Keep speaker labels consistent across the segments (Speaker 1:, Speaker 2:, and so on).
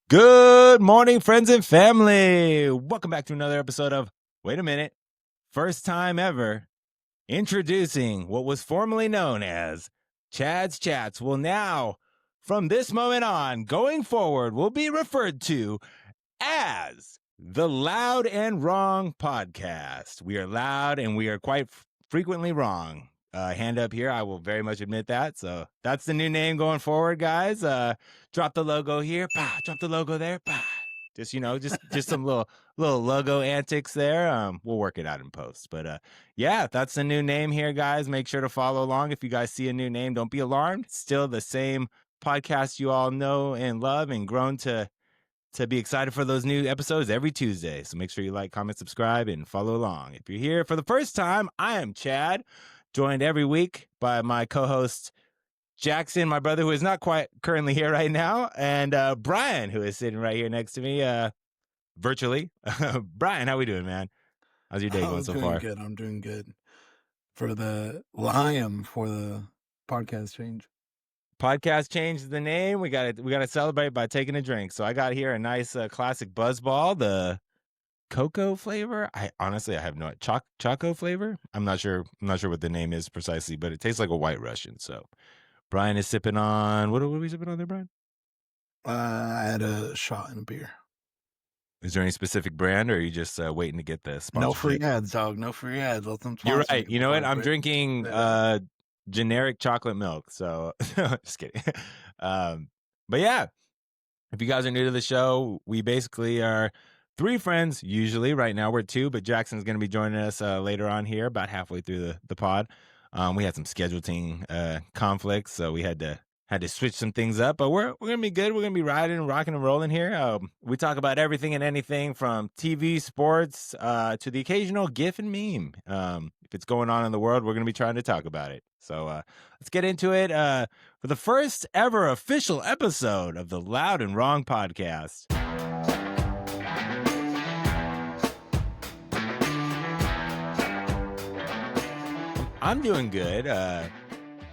Speaker 1: Good morning, friends and family. Welcome back to another episode of Wait a Minute. First time ever introducing what was formerly known as Chad's Chats will now, from this moment on, going forward, will be referred to as the Loud and Wrong Podcast. We are loud and we are quite frequently wrong. Hand up here, I will very much admit that. So that's the new name going forward, guys. Drop the logo here. Bah, drop the logo there. Bah. Just just some little logo antics there. We'll work it out in post. But yeah, that's the new name here, guys. Make sure to follow along. If you guys see a new name, don't be alarmed. It's still the same podcast you all know and love and grown to be excited for those new episodes every Tuesday. So make sure you like, comment, subscribe, and follow along. If you're here for the first time, I am Chad, joined every week by my co-host Jackson, my brother, who is not quite currently here right now, and Brian, who is sitting right here next to me virtually. Brian, how we doing, man? How's your day going so far?
Speaker 2: I'm doing good. For the Liam for the podcast change.
Speaker 1: Podcast changed the name. We got to celebrate by taking a drink. So I got here a nice classic Buzzball, the cocoa flavor. I have no choco flavor. I'm not sure what the name is precisely, but it tastes like a White Russian. So Brian is sipping on what are we sipping on there, Brian?
Speaker 2: I had a shot and a beer.
Speaker 1: Is there any specific brand, or are you just waiting to get the sponsorship?
Speaker 2: No free ads, dog. No free ads. Let them
Speaker 1: You're right. You know what? I'm drinking generic chocolate milk. So just kidding. But yeah, if you guys are new to the show, we basically are three friends usually. Right now we're two, but Jackson's going to be joining us later on here, about halfway through the pod. We had some scheduling conflicts, so we had to switch some things up, but we're gonna be good. We're gonna be riding, rocking, and rolling here. We talk about everything and anything from TV, sports, to the occasional GIF and meme. If it's going on in the world, we're gonna be trying to talk about it. So let's get into it. For the first ever official episode of the Loud and Wrong Podcast. I'm doing good.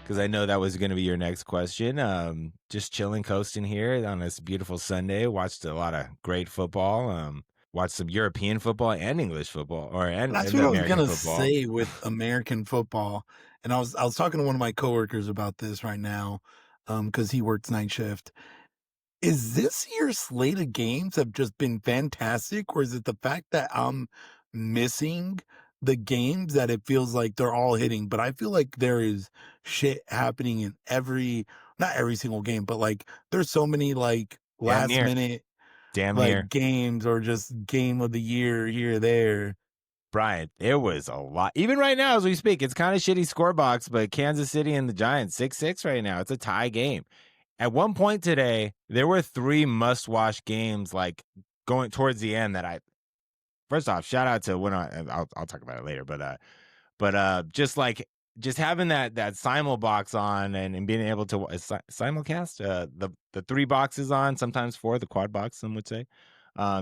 Speaker 1: Because I know that was going to be your next question. Just chilling, coasting here on this beautiful Sunday. Watched a lot of great football. Watched some European football and English football,
Speaker 2: That's what I was gonna say with American football. And I was talking to one of my coworkers about this right now, because he works night shift. Is this year's slate of games have just been fantastic, or is it the fact that I'm missing the games that it feels like they're all hitting? But I feel like there is shit happening in not every single game, but like there's so many like last minute games or just game of the year here or there.
Speaker 1: Brian, it was a lot. Even right now as we speak, it's kind of shitty score box, but Kansas City and the Giants 6-6 right now. It's a tie game. At one point today, there were 3 must-watch games like going towards the end that first off, shout out to I'll talk about it later, but just having that simul box on and being able to simulcast the 3 boxes on, sometimes 4, the quad box, some would say.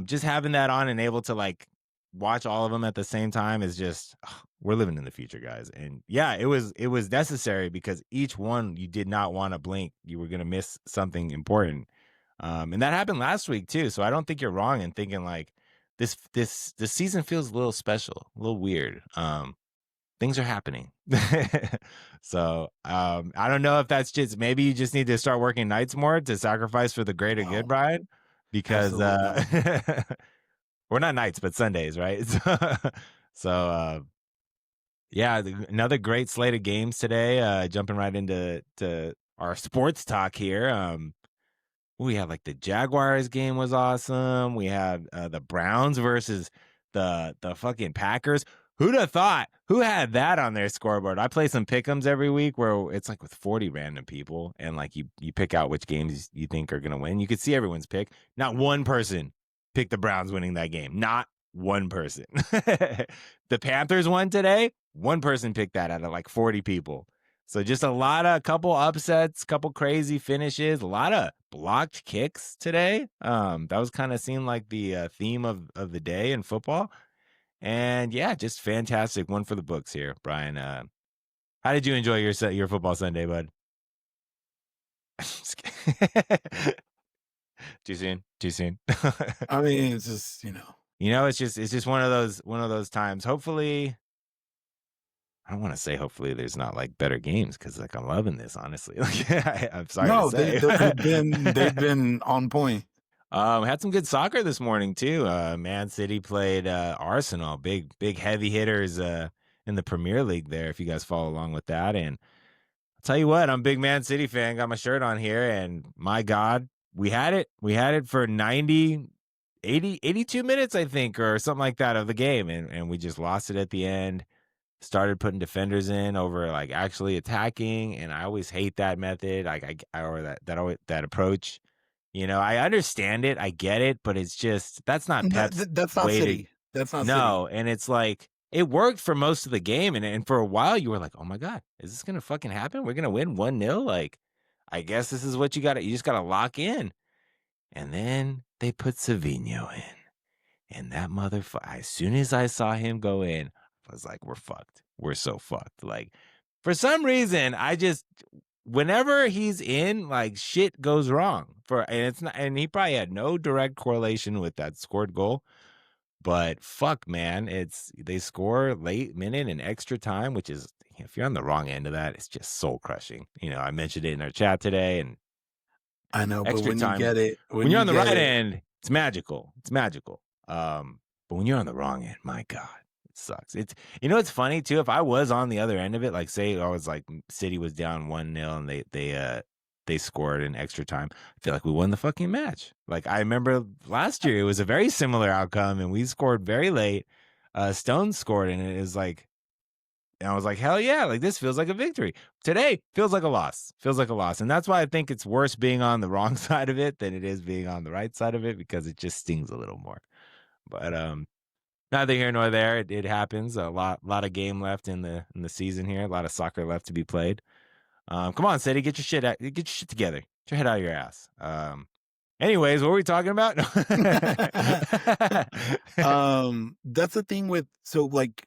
Speaker 1: Just having that on and able to like watch all of them at the same time is just we're living in the future, guys. And yeah, it was necessary because each one you did not want to blink. You were going to miss something important. And that happened last week too. So I don't think you're wrong in thinking like this season feels a little special, a little weird. Things are happening. So I don't know if that's just maybe you just need to start working nights more to sacrifice for the greater good, Brian, because we're not nights, but Sundays, right? So yeah, another great slate of games today. Jumping right into our sports talk here. We had like the Jaguars game was awesome. We had the Browns versus the fucking Packers. Who'd have thought? Who had that on their scoreboard? I play some pick'ems every week where it's like with 40 random people, and like you pick out which games you think are gonna win. You could see everyone's pick. Not one person picked the Browns winning that game. Not one person. The Panthers won today. One person picked that out of like 40 people. So just a couple upsets, couple crazy finishes, a lot of blocked kicks today. That was kind of seemed like the theme of the day in football. And yeah, just fantastic. One for the books here, Brian. How did you enjoy your football Sunday, bud? Too soon. Too soon.
Speaker 2: I mean, it's just,
Speaker 1: It's just one of those times. Hopefully, I don't want to say hopefully there's not like better games because like I'm loving this honestly. Like I'm sorry to
Speaker 2: no,
Speaker 1: say.
Speaker 2: they've been on point.
Speaker 1: Had some good soccer this morning too. Man City played Arsenal, big heavy hitters in the Premier League there. If you guys follow along with that, and I'll tell you what, I'm a big Man City fan. Got my shirt on here, and my God, we had it. We had it for 90, 80, 82 minutes, I think, or something like that of the game, and we just lost it at the end. Started putting defenders in over like actually attacking, and I always hate that method. Like or that approach. I understand it, I get it, but it's just that's not Pep's
Speaker 2: That's not
Speaker 1: way to
Speaker 2: City. That's not City.
Speaker 1: no, and it's like it worked for most of the game, and for a while you were like, "Oh my god, is this gonna fucking happen? We're gonna win 1-0? Like, I guess this is what you just gotta lock in." And then they put Savinho in, and that motherfucker. As soon as I saw him go in, I was like, "We're fucked. We're so fucked." Like, for some reason, whenever he's in, like shit goes wrong. And it's not, and he probably had no direct correlation with that scored goal. But fuck, man, they score late minute and extra time, which is if you're on the wrong end of that, it's just soul crushing. I mentioned it in our chat today, and
Speaker 2: I know, but
Speaker 1: extra
Speaker 2: when you
Speaker 1: time
Speaker 2: get it,
Speaker 1: when
Speaker 2: when
Speaker 1: you're
Speaker 2: you
Speaker 1: on the
Speaker 2: get
Speaker 1: right
Speaker 2: it,
Speaker 1: end, it's magical. It's magical. But when you're on the wrong end, my God, it sucks. It's funny too. If I was on the other end of it, like say I was like City was down 1-0 and they scored in extra time, I feel like we won the fucking match. Like I remember last year, it was a very similar outcome, and we scored very late. Stones scored, and it was like, and I was like, hell yeah, like this feels like a victory. Today feels like a loss. Feels like a loss. And that's why I think it's worse being on the wrong side of it than it is being on the right side of it, because it just stings a little more. But neither here nor there. It happens. A lot of game left in the season here. A lot of soccer left to be played. Come on, City, get your shit together. Get your head out of your ass. Anyways, what were we talking about?
Speaker 2: that's the thing with like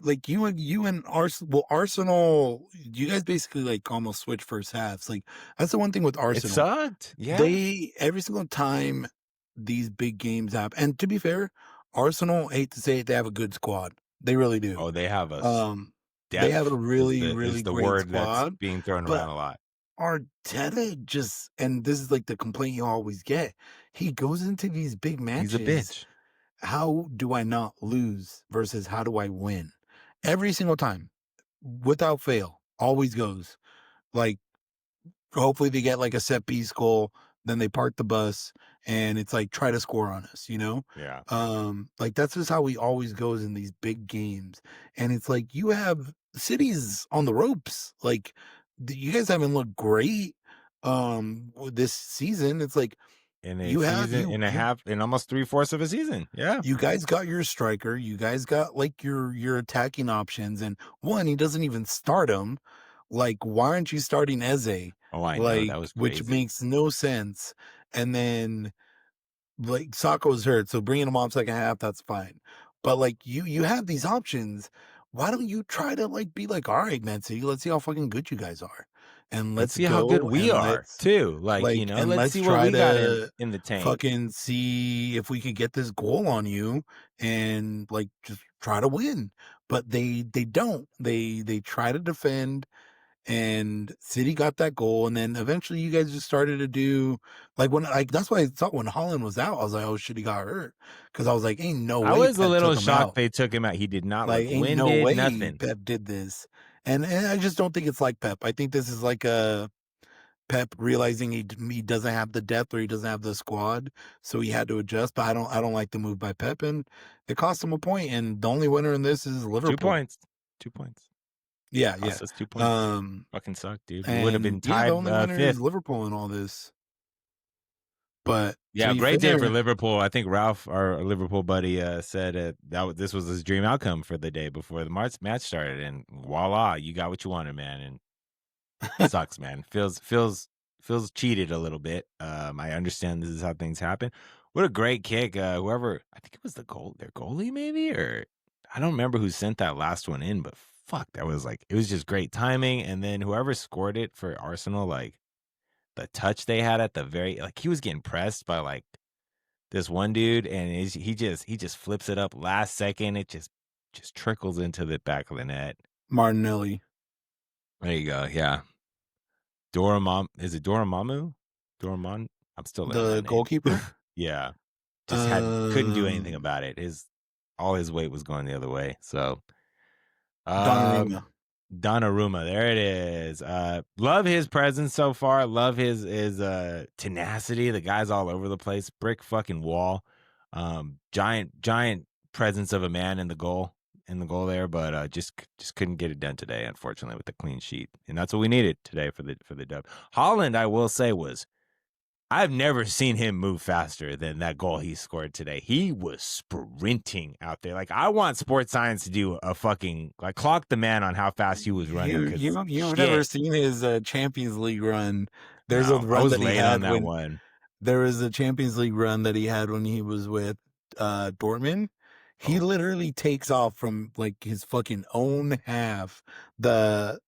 Speaker 2: like you and Arsenal, you guys basically like almost switch first halves. Like that's the one thing with
Speaker 1: It
Speaker 2: Arsenal.
Speaker 1: sucked. Yeah.
Speaker 2: They every single time these big games happen, and to be fair, Arsenal, I hate to say it, they have a good squad. They really do.
Speaker 1: Oh, they have
Speaker 2: Um, they have a
Speaker 1: depth is
Speaker 2: really,
Speaker 1: the is
Speaker 2: really
Speaker 1: the
Speaker 2: great
Speaker 1: word that's
Speaker 2: squad,
Speaker 1: being thrown
Speaker 2: but
Speaker 1: around a lot.
Speaker 2: Arteta just, and this is like the complaint you always get. He goes into these big
Speaker 1: He's a
Speaker 2: matches.
Speaker 1: bitch.
Speaker 2: How do I not lose versus how do I win? Every single time, without fail, always goes like, hopefully they get like a set piece goal, then they park the bus and it's like try to score on us, you know?
Speaker 1: Yeah.
Speaker 2: Like that's just how he always goes in these big games. And it's like you have cities on the ropes. Like you guys haven't looked great this season. It's like
Speaker 1: In a
Speaker 2: you have
Speaker 1: season and a half, in almost 3/4 of a season. Yeah.
Speaker 2: you guys got your striker, you guys got like your attacking options, and one, he doesn't even start him. Like, why aren't you starting Eze?
Speaker 1: Oh, I know.
Speaker 2: Like,
Speaker 1: That was
Speaker 2: which
Speaker 1: crazy.
Speaker 2: makes no sense. And then like Sacco's hurt, so bringing him off second half, that's fine. But like you have these options. Why don't you try to like be like, all right, Man City, let's see how fucking good you guys are. And
Speaker 1: Let's
Speaker 2: let's
Speaker 1: see how good
Speaker 2: go
Speaker 1: we
Speaker 2: and
Speaker 1: are too. Like, let's
Speaker 2: let's
Speaker 1: see what
Speaker 2: try
Speaker 1: we got in
Speaker 2: to
Speaker 1: in the tank.
Speaker 2: fucking see if we could get this goal on you and like just try to win. But they don't. They try to defend, and City got that goal, and then eventually you guys just started to do like when like that's why I thought when Holland was out, I was like, oh shit, he got hurt. Because I was like, ain't no
Speaker 1: I
Speaker 2: way
Speaker 1: was a
Speaker 2: Pep took
Speaker 1: little
Speaker 2: him
Speaker 1: shocked
Speaker 2: out.
Speaker 1: they took him out. He did not
Speaker 2: Like,
Speaker 1: look
Speaker 2: ain't no
Speaker 1: winded,
Speaker 2: way
Speaker 1: nothing.
Speaker 2: Pep did this. And I just don't think it's like Pep. I think this is like a Pep realizing he doesn't have the depth or he doesn't have the squad, so he had to adjust. But I don't like the move by Pep, and it cost him a point. And the only winner in this is
Speaker 1: 2
Speaker 2: Liverpool.
Speaker 1: points. 2 points.
Speaker 2: Yeah, yeah.
Speaker 1: Cost us 2 points.
Speaker 2: Um,
Speaker 1: Fucking sucked, dude. We would have been
Speaker 2: and yeah, the
Speaker 1: tied,
Speaker 2: only winner is
Speaker 1: 5th.
Speaker 2: Liverpool in all this. But to
Speaker 1: Yeah,
Speaker 2: be
Speaker 1: great day for
Speaker 2: fair,
Speaker 1: Liverpool. I think Ralph, our Liverpool buddy, said this was his dream outcome for the day before the match started, and voila, you got what you wanted, man. And sucks, man. Feels cheated a little bit. I understand this is how things happen. What a great kick! Whoever, I think it was their goalie, maybe, or I don't remember who sent that last one in, but fuck, that was like it was just great timing. And then whoever scored it for Arsenal, like the touch they had at the very like he was getting pressed by like this one dude, and he just flips it up last second. It just trickles into the back of the net.
Speaker 2: Martinelli,
Speaker 1: There you go. Yeah, Doramam is it Doramamu? Doraman? I'm still learning
Speaker 2: the
Speaker 1: that name.
Speaker 2: goalkeeper.
Speaker 1: Yeah, just couldn't do anything
Speaker 2: Um,
Speaker 1: about it. All his weight was going the other way. So, um,
Speaker 2: Donnarumma.
Speaker 1: Donnarumma, there it is. Love his presence so far. Love his tenacity. The guy's all over the place. Brick fucking wall. Giant presence of a man in the goal there, but just couldn't get it done today, unfortunately, with the clean sheet. And that's what we needed today for the dub. Holland, I will say, I've never seen him move faster than that goal he scored today. He was sprinting out there. Like, I want sports science to do a fucking like clock the man on how fast he was running. Because
Speaker 2: You've never
Speaker 1: shit,
Speaker 2: seen his Champions League run. There's a
Speaker 1: no, I
Speaker 2: run
Speaker 1: was
Speaker 2: that he
Speaker 1: late on
Speaker 2: had
Speaker 1: that
Speaker 2: when
Speaker 1: one.
Speaker 2: there was a Champions League run that he had when he was with Dortmund. He
Speaker 1: Oh,
Speaker 2: literally takes off from like his fucking own half, the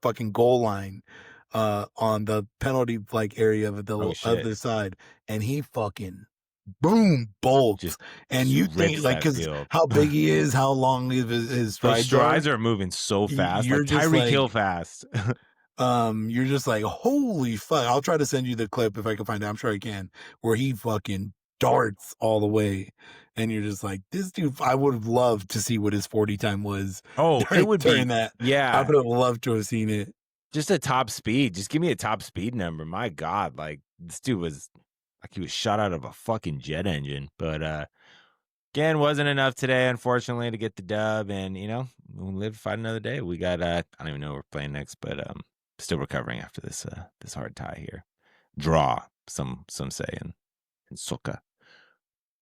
Speaker 2: fucking goal line, on the penalty like area
Speaker 1: oh
Speaker 2: of
Speaker 1: shit,
Speaker 2: the side, and he fucking boom bolts.
Speaker 1: just
Speaker 2: And
Speaker 1: just
Speaker 2: you think
Speaker 1: rips
Speaker 2: like
Speaker 1: that
Speaker 2: because
Speaker 1: field.
Speaker 2: how big he is, how long his
Speaker 1: Those
Speaker 2: strides are,
Speaker 1: strides are moving so fast,
Speaker 2: you're
Speaker 1: like
Speaker 2: just
Speaker 1: Tyreek
Speaker 2: like
Speaker 1: Hill fast.
Speaker 2: you're just like, holy fuck. I'll try to send you the clip if I can find it. I'm sure I can, where he fucking darts all the way. And you're just like, this dude, I would have loved to see what his 40 time was
Speaker 1: Oh, it would
Speaker 2: during
Speaker 1: be
Speaker 2: that. I
Speaker 1: yeah,
Speaker 2: would have loved to have seen it.
Speaker 1: just a top speed. Just give me a top speed number. My God, like this dude was like he was shot out of a fucking jet engine. But again, wasn't enough today, unfortunately, to get the dub. And we'll live to fight another day. We got I don't even know who we're playing next, but still recovering after this hard tie here. Draw, some say in soccer.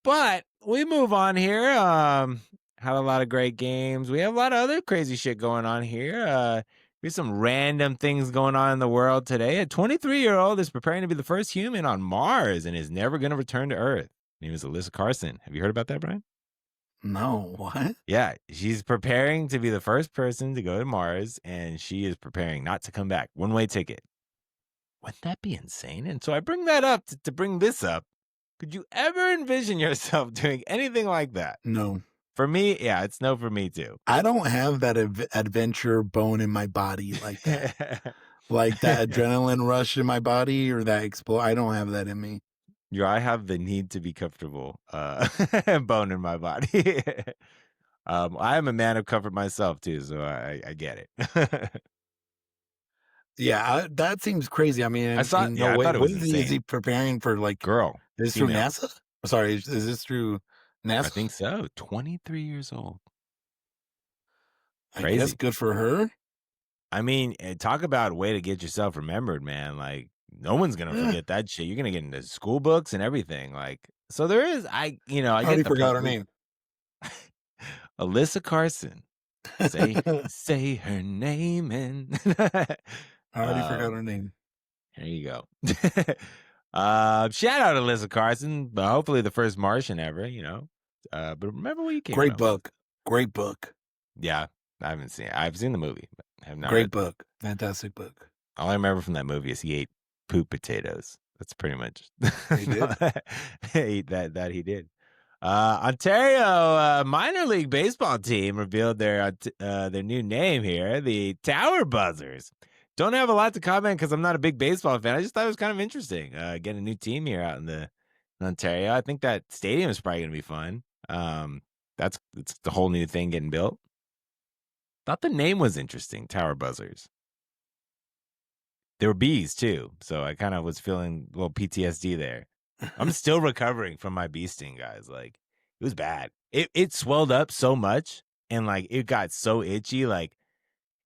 Speaker 1: But we move on here. Had a lot of great games. We have a lot of other crazy shit going on here. There's some random things going on in the world today. A 23-year-old is preparing to be the first human on Mars and is never going to return to Earth. Her name is Alyssa Carson. Have you heard about that, Brian?
Speaker 2: No, what?
Speaker 1: Yeah, she's preparing to be the first person to go to Mars, and she is preparing not to come back. One-way ticket. Wouldn't that be insane? And so I bring that up to bring this up. Could you ever envision yourself doing anything like that?
Speaker 2: No.
Speaker 1: For me, yeah, it's no for me too.
Speaker 2: I don't have that adventure bone in my body like that. Like that adrenaline rush in my body or that explode. I don't have that in me.
Speaker 1: I have the need to be comfortable bone in my body. I am a man of comfort myself too, so I get it.
Speaker 2: Yeah, that seems crazy. I mean, in no
Speaker 1: I
Speaker 2: way.
Speaker 1: thought it
Speaker 2: What
Speaker 1: was
Speaker 2: is he
Speaker 1: insane.
Speaker 2: preparing for? Like,
Speaker 1: Girl,
Speaker 2: is this through
Speaker 1: female.
Speaker 2: NASA? Sorry, is this through
Speaker 1: I
Speaker 2: NASA?
Speaker 1: think so. 23 years old.
Speaker 2: I guess
Speaker 1: Crazy.
Speaker 2: good for her.
Speaker 1: I mean, talk about a way to get yourself remembered, man. Like, no one's gonna
Speaker 2: Eh,
Speaker 1: forget that shit. You're gonna get into school books and everything. Like, so there is. I
Speaker 2: I
Speaker 1: get
Speaker 2: already
Speaker 1: the
Speaker 2: forgot
Speaker 1: point.
Speaker 2: her name.
Speaker 1: Alyssa Carson. Say
Speaker 2: I
Speaker 1: say her name and
Speaker 2: already forgot
Speaker 1: um,
Speaker 2: her name.
Speaker 1: there you go. Shout out to Alyssa Carson, but hopefully the first Martian ever. But remember where you came
Speaker 2: Great
Speaker 1: from.
Speaker 2: book. Great book.
Speaker 1: Yeah, I haven't seen it. I've seen the movie, but I have not
Speaker 2: Great
Speaker 1: read the book.
Speaker 2: book. Fantastic book.
Speaker 1: All I remember from that movie is he ate poop potatoes. That's pretty much
Speaker 2: He did.
Speaker 1: that he did. Ontario minor league baseball team revealed their new name here, the Tower Buzzers. Don't have a lot to comment because I'm not a big baseball fan. I just thought it was kind of interesting. Getting a new team here out in Ontario. I think that stadium is probably going to be fun. It's the whole new thing getting built. Thought the name was interesting, Tower Buzzers. There were bees too, so I kind of was feeling a little PTSD there. I'm still recovering from my bee sting, guys. Like, it was bad. It swelled up so much, and like it got so itchy. Like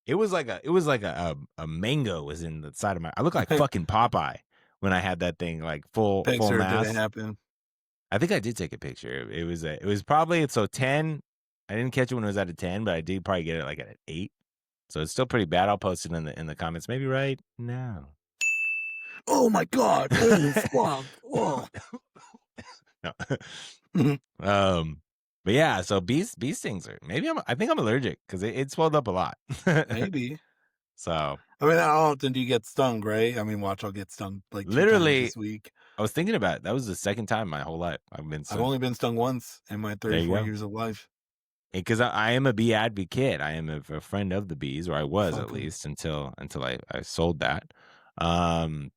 Speaker 1: it was like a mango was in the side of my. I looked like fucking Popeye when I had that thing like full
Speaker 2: Picture didn't
Speaker 1: mass.
Speaker 2: happen.
Speaker 1: I think I did take a picture. It was probably so 10. I didn't catch it when it was at a 10, but I did probably get it like at an 8. So it's still pretty bad. I'll post it in the comments. Maybe right now.
Speaker 2: Oh my god. Oh fuck. Oh.
Speaker 1: No. But yeah, so bee stings are maybe I think I'm allergic because it swelled up a lot.
Speaker 2: Maybe.
Speaker 1: So
Speaker 2: I mean, how often do you get stung, right? I mean, watch, I'll get stung like 2 times
Speaker 1: Literally,
Speaker 2: this week.
Speaker 1: I was thinking about it. That was the second time my whole life I've been
Speaker 2: I've
Speaker 1: stung.
Speaker 2: only been stung once in my
Speaker 1: There you
Speaker 2: 34
Speaker 1: go.
Speaker 2: years of life.
Speaker 1: Because I am a bee advocate. I am a friend of the bees, or I was at
Speaker 2: Fucking
Speaker 1: least until I sold that. Um,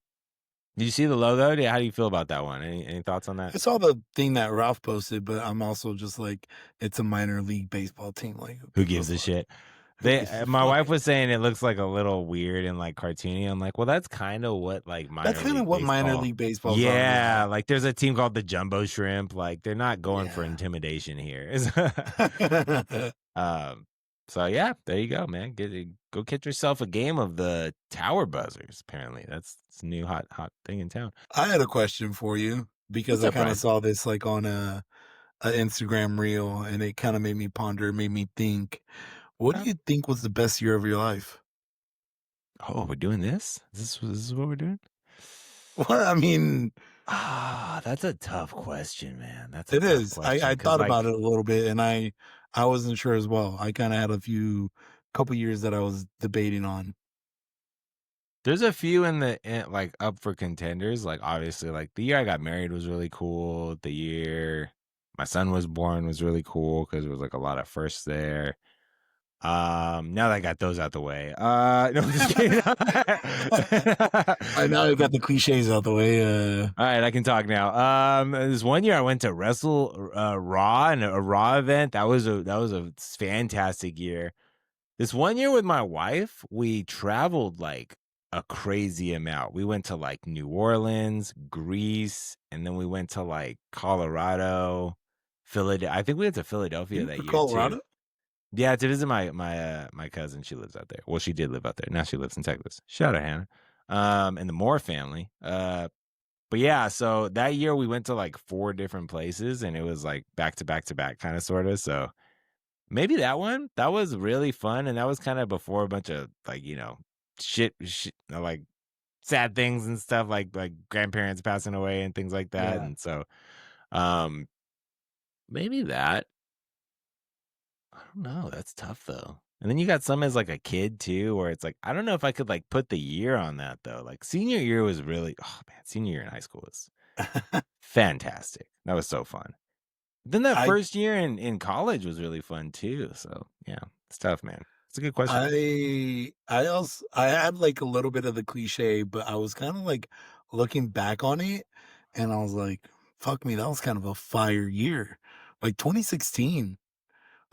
Speaker 1: did you see the logo? How do you feel about that one? Any thoughts on that?
Speaker 2: I saw the thing that Ralph posted, but I'm also just like, it's a minor league baseball team. Like, who
Speaker 1: Who
Speaker 2: gives a
Speaker 1: gives a
Speaker 2: fuck?
Speaker 1: shit?
Speaker 2: Who
Speaker 1: They
Speaker 2: gives a
Speaker 1: my
Speaker 2: fuck?
Speaker 1: wife was saying it looks like a little weird and like cartoony. I'm like, well, that's kind of what like
Speaker 2: That's
Speaker 1: minor
Speaker 2: kind of
Speaker 1: league
Speaker 2: what minor
Speaker 1: baseball.
Speaker 2: league baseballs are.
Speaker 1: Yeah,
Speaker 2: Yeah.
Speaker 1: like there's a team called the Jumbo Shrimp. Like they're not going for
Speaker 2: Yeah.
Speaker 1: intimidation here. um, so yeah, there you go, man. Go catch yourself a game of the Tower Buzzers. Apparently, it's a new hot thing in town.
Speaker 2: I had a question for you because
Speaker 1: What's
Speaker 2: I
Speaker 1: up,
Speaker 2: kind of
Speaker 1: Brian?
Speaker 2: saw this like on a Instagram reel and it kind of made me ponder, made me think. What do
Speaker 1: Okay.
Speaker 2: you think was the best year of your life?
Speaker 1: Oh, we're doing this. This is what we're doing.
Speaker 2: Well, I mean,
Speaker 1: Ah, that's a tough question, man. That's a
Speaker 2: it
Speaker 1: tough
Speaker 2: is.
Speaker 1: question
Speaker 2: I
Speaker 1: because,
Speaker 2: thought about
Speaker 1: like,
Speaker 2: it a little bit and I wasn't sure as well. I kind of had a couple years that I was debating on.
Speaker 1: there's a few like up for contenders. Like, obviously, like the year I got married was really cool. The year my son was born was really cool because there was like a lot of firsts there. Now that I got those out the way, no, I'm just kidding.
Speaker 2: I know I got the cliches out the way.
Speaker 1: All right, I can talk now. This one year I went to Wrestle Raw and a Raw event. That was a fantastic year. This one year with my wife, we traveled like a crazy amount. We went to like New Orleans, Greece, and then we went to like Colorado, Philadelphia. I think we went to Philadelphia
Speaker 2: You
Speaker 1: that
Speaker 2: for
Speaker 1: year too.
Speaker 2: Colorado?
Speaker 1: Yeah, to visit my cousin. She lives out there. Well, she did live out there. Now she lives in Texas. Shout out Hannah. And the Moore family. But yeah, so that year we went to like 4 different places and it was like back to back to back kind of sort of. So maybe that one, that was really fun, and that was kinda before a bunch of, like, like, sad things and stuff, like grandparents passing away and things like that,
Speaker 2: Yeah.
Speaker 1: and so, um, maybe that. I don't know, that's tough, though. And then you got some as, like, a kid too, where it's like, I don't know if I could, like, put the year on that, though. Like, senior year was really oh, man, senior year in high school was fantastic. That was so fun. Then that
Speaker 2: I
Speaker 1: first year in college was really fun too, so, yeah, it's tough, man. It's a good question.
Speaker 2: I had like a little bit of the cliche, but I was kind of like looking back on it and I was like, fuck me, that was kind of a fire year. Like 2016.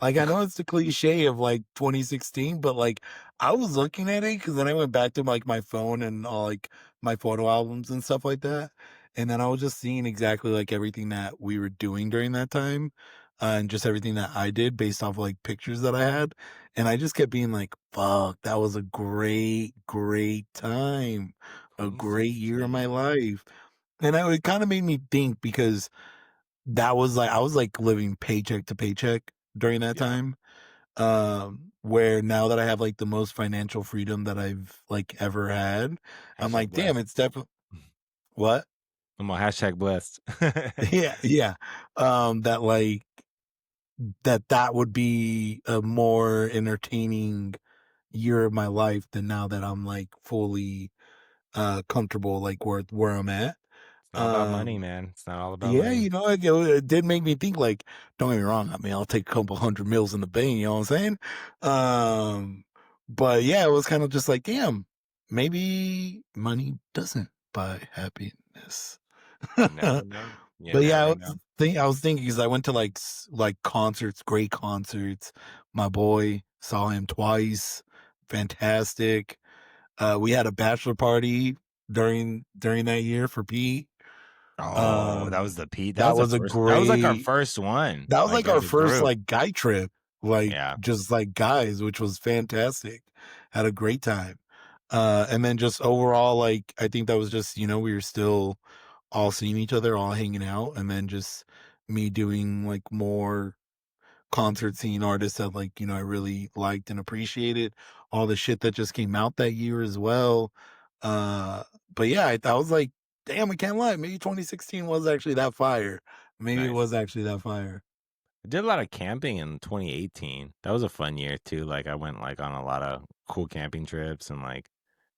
Speaker 2: Like, I know it's the cliche of, like, 2016, but, like, I was looking at it because then I went back to, like, my phone and all, like, my photo albums and stuff like that, and then I was just seeing exactly, like, everything that we were doing during that time, and just everything that I did based off, like, pictures that I had, and I just kept being like, "Fuck, that was a great, great time, a great year of my
Speaker 1: 2016.
Speaker 2: life," and it kinda made me think because that was like I was, like, living paycheck to paycheck during that
Speaker 1: Yeah.
Speaker 2: time, where now that I have, like, the most financial freedom that I've, like, ever had, I'm
Speaker 1: Hashtag
Speaker 2: like, "Damn,
Speaker 1: blessed.
Speaker 2: it's definitely." What?
Speaker 1: I'm a hashtag blessed.
Speaker 2: Yeah, yeah, that, like that would be a more entertaining year of my life than now that I'm, like, fully, comfortable, like, where I'm at,
Speaker 1: It's not about money,
Speaker 2: um
Speaker 1: man. It's not all about
Speaker 2: Yeah,
Speaker 1: money.
Speaker 2: you know, like, it did make me think, like, don't get me wrong, I mean, I'll take a couple 100 meals in the bank, you know what I'm saying? Um, but yeah, it was kind of just like, damn, maybe money doesn't buy happiness.
Speaker 1: You never know. You
Speaker 2: But yeah,
Speaker 1: never know.
Speaker 2: I was thinking because I went to like like concerts, great concerts. My boy saw him twice, fantastic. We had a bachelor party during that year for Pete.
Speaker 1: Oh, that was the Pete.
Speaker 2: That was a
Speaker 1: That was like our
Speaker 2: great
Speaker 1: first one,
Speaker 2: that was
Speaker 1: like
Speaker 2: like our
Speaker 1: as a
Speaker 2: first
Speaker 1: group.
Speaker 2: like guy trip, like
Speaker 1: Yeah,
Speaker 2: just like guys, which was fantastic. Had a great time. And then just overall, like I think that was just, you know, we were still all seeing each other, all hanging out, and then just me doing like more concert scene artists that like, you know, I really liked and appreciated. All the shit that just came out that year as well. Uh, but yeah, I was like, damn, I can't lie. Maybe 2016 was actually that fire. Maybe it
Speaker 1: nice.
Speaker 2: was actually that fire.
Speaker 1: I did a lot of camping in 2018. That was a fun year too. Like I went like on a lot of cool camping trips and like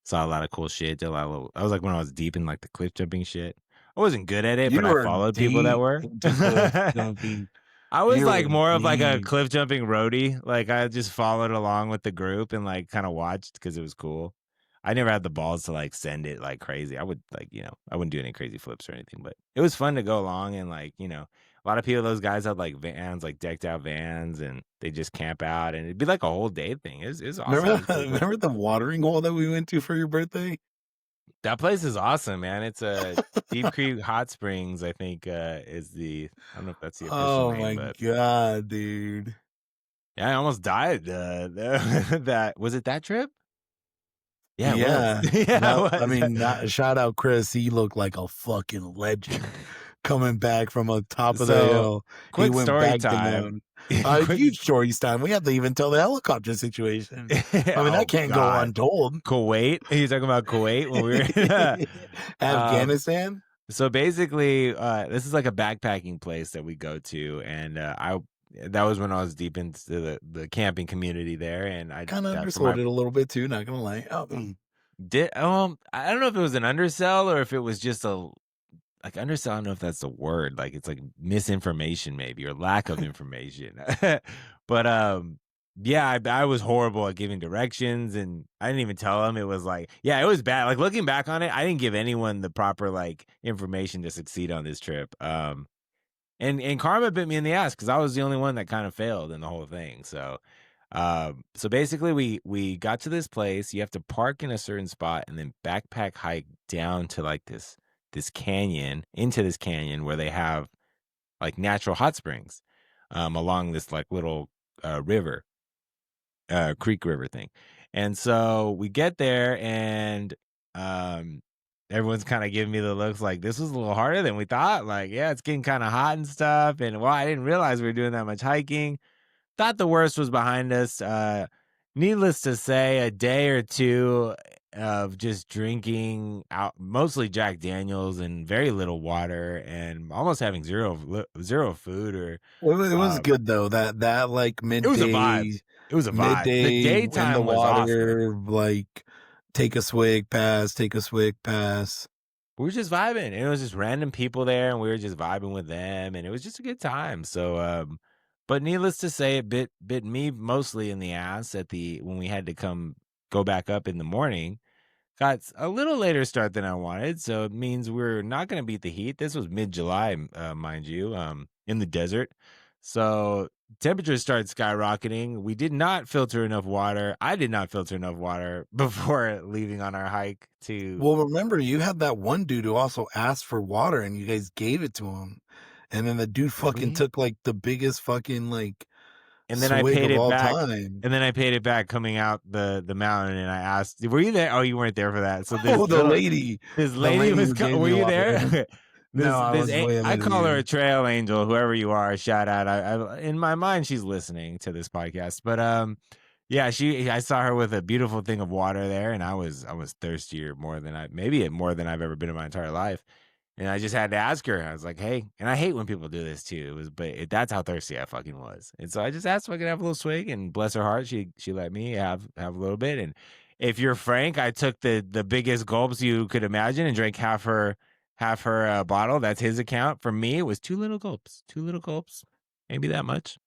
Speaker 1: Saw a lot of cool shit, did a lot of little I was, like, when I was deep in, like, the cliff jumping shit. I wasn't good at it, but
Speaker 2: You
Speaker 1: I
Speaker 2: were
Speaker 1: followed people that
Speaker 2: deep
Speaker 1: were.
Speaker 2: into cliff jumping.
Speaker 1: I was,
Speaker 2: You
Speaker 1: like,
Speaker 2: were
Speaker 1: more of, like, a
Speaker 2: deep.
Speaker 1: cliff jumping roadie, like, I just followed along with the group and, like, kinda watched because it was cool. I never had the balls to, like, send it like crazy. I would, like, I wouldn't do any crazy flips or anything, but it was fun to go along and, like, a lot of people those guys had, like, vans, like, decked out vans, and they just camp out, and it'd be, like, a whole day thing. It was awesome. It
Speaker 2: Remember
Speaker 1: was pretty cool.
Speaker 2: remember the watering hole that we went to for your birthday?
Speaker 1: That place is awesome, man. It's a Deep Creek Hot Springs, I think, is the I don't know if that's the official
Speaker 2: Oh
Speaker 1: name,
Speaker 2: my
Speaker 1: but
Speaker 2: god, dude.
Speaker 1: yeah, I almost died, that was it that trip? Yeah, it was.
Speaker 2: Yeah.
Speaker 1: Yeah,
Speaker 2: That
Speaker 1: it
Speaker 2: I
Speaker 1: was.
Speaker 2: mean, not shout out Chris, he looked like a fucking legend coming back from a top of the
Speaker 1: So,
Speaker 2: hill. He
Speaker 1: quick
Speaker 2: went
Speaker 1: story
Speaker 2: back to
Speaker 1: time.
Speaker 2: none.
Speaker 1: Quick
Speaker 2: Huge stories time. We have to even tell the helicopter situation. I mean, that
Speaker 1: Oh
Speaker 2: can't go
Speaker 1: god.
Speaker 2: untold.
Speaker 1: Kuwait? Are you talking about Kuwait when we were um,
Speaker 2: Afghanistan?
Speaker 1: so basically, this is like a backpacking place that we go to, and, I that was when I was deep into the camping community there, and I
Speaker 2: Kinda
Speaker 1: that for my
Speaker 2: undersold it a little bit too, not gonna lie.
Speaker 1: I don't know if it was an undersell or if it was just a like undersell. I don't know if that's the word. Like it's like misinformation maybe or lack of information. But yeah, I was horrible at giving directions, and I didn't even tell them. It was like, yeah, it was bad. Like looking back on it, I didn't give anyone the proper like information to succeed on this trip. And karma bit me in the ass because I was the only one that kind of failed in the whole thing. So basically, we got to this place. You have to park in a certain spot and then backpack hike down to like this canyon into this canyon where they have like natural hot springs, along this like little river, creek river thing. And so we get there and um everyone's kind of giving me the looks like this was a little harder than we thought. Like, yeah, it's getting kind of hot and stuff. And well, I didn't realize we were doing that much hiking. Thought the worst was behind us. Needless to say, a day or two of just drinking out mostly Jack Daniels and very little water and almost having zero food or
Speaker 2: Well, it was
Speaker 1: um
Speaker 2: good though, that, like,
Speaker 1: it was a vibe. It was a vibe. The
Speaker 2: in the
Speaker 1: daytime was awesome.
Speaker 2: water, like, take a swig pass.
Speaker 1: We were just vibing. And it was just random people there, and we were just vibing with them, and it was just a good time. But needless to say, it bit me mostly in the ass at the when we had to go back up in the morning. Got a little later start than I wanted, so it means we're not going to beat the heat. This was mid-July, mind you, in the desert. So temperatures started skyrocketing. We did not filter enough water. I did not filter enough water before leaving on our hike to
Speaker 2: Well, remember, you had that one dude who also asked for water, and you guys gave it to him, and then the dude
Speaker 1: did
Speaker 2: fucking
Speaker 1: we?
Speaker 2: took, like, the biggest fucking, like,
Speaker 1: And then I
Speaker 2: swig
Speaker 1: paid
Speaker 2: of
Speaker 1: it
Speaker 2: all
Speaker 1: back
Speaker 2: time.
Speaker 1: and then I paid it back coming out the mountain, and I asked, "Were you there?" Oh, you weren't there for that. So
Speaker 2: Oh,
Speaker 1: this
Speaker 2: the
Speaker 1: lady
Speaker 2: lady
Speaker 1: was
Speaker 2: who
Speaker 1: co
Speaker 2: gave
Speaker 1: were
Speaker 2: me
Speaker 1: you
Speaker 2: water.
Speaker 1: there?
Speaker 2: No, I was way
Speaker 1: I
Speaker 2: ahead of
Speaker 1: call her a
Speaker 2: you.
Speaker 1: trail angel, whoever you are, shout out. I in my mind, she's listening to this podcast, but, yeah, I saw her with a beautiful thing of water there, and I was thirstier more than I've ever been in my entire life. And I just had to ask her. I was like, "Hey," and I hate when people do this too. That's how thirsty I fucking was. And so I just asked if I could have a little swig, and bless her heart, she let me have a little bit. And if you're frank, I took the biggest gulps you could imagine and drank half her bottle. That's his account. For me, it was two little gulps, maybe that much,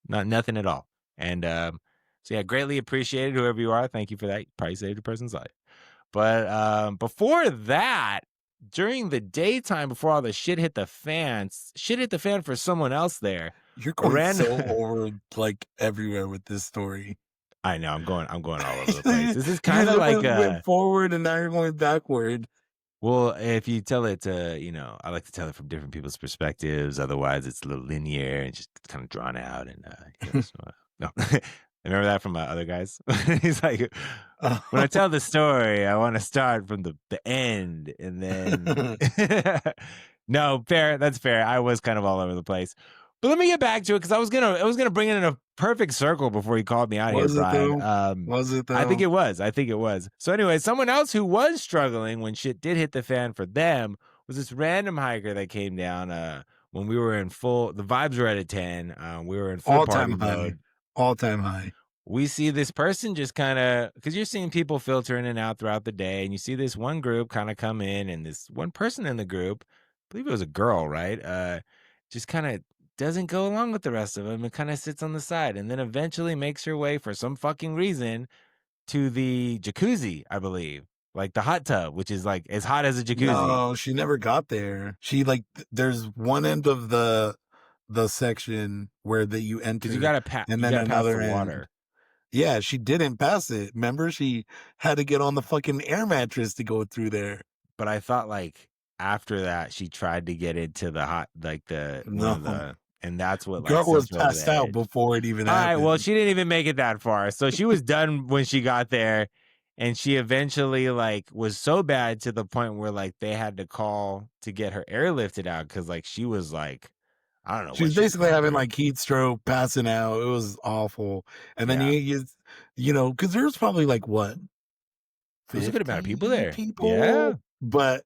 Speaker 1: not nothing at all. And so yeah, greatly appreciated whoever you are. Thank you for that. You probably saved a person's life. But before that, during the daytime, before all the shit hit the fan for someone else there.
Speaker 2: You're
Speaker 1: A
Speaker 2: going
Speaker 1: random
Speaker 2: so over, like, everywhere with this story.
Speaker 1: I know, I'm going all over the place. This is
Speaker 2: You just
Speaker 1: kinda like,
Speaker 2: went forward and now you're going backward.
Speaker 1: well, if you tell it to, I like to tell it from different people's perspectives. Otherwise, it's a little linear and just kind of drawn out. And so, no, remember that from my other guys. He's like, when I tell the story, I want to start from the end, and then no, fair. That's fair. I was kind of all over the place, but let me get back to it because I was gonna bring it in a perfect circle before you called me out here,
Speaker 2: Was it
Speaker 1: Brian.
Speaker 2: though? Was it
Speaker 1: I think
Speaker 2: though?
Speaker 1: it was. I think it was. So anyway, someone else who was struggling when shit did hit the fan for them was this random hiker that came down when we were in full the vibes were at a 10. We were in full
Speaker 2: All-time
Speaker 1: party
Speaker 2: high.
Speaker 1: mode.
Speaker 2: All-time high.
Speaker 1: we see this person just kinda because you're seeing people filter in and out throughout the day, and you see this one group kinda come in, and this one person in the group, I believe it was a girl, right? Just kinda doesn't go along with the rest of them and kinda sits on the side, and then eventually makes her way for some fucking reason to the jacuzzi, I believe, like the hot tub, which is, like, as hot as a jacuzzi.
Speaker 2: No, she never got there. She like there's one end of the section where that you
Speaker 1: 'Cause
Speaker 2: enter and
Speaker 1: you
Speaker 2: then
Speaker 1: gotta pass the
Speaker 2: another end.
Speaker 1: water.
Speaker 2: Yeah, she didn't pass it. Remember, she had to get on the fucking air mattress to go through there.
Speaker 1: But I thought, like, after that, she tried to get into the hot like, the one of
Speaker 2: No.
Speaker 1: the and that's what, like,
Speaker 2: Girl was
Speaker 1: sent her over the
Speaker 2: passed out
Speaker 1: edge.
Speaker 2: before it even
Speaker 1: Alright, well,
Speaker 2: happened.
Speaker 1: she didn't even make it that far, so she was done when she got there, and she eventually, like, was so bad to the point where, like, they had to call to get her airlifted out because like, she was, like I don't know
Speaker 2: She
Speaker 1: what
Speaker 2: was
Speaker 1: she was
Speaker 2: basically
Speaker 1: going
Speaker 2: having,
Speaker 1: through.
Speaker 2: like, heat stroke, passing out. It was awful. And then
Speaker 1: Yeah.
Speaker 2: you know, because there was probably, like, what,
Speaker 1: There was a good amount of people
Speaker 2: 50
Speaker 1: there. Yeah.
Speaker 2: people? But,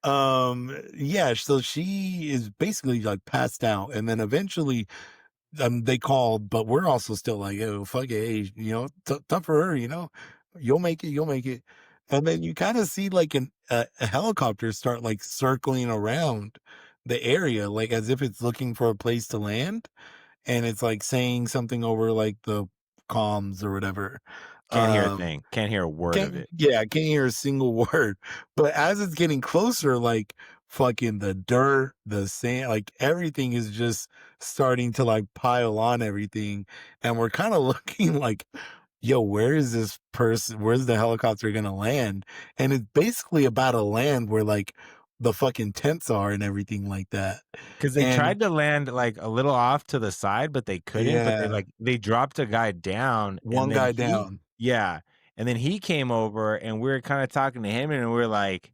Speaker 2: yeah, so she is basically, like, passed out, and then eventually, they called, but we're also still like, "Yo, fuck it, hey, you know, tough for her, you know? You'll make it, you'll make it." And then you kinda see, like, a helicopter start, like, circling around the area, like, as if it's looking for a place to land, and it's, like, saying something over, like, the comms or whatever.
Speaker 1: Can't hear a
Speaker 2: Um
Speaker 1: thing. Can't hear a word of it.
Speaker 2: I can't hear a single word. But as it's getting closer, like fucking the dirt, the sand, like everything is just starting to like pile on everything. And we're kind of looking like, yo, where is this person? Where's the helicopter gonna land? And it's basically about to land where like the fucking tents are and everything like that.
Speaker 1: 'Cause they
Speaker 2: And
Speaker 1: tried to land, like, a little off to the side, but they couldn't, but
Speaker 2: yeah,
Speaker 1: they dropped a guy down, and
Speaker 2: one
Speaker 1: then
Speaker 2: guy
Speaker 1: he
Speaker 2: down.
Speaker 1: yeah, and then he came over, and we were kinda talking to him, and we were like,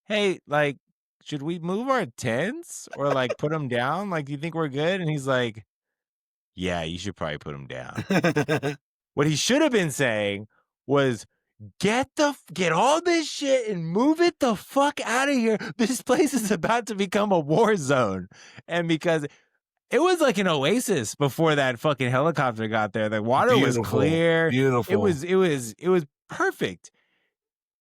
Speaker 1: "Hey, like, should we move our tents or, like, put them down? Like, do you think we're good?" And he's like, "Yeah, you should probably put them down." What he should have been saying was, Get all this shit and move it the fuck out of here. This place is about to become a war zone." And because it was like an oasis before that fucking helicopter got there. The water was
Speaker 2: Beautiful,
Speaker 1: clear.
Speaker 2: beautiful.
Speaker 1: It was perfect.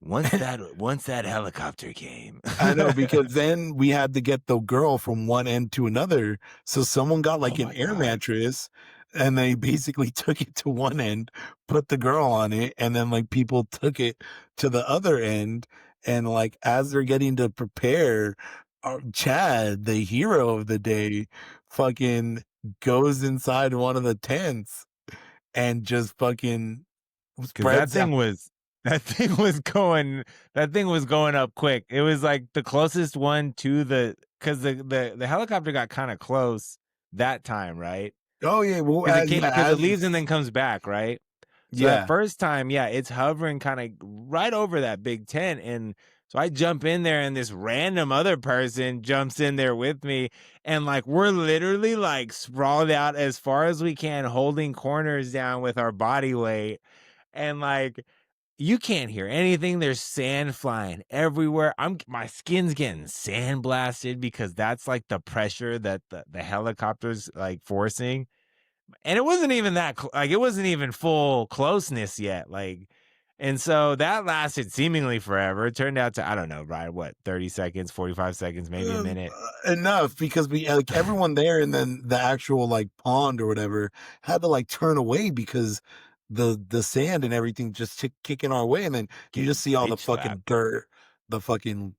Speaker 1: Once that helicopter came.
Speaker 2: I know, because then we had to get the girl from one end to another. So someone got
Speaker 1: Oh
Speaker 2: like an
Speaker 1: my
Speaker 2: air
Speaker 1: god.
Speaker 2: mattress and they basically took it to one end, put the girl on it, and then like people took it to the other end. And like as they're getting to prepare, Chad, the hero of the day, fucking goes inside one of the tents and just fucking
Speaker 1: 'Cause
Speaker 2: spreads out.
Speaker 1: that thing was going up quick. It was like the closest one to because the helicopter got kinda close that time, right?
Speaker 2: Oh yeah, well, yeah,
Speaker 1: Because it
Speaker 2: as
Speaker 1: leaves and
Speaker 2: it's
Speaker 1: then comes back, right? So that
Speaker 2: yeah.
Speaker 1: first time, yeah, it's hovering kinda right over that big tent, and so I jump in there, and this random other person jumps in there with me, and, like, we're literally, like, sprawled out as far as we can, holding corners down with our body weight, and, like, you can't hear anything, there's sand flying everywhere, my skin's getting sandblasted because that's, like, the pressure that the helicopter's, like, forcing. And it wasn't even like, it wasn't even full closeness yet, like and so that lasted seemingly forever. It turned out to, I don't know, right, what, 30 seconds, 45 seconds, maybe a minute.
Speaker 2: Enough because we like everyone there and then the actual like pond or whatever had to like turn away because the sand and everything just kicking our way and then you just
Speaker 1: Getting
Speaker 2: see all the
Speaker 1: bitch
Speaker 2: fucking
Speaker 1: slapped.
Speaker 2: dirt, the fucking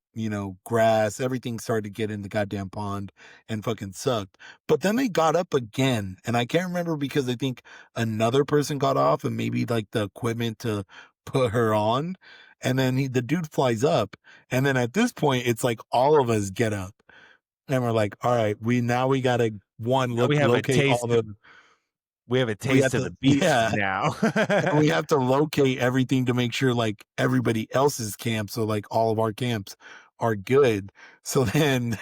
Speaker 2: grass, everything started to get in the goddamn pond and fucking sucked. But then they got up again and I can't remember because I think another person got off and maybe like the equipment to put her on and then the dude flies up and then at this point, it's like all of us get up and we're like, all right, we gotta one,
Speaker 1: Now
Speaker 2: locate all the
Speaker 1: we have a
Speaker 2: we have
Speaker 1: taste of
Speaker 2: to
Speaker 1: the beast
Speaker 2: yeah,
Speaker 1: now.
Speaker 2: and we have to locate everything to make sure like everybody else's camp, so like all of our camps are good. So then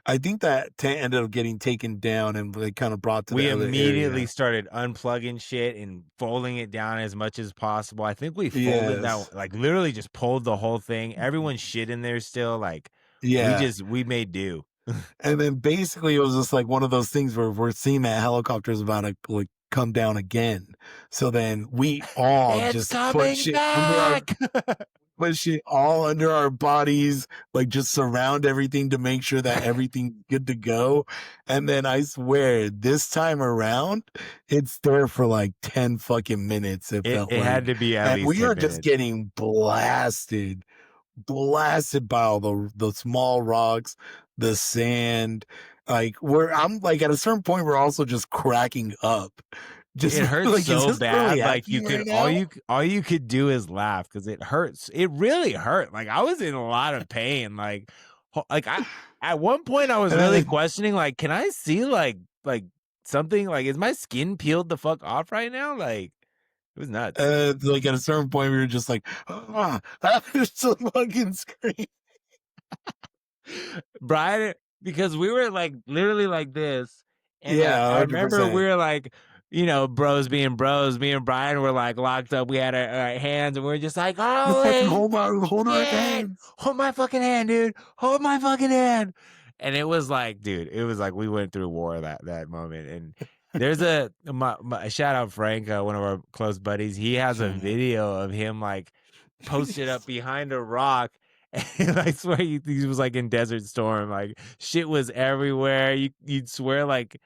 Speaker 2: I think that tent ended up getting taken down and like kind of brought to the
Speaker 1: We
Speaker 2: other
Speaker 1: immediately
Speaker 2: area.
Speaker 1: started unplugging shit and folding it down as much as possible. I think we folded
Speaker 2: Yes.
Speaker 1: that like, literally just pulled the whole thing. Everyone's shit in there still, like,
Speaker 2: Yeah.
Speaker 1: we made do.
Speaker 2: And then basically it was just like one of those things where we're seeing that helicopter is about to like come down again. So then we all
Speaker 1: It's
Speaker 2: just put
Speaker 1: coming
Speaker 2: shit under our
Speaker 1: back.
Speaker 2: put shit all under our bodies, like just surround everything to make sure that everything's good to go. And then I swear, this time around, it's there for like 10 fucking minutes, it
Speaker 1: It
Speaker 2: felt
Speaker 1: it had
Speaker 2: like.
Speaker 1: to be at
Speaker 2: And
Speaker 1: least
Speaker 2: we
Speaker 1: 10
Speaker 2: are just
Speaker 1: minutes.
Speaker 2: getting blasted by all the small rocks, the sand. Like I'm like at a certain point, we're also just cracking up. Just
Speaker 1: It hurts
Speaker 2: like, is
Speaker 1: so
Speaker 2: this really
Speaker 1: bad, like, you
Speaker 2: happening
Speaker 1: could
Speaker 2: right now?
Speaker 1: all you could do is laugh because it hurts. It really hurt, like, I was in a lot of pain, like, I at one point, I was
Speaker 2: And
Speaker 1: really
Speaker 2: then
Speaker 1: questioning, like, "Can I see, something? Like, is my skin peeled the fuck off right now?" Like, it was nuts.
Speaker 2: like at a certain point, we were just like, ah, I just fucking scream.
Speaker 1: Brian, because we were like literally like this, and
Speaker 2: Yeah,
Speaker 1: I remember we
Speaker 2: 100%.
Speaker 1: were like, bros being bros. Me and Brian were like locked up. We had our hands, and we were just like,
Speaker 2: Just fucking
Speaker 1: "Holy
Speaker 2: hold our
Speaker 1: shit!
Speaker 2: hands.
Speaker 1: Hold my fucking hand, dude! Hold my fucking hand!" And it was like, dude, it was like we went through war that moment. And there's a shout out Frank, one of our close buddies. He has a
Speaker 2: Shout out.
Speaker 1: video of him like posted up behind a rock. And I swear he was like in Desert Storm, like shit was everywhere. You'd swear like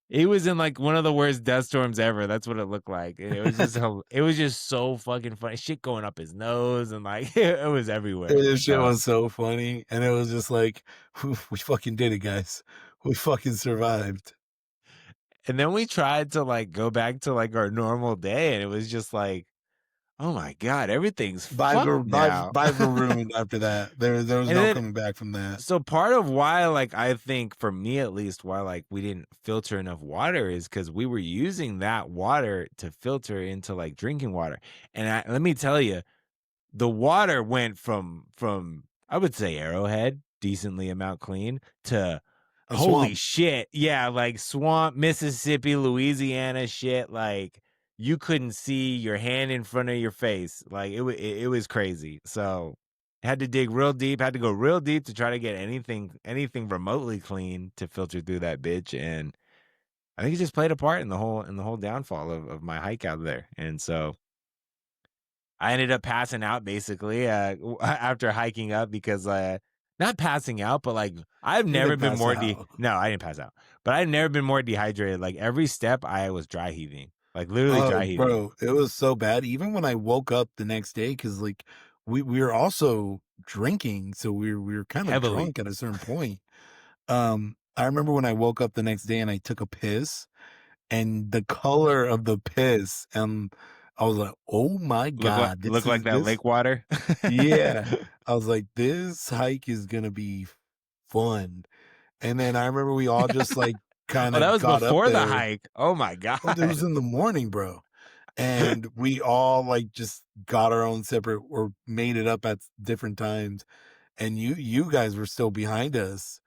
Speaker 1: he was in like one of the worst death storms ever. That's what it looked like. And it was just so fucking funny. Shit going up his nose and like it was everywhere.
Speaker 2: This shit
Speaker 1: So
Speaker 2: was so funny. And it was just like, we fucking did it, guys. We fucking survived.
Speaker 1: and then we tried to like go back to like our normal day and it was just like, oh my God, everything's fucked now.
Speaker 2: Vibes were ruined after that. There was
Speaker 1: And
Speaker 2: no
Speaker 1: then
Speaker 2: coming back from that.
Speaker 1: so part of why, like, I think for me at least, why like we didn't filter enough water is because we were using that water to filter into like drinking water. And let me tell you, the water went from I would say Arrowhead, decently amount clean, to
Speaker 2: A
Speaker 1: holy
Speaker 2: swamp.
Speaker 1: shit, yeah, like swamp, Mississippi, Louisiana shit. Like you couldn't see your hand in front of your face. Like it was crazy. So had to dig real deep, had to go real deep to try to get anything remotely clean to filter through that bitch. And I think it just played a part in the whole downfall of my hike out there. And so I ended up passing out basically after hiking up because not passing out, but like I've
Speaker 2: You
Speaker 1: never
Speaker 2: didn't
Speaker 1: been
Speaker 2: pass
Speaker 1: more
Speaker 2: out.
Speaker 1: no, I didn't pass out, but I've never been more dehydrated. Like every step, I was dry heaving, like literally
Speaker 2: Oh,
Speaker 1: dry heaving
Speaker 2: bro, it was so bad. Even when I woke up the next day, because like we were also drinking, so we were kind of
Speaker 1: heavily.
Speaker 2: drunk at a certain point. I remember when I woke up the next day and I took a piss, and the color of the piss, and I was like, "Oh my god,
Speaker 1: Look like that
Speaker 2: this."
Speaker 1: lake water.
Speaker 2: Yeah, I was like, "This hike is gonna be fun." And then I remember we all just like kind
Speaker 1: Oh, that
Speaker 2: of
Speaker 1: was
Speaker 2: got up
Speaker 1: before the
Speaker 2: there.
Speaker 1: hike. Oh my
Speaker 2: Oh, it was
Speaker 1: god.
Speaker 2: in the morning, bro. And we all like just got our own separate or made it up at different times. And you guys were still behind us.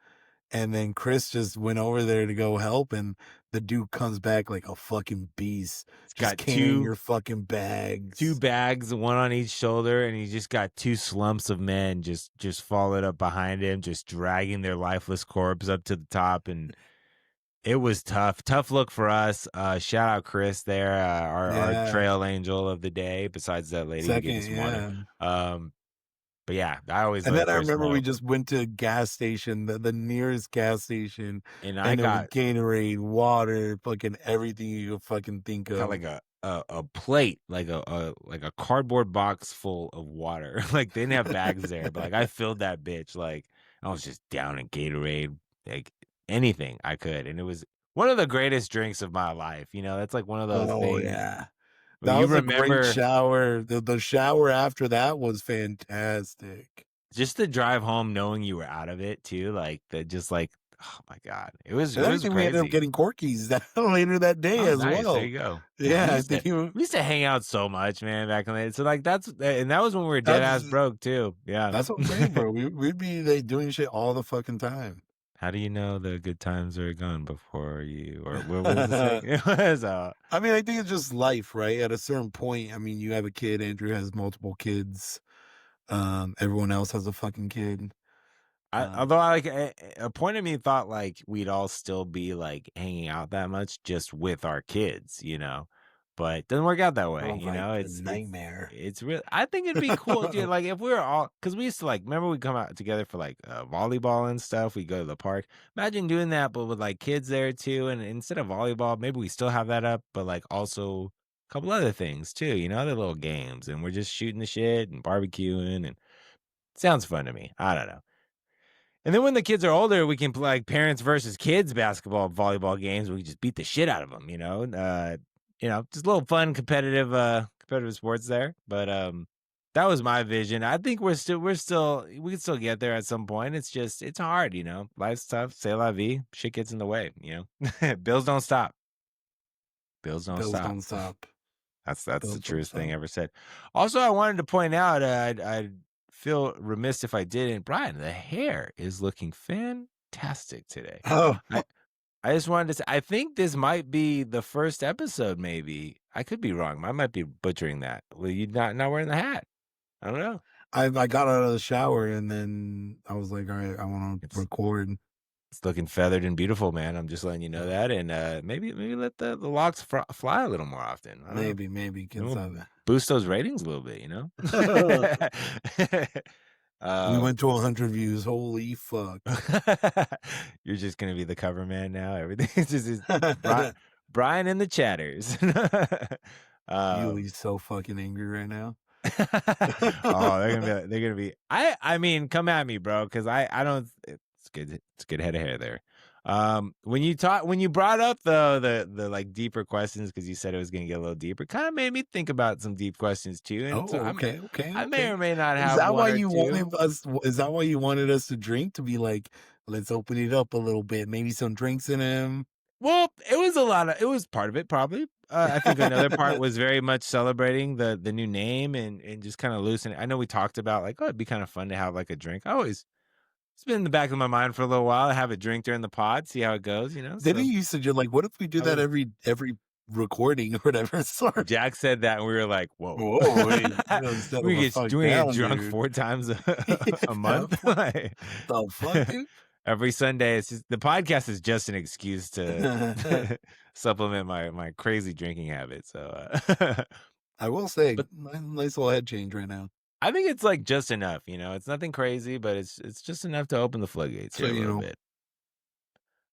Speaker 2: And then Chris just went over there to go help, and the dude comes back like a fucking beast,
Speaker 1: It's
Speaker 2: just
Speaker 1: got
Speaker 2: carrying
Speaker 1: two
Speaker 2: your fucking
Speaker 1: two
Speaker 2: bags.
Speaker 1: bags, one on each shoulder, and he's just got two slumps of men just followed up behind him, just dragging their lifeless corpse up to the top. And it was tough look for us. Shout out Chris there, our
Speaker 2: Yeah.
Speaker 1: trail angel of the day. Besides that lady who gave us
Speaker 2: Second,
Speaker 1: some water.
Speaker 2: yeah.
Speaker 1: Um, but yeah, I always
Speaker 2: And
Speaker 1: love
Speaker 2: then I
Speaker 1: Chris
Speaker 2: remember we
Speaker 1: Lowe,
Speaker 2: just went to a gas station, the nearest gas station,
Speaker 1: and I
Speaker 2: and it was
Speaker 1: got
Speaker 2: Gatorade, water, fucking everything you could fucking think
Speaker 1: got
Speaker 2: of.
Speaker 1: like a plate, like a cardboard box full of water. Like they didn't have bags there, but like I filled that bitch. Like I was just down in Gatorade, like anything I could, and it was one of the greatest drinks of my life. That's like one of those
Speaker 2: Oh,
Speaker 1: things
Speaker 2: yeah.
Speaker 1: where
Speaker 2: That
Speaker 1: you
Speaker 2: was a great
Speaker 1: remember
Speaker 2: shower. The shower after that was fantastic.
Speaker 1: just the drive home knowing you were out of it too. Like the just like oh my god, it was
Speaker 2: And
Speaker 1: it
Speaker 2: I
Speaker 1: was
Speaker 2: think we ended up
Speaker 1: crazy.
Speaker 2: getting Corky's that later that day
Speaker 1: Oh,
Speaker 2: as
Speaker 1: nice. There
Speaker 2: well.
Speaker 1: you go. Yeah,
Speaker 2: Yeah, I think
Speaker 1: we used to hang out so much, man, back in the day. So like and that was when we were dead
Speaker 2: that's
Speaker 1: ass broke too. Yeah.
Speaker 2: that's what I'm saying, bro. We'd be like doing shit all the fucking time.
Speaker 1: How do you know the good times are gone before you or what was the saying? It was
Speaker 2: I mean, I think it's just life, right? At a certain point, I mean, you have a kid, Andrew has multiple kids. Everyone else has a fucking kid.
Speaker 1: although I like a point of me thought like we'd all still be like hanging out that much just with our kids, you know, but it doesn't work out that way.
Speaker 2: Sounds
Speaker 1: You
Speaker 2: like
Speaker 1: know,
Speaker 2: a nightmare.
Speaker 1: it's real. I think it'd be cool, dude. Like if we were all, because we used to like, remember we come out together for like volleyball and stuff. We go to the park. Imagine doing that, but with like kids there too. And instead of volleyball, maybe we still have that up, but like also a couple other things too. You know, other little games, and we're just shooting the shit and barbecuing, and sounds fun to me. I don't know. And then when the kids are older, we can play like parents versus kids basketball, volleyball games. We just beat the shit out of them, you know, just a little fun, competitive sports there. But that was my vision. I think we can still get there at some point. It's just it's hard, you know. Life's tough. C'est la vie. Shit gets in the way, you know. Bills don't stop. Bills don't
Speaker 2: Bills
Speaker 1: stop.
Speaker 2: don't stop.
Speaker 1: That's the
Speaker 2: Bills don't
Speaker 1: truest thing
Speaker 2: stop.
Speaker 1: ever said. Also, I wanted to point out, I'd feel remiss if I didn't. Brian, the hair is looking fantastic today.
Speaker 2: Oh,
Speaker 1: I I just wanted to say, I think this might be the first episode. Maybe I could be wrong. I might be butchering that. Well, you not wearing the hat? I don't know.
Speaker 2: I got out of the shower and then I was like, all right, I want to
Speaker 1: It's
Speaker 2: record.
Speaker 1: it's looking feathered and beautiful, man. I'm just letting you know
Speaker 2: Yeah,
Speaker 1: that, and maybe let the locks fly a little more often. I don't know.
Speaker 2: maybe,
Speaker 1: Maybe
Speaker 2: can
Speaker 1: we'll
Speaker 2: stop
Speaker 1: boost those ratings a little bit, you know.
Speaker 2: it. We
Speaker 1: um,
Speaker 2: went to 100 views. Holy fuck.
Speaker 1: you're just gonna be the cover man now. Everything's just is Brian and the chatters. um,
Speaker 2: Yuli's so fucking angry right now.
Speaker 1: oh, they're gonna be. I mean, come at me, bro, because I don't. It's good. It's a good head of hair there. When you brought up the like deeper questions because you said it was gonna get a little deeper, kind of made me think about some deep questions too. And so
Speaker 2: Oh, okay, okay,
Speaker 1: I may
Speaker 2: okay.
Speaker 1: or may not have one or two.
Speaker 2: Is that why you wanted us to drink? To be like, let's open it up a little bit, maybe some drinks in him?
Speaker 1: Well, it was part of it probably. I think another part was very much celebrating the new name and just kind of loosening. I know we talked about like, oh, it'd be kind of fun to have like a drink. It's been in the back of my mind for a little while. Have a drink during the pod, see how it goes, you know.
Speaker 2: Didn't
Speaker 1: So
Speaker 2: you said you're like, "What if we do
Speaker 1: I
Speaker 2: that
Speaker 1: was
Speaker 2: every recording or whatever?" Sorry.
Speaker 1: Jack said that and we were like, whoa.
Speaker 2: Whoa, wait, you gotta settle the fuck
Speaker 1: Do we get
Speaker 2: down,
Speaker 1: drunk
Speaker 2: dude.
Speaker 1: 4 times a
Speaker 2: Yeah,
Speaker 1: month?
Speaker 2: what the fuck, dude?
Speaker 1: Every Sunday, it's just the podcast is just an excuse to supplement my crazy drinking habit. So
Speaker 2: I will say,
Speaker 1: but
Speaker 2: nice little head change right now.
Speaker 1: I think it's like just enough, you know. It's nothing crazy, but it's just enough to open the floodgates
Speaker 2: So,
Speaker 1: here a little bit.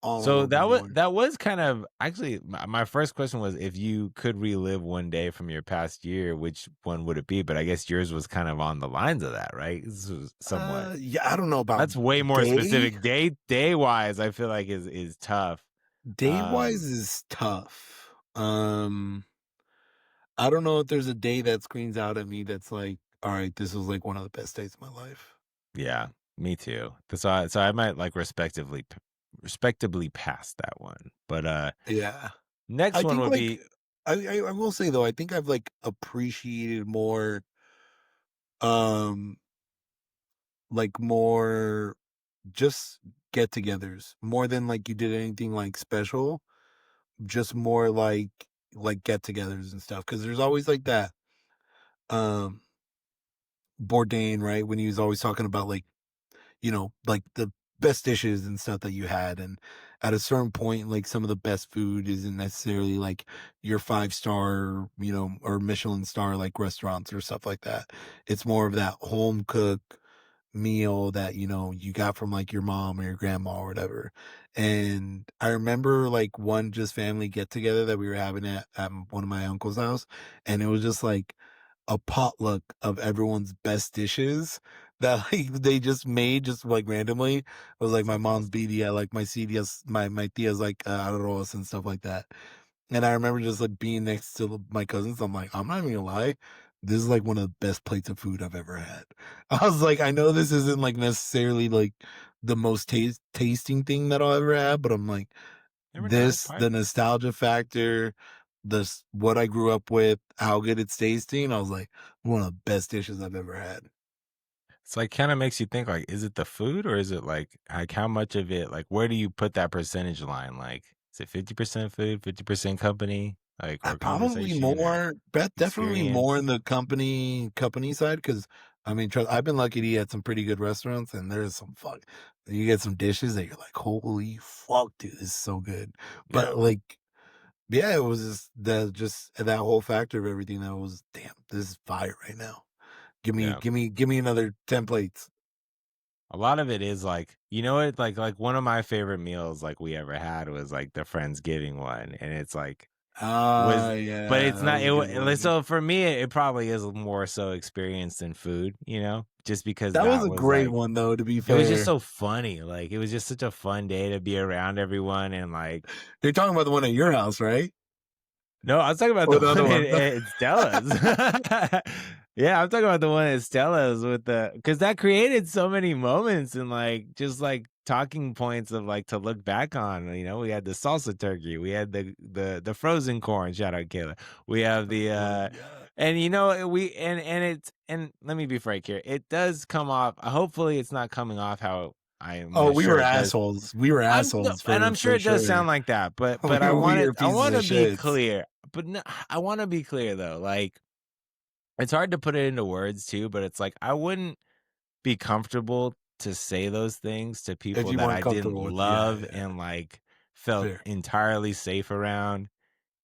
Speaker 2: all
Speaker 1: So
Speaker 2: above board.
Speaker 1: that was kind of actually my first question was if you could relive one day from your past year, which one would it be? But I guess yours was kind of on the lines of that, right? This was somewhat.
Speaker 2: Yeah, I don't know about
Speaker 1: That's way more
Speaker 2: day.
Speaker 1: specific. Day wise, I feel like is tough.
Speaker 2: Day wise
Speaker 1: Um,
Speaker 2: is tough. I don't know if there's a day that screams out at me that's like, all right, this was like one of the best days of my life.
Speaker 1: yeah, me too. So I might like respectably pass that one. But
Speaker 2: Yeah.
Speaker 1: next
Speaker 2: I
Speaker 1: one
Speaker 2: think
Speaker 1: would
Speaker 2: like
Speaker 1: be
Speaker 2: I will say though, I think I've like appreciated more um more just get-togethers more than like you did anything like special, just more like get-togethers and stuff cuz there's always like that um Bourdain, right? When he was always talking about like like the best dishes and stuff that you had. And at a certain point, like some of the best food isn't necessarily like your 5 star, or Michelin star like restaurants or stuff like that. It's more of that home cook meal that, you got from like your mom or your grandma or whatever. And I remember like one just family get together that we were having at one of my uncle's house. And it was just like, a potluck of everyone's best dishes that like they just made just like randomly. It was like my
Speaker 1: sounds
Speaker 2: mom's
Speaker 1: awesome.
Speaker 2: BD, like my CDS, my tia's like arroz and stuff like that. And I remember just like being next to my cousins. I'm like, I'm not even gonna lie. This is like one of the best plates of food I've ever had. I was like, I know this isn't like necessarily like the most tasting thing that I'll ever have, but I'm like,
Speaker 1: Never know. It's part.
Speaker 2: the nostalgia factor, this what I grew up with, how good it's tasting, I was like, one of the best dishes I've ever had.
Speaker 1: It's like kind of makes you think like, is it the food or is it like how much of it like where do you put that percentage line? Like is it 50% food, 50% company, like or
Speaker 2: Probably
Speaker 1: conversation or
Speaker 2: more, bet definitely more
Speaker 1: experience?
Speaker 2: in the company side because I mean, I've been lucky to eat at some pretty good restaurants, and there's some fuck. You get some dishes that you're like, holy fuck, dude, this is so good.
Speaker 1: Yeah.
Speaker 2: But like, yeah, it was just that whole factor of everything that was, damn, this is fire right now.
Speaker 1: Yeah.
Speaker 2: Give me another 10 plates.
Speaker 1: A lot of it is like, you know what, like one of my favorite meals like we ever had was like the Friendsgiving one. And it's like
Speaker 2: Ah,
Speaker 1: was but
Speaker 2: yeah,
Speaker 1: it's
Speaker 2: that
Speaker 1: not
Speaker 2: was a good one.
Speaker 1: so for me it probably is more so experience than food, you know, just because
Speaker 2: That was
Speaker 1: that
Speaker 2: a
Speaker 1: was
Speaker 2: great
Speaker 1: like
Speaker 2: one though, to be
Speaker 1: it was just
Speaker 2: fair.
Speaker 1: so funny. Like it was just such a fun day to be around everyone and like
Speaker 2: You're talking about the one at your house, right?
Speaker 1: no, I was talking about
Speaker 2: Or
Speaker 1: the
Speaker 2: the
Speaker 1: one
Speaker 2: other one?
Speaker 1: at Stella's. Yeah, I'm talking about the one at Stella's with because that created so many moments and like just like talking points of like to look back on. You know, we had the salsa turkey, we had the frozen corn. Shout out Kayla. We have the
Speaker 2: Oh my god.
Speaker 1: and you know we and it's and let me be frank here. It does come off. Hopefully, it's not coming off how
Speaker 2: Oh,
Speaker 1: I'm
Speaker 2: we
Speaker 1: sure
Speaker 2: were
Speaker 1: it does.
Speaker 2: assholes. We were
Speaker 1: I'm no,
Speaker 2: assholes
Speaker 1: and I'm sure
Speaker 2: for
Speaker 1: it does
Speaker 2: sure.
Speaker 1: sound like that, but
Speaker 2: We were
Speaker 1: I
Speaker 2: pieces
Speaker 1: want
Speaker 2: of
Speaker 1: to be
Speaker 2: shits.
Speaker 1: clear. But no, I want to be clear though. Like it's hard to put it into words too, but it's like I wouldn't be comfortable to say those things to
Speaker 2: If
Speaker 1: people
Speaker 2: you
Speaker 1: that
Speaker 2: weren't
Speaker 1: I didn't
Speaker 2: comfortable with it. Yeah,
Speaker 1: love
Speaker 2: yeah.
Speaker 1: and like felt
Speaker 2: Fair.
Speaker 1: entirely safe around.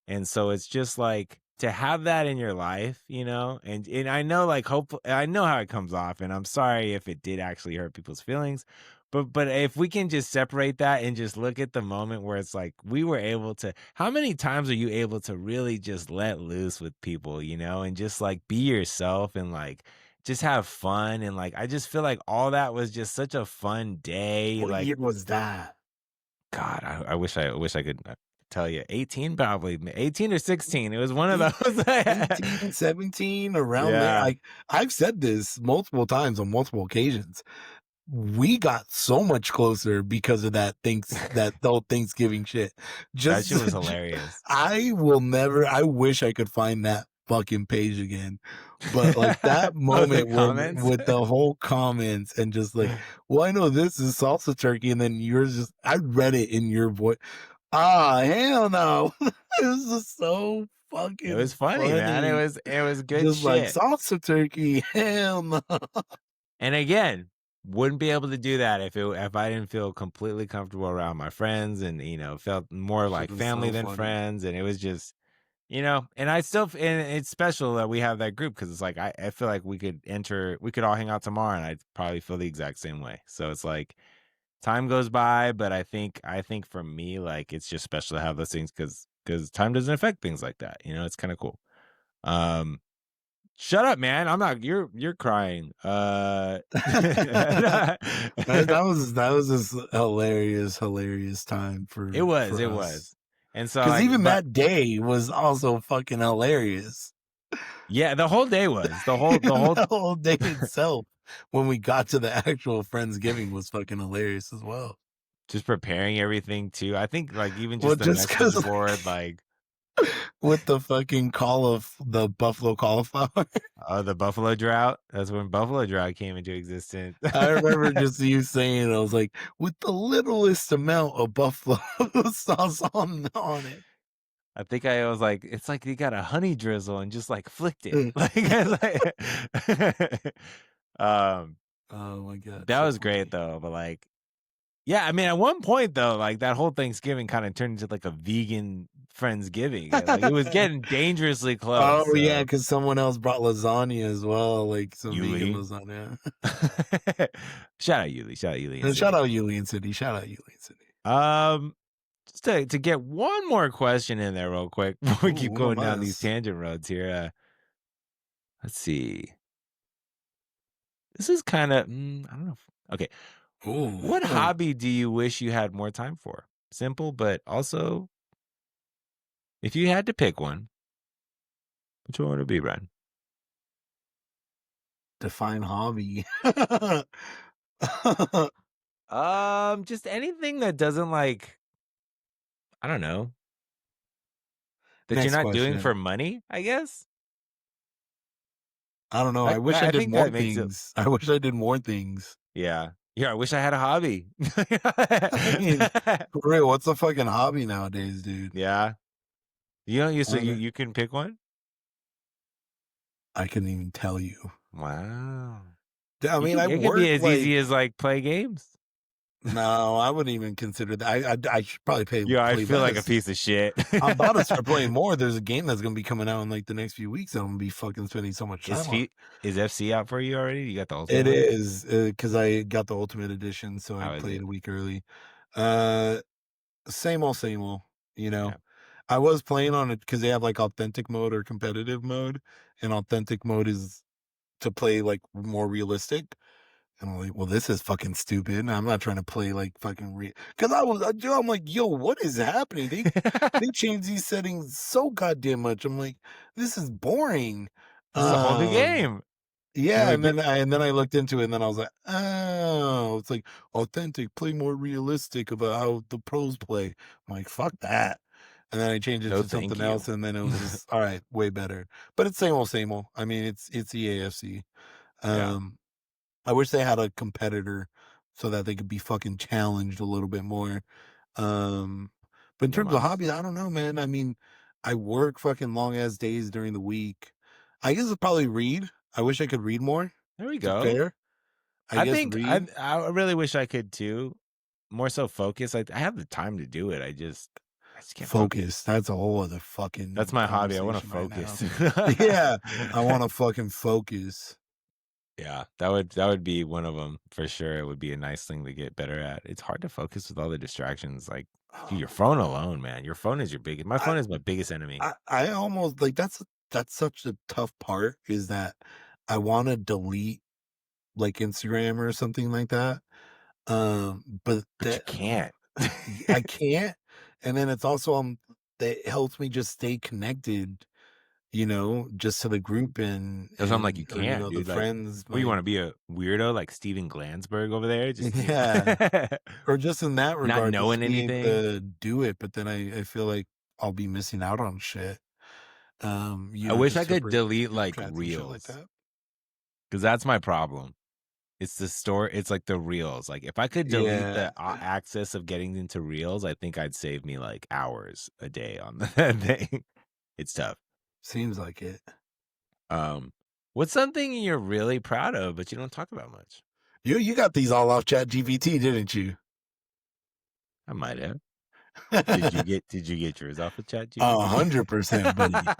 Speaker 1: And so it's just like to have that in your life, you know, and I know like hopefully I know how it comes off, and I'm sorry if it did actually hurt people's feelings. But if we can just separate that and just look at the moment where it's like we were able to how many times are you able to really just let loose with people, you know, and just like be yourself and like just have fun and like I just feel like all that was just such a fun day.
Speaker 2: What
Speaker 1: Like
Speaker 2: year was that?
Speaker 1: God, I wish I could tell you. 18 probably, 18 or 16. It was one of
Speaker 2: Eight
Speaker 1: those.
Speaker 2: 18, 17, around there.
Speaker 1: Yeah,
Speaker 2: I've said this multiple times on multiple occasions. We got so much closer because of that whole Thanksgiving shit.
Speaker 1: that shit
Speaker 2: Just
Speaker 1: was hilarious.
Speaker 2: I will never I wish I could find that fucking page again. But like that
Speaker 1: Oh, the
Speaker 2: moment where
Speaker 1: comments?
Speaker 2: with the whole comments and just like, well, I know this is salsa turkey, and then yours just I read it in your voice. Ah, hell no. It was just so
Speaker 1: It was
Speaker 2: fucking
Speaker 1: funny, man.
Speaker 2: funny.
Speaker 1: It was good
Speaker 2: Just like
Speaker 1: shit.
Speaker 2: salsa turkey, hell no.
Speaker 1: And again, wouldn't be able to do that if I didn't feel completely comfortable around my friends and, you know, felt more
Speaker 2: Shit
Speaker 1: like
Speaker 2: was
Speaker 1: family
Speaker 2: so
Speaker 1: than
Speaker 2: funny.
Speaker 1: friends, and it was just you know, and I still and it's special that we have that group because it's like I feel like we could all hang out tomorrow and I'd probably feel the exact same way. So it's like time goes by, but I think for me, like it's just special to have those things because time doesn't affect things like that. You know, it's kind of cool. Um Shut up, man. I'm not you're crying.
Speaker 2: That was this hilarious time
Speaker 1: It
Speaker 2: for us.
Speaker 1: was. And so
Speaker 2: Because
Speaker 1: like
Speaker 2: even
Speaker 1: but
Speaker 2: that day was also fucking hilarious.
Speaker 1: yeah, the whole day was. The
Speaker 2: Even
Speaker 1: whole
Speaker 2: the whole day itself, when we got to the actual Friendsgiving, was fucking hilarious as well.
Speaker 1: just preparing everything too. I think like even
Speaker 2: Well,
Speaker 1: just the
Speaker 2: just
Speaker 1: message
Speaker 2: because
Speaker 1: board, like
Speaker 2: with the fucking call of the buffalo cauliflower,
Speaker 1: the buffalo drought. That's when buffalo drought came into existence.
Speaker 2: I remember just you saying, I was like, with the littlest amount of buffalo sauce on it.
Speaker 1: I think I was like, it's like you got a honey drizzle and just like flicked it. Like, it's like um,
Speaker 2: Oh my god,
Speaker 1: that
Speaker 2: so
Speaker 1: was great
Speaker 2: funny.
Speaker 1: though. But like, yeah, I mean, at one point though, like that whole Thanksgiving kind of turned into like a vegan Friendsgiving. Like it was getting dangerously close.
Speaker 2: Oh yeah,
Speaker 1: So
Speaker 2: because someone else brought lasagna as well, like some vegan
Speaker 1: Yuli,
Speaker 2: lasagna.
Speaker 1: shout out Yuli and
Speaker 2: And shout
Speaker 1: City.
Speaker 2: out Yulian City, shout out Yulian City.
Speaker 1: Um, just to get one more question in there real quick before we keep
Speaker 2: Ooh, uno
Speaker 1: going down these
Speaker 2: más.
Speaker 1: tangent roads here. Let's see. This is kind of I don't know. Okay,
Speaker 2: Ooh,
Speaker 1: what hobby do you wish you had more time for? Simple, but also, if you had to pick one, which one would it be, Brian?
Speaker 2: define hobby.
Speaker 1: Just anything that doesn't like I don't know that you're
Speaker 2: Next
Speaker 1: not doing
Speaker 2: question.
Speaker 1: for money. I guess
Speaker 2: I don't know. I wish I
Speaker 1: I
Speaker 2: did
Speaker 1: think
Speaker 2: more
Speaker 1: that makes it.
Speaker 2: things. I wish I did more things.
Speaker 1: Yeah, yeah. I wish I had a hobby.
Speaker 2: I mean, for real, what's a fucking hobby nowadays, dude?
Speaker 1: Yeah, you know,
Speaker 2: I don't know.
Speaker 1: you can pick one.
Speaker 2: I couldn't even tell you.
Speaker 1: Wow.
Speaker 2: I mean, I
Speaker 1: It could be
Speaker 2: work
Speaker 1: as
Speaker 2: like
Speaker 1: easy as, like, play games.
Speaker 2: no, I wouldn't even consider that. I should probably
Speaker 1: Yo, I
Speaker 2: play
Speaker 1: feel like a
Speaker 2: less.
Speaker 1: piece of shit.
Speaker 2: I'm about to start playing more. There's a game that's gonna be coming out in like the next few weeks that I'm gonna be fucking spending so much
Speaker 1: Is
Speaker 2: time on.
Speaker 1: Fe is FC out for you already? You got the ultimate
Speaker 2: It
Speaker 1: one?
Speaker 2: is because I got the ultimate edition, so I
Speaker 1: How is
Speaker 2: played
Speaker 1: it?
Speaker 2: a week early. Uh, same old, same old. You know,
Speaker 1: Yeah.
Speaker 2: I was playing on it because they have like authentic mode or competitive mode, and authentic mode is to play like more realistic. And I'm like, well, this is fucking stupid. I'm not trying to play like fucking because I'm like, yo, what is happening? They changed these settings so goddamn much. I'm like, this is boring.
Speaker 1: This is a whole new
Speaker 2: Um,
Speaker 1: game. You're
Speaker 2: yeah,
Speaker 1: like, "But
Speaker 2: and then I looked into it, and then I was like, oh, it's like authentic, play more realistic about how the pros play. I'm like, fuck that. And then I changed it
Speaker 1: no
Speaker 2: to
Speaker 1: thank
Speaker 2: something
Speaker 1: you."
Speaker 2: else, and then it was just all right, way better. But it's same old, same old. I mean, it's EAFC.
Speaker 1: Yeah,
Speaker 2: Um, I wish they had a competitor so that they could be fucking challenged a little bit more. Um, but in
Speaker 1: no
Speaker 2: terms of
Speaker 1: mas.
Speaker 2: hobbies, I don't know, man. I mean, I work fucking long ass days during the week. I guess I'll probably read. I wish I could read more.
Speaker 1: There we
Speaker 2: To
Speaker 1: go.
Speaker 2: fair, I
Speaker 1: I
Speaker 2: guess
Speaker 1: think I
Speaker 2: read,
Speaker 1: I really wish I could too. More so focus. I have the time to do it. I just can't focus.
Speaker 2: focus. That's a whole other
Speaker 1: That's
Speaker 2: fucking
Speaker 1: my hobby. I wanna
Speaker 2: conversation right now.
Speaker 1: focus.
Speaker 2: Yeah, I want to fucking focus.
Speaker 1: Yeah, that would be one of them for sure. It would be a nice thing to get better at. It's hard to focus with all the distractions, like, dude, your phone alone, man. Your phone is your biggest my
Speaker 2: I
Speaker 1: phone is my biggest enemy.
Speaker 2: I almost like that's such a tough part is that I want to delete like Instagram or something like that. But
Speaker 1: But you can't.
Speaker 2: I can't. And then it's also that helps me just stay connected, just to the group
Speaker 1: That's why I'm like, "You
Speaker 2: and or
Speaker 1: can't,
Speaker 2: the
Speaker 1: dude." Like,
Speaker 2: friends,
Speaker 1: what, you
Speaker 2: my
Speaker 1: wanna be a weirdo like Steven Glansberg over there? Just you
Speaker 2: yeah. Or just in that
Speaker 1: not
Speaker 2: regard, just
Speaker 1: knowing
Speaker 2: being able
Speaker 1: anything?
Speaker 2: to do it, but then I feel like I'll be missing out on shit.
Speaker 1: I wish I
Speaker 2: Just
Speaker 1: could
Speaker 2: separate
Speaker 1: delete, like,
Speaker 2: Snapchats and shit like
Speaker 1: Reels,
Speaker 2: that.
Speaker 1: because that's my problem. It's like the Reels. Like, if I could delete
Speaker 2: Yeah,
Speaker 1: the access of getting into Reels, I think I'd save me, like, hours a day on that thing. It's tough.
Speaker 2: seems like it.
Speaker 1: Um, what's something you're really proud of, but you don't talk about much?
Speaker 2: You got these all off Chat GPT, didn't you?
Speaker 1: I might have.
Speaker 2: A
Speaker 1: Did you get yours off of ChatGPT?
Speaker 2: 100%, buddy.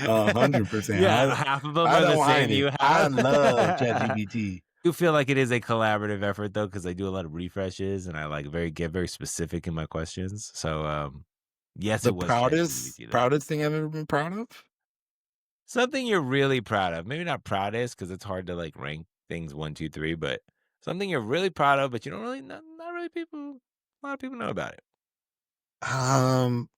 Speaker 2: 100%.
Speaker 1: Yeah, half of them
Speaker 2: I
Speaker 1: are the
Speaker 2: don't
Speaker 1: same
Speaker 2: hide it.
Speaker 1: you
Speaker 2: I
Speaker 1: have.
Speaker 2: love ChatGPT.
Speaker 1: Do feel like it is a collaborative effort though, because I do a lot of refreshes and I like get very specific in my questions. So yes,
Speaker 2: The
Speaker 1: it was ChatGPT though.
Speaker 2: proudest thing I've ever been proud of?
Speaker 1: Something you're really proud of. Maybe not proudest because it's hard to like rank things one, two, three, but something you're really proud of, but you don't really not really people a lot of people know about it.
Speaker 2: Um,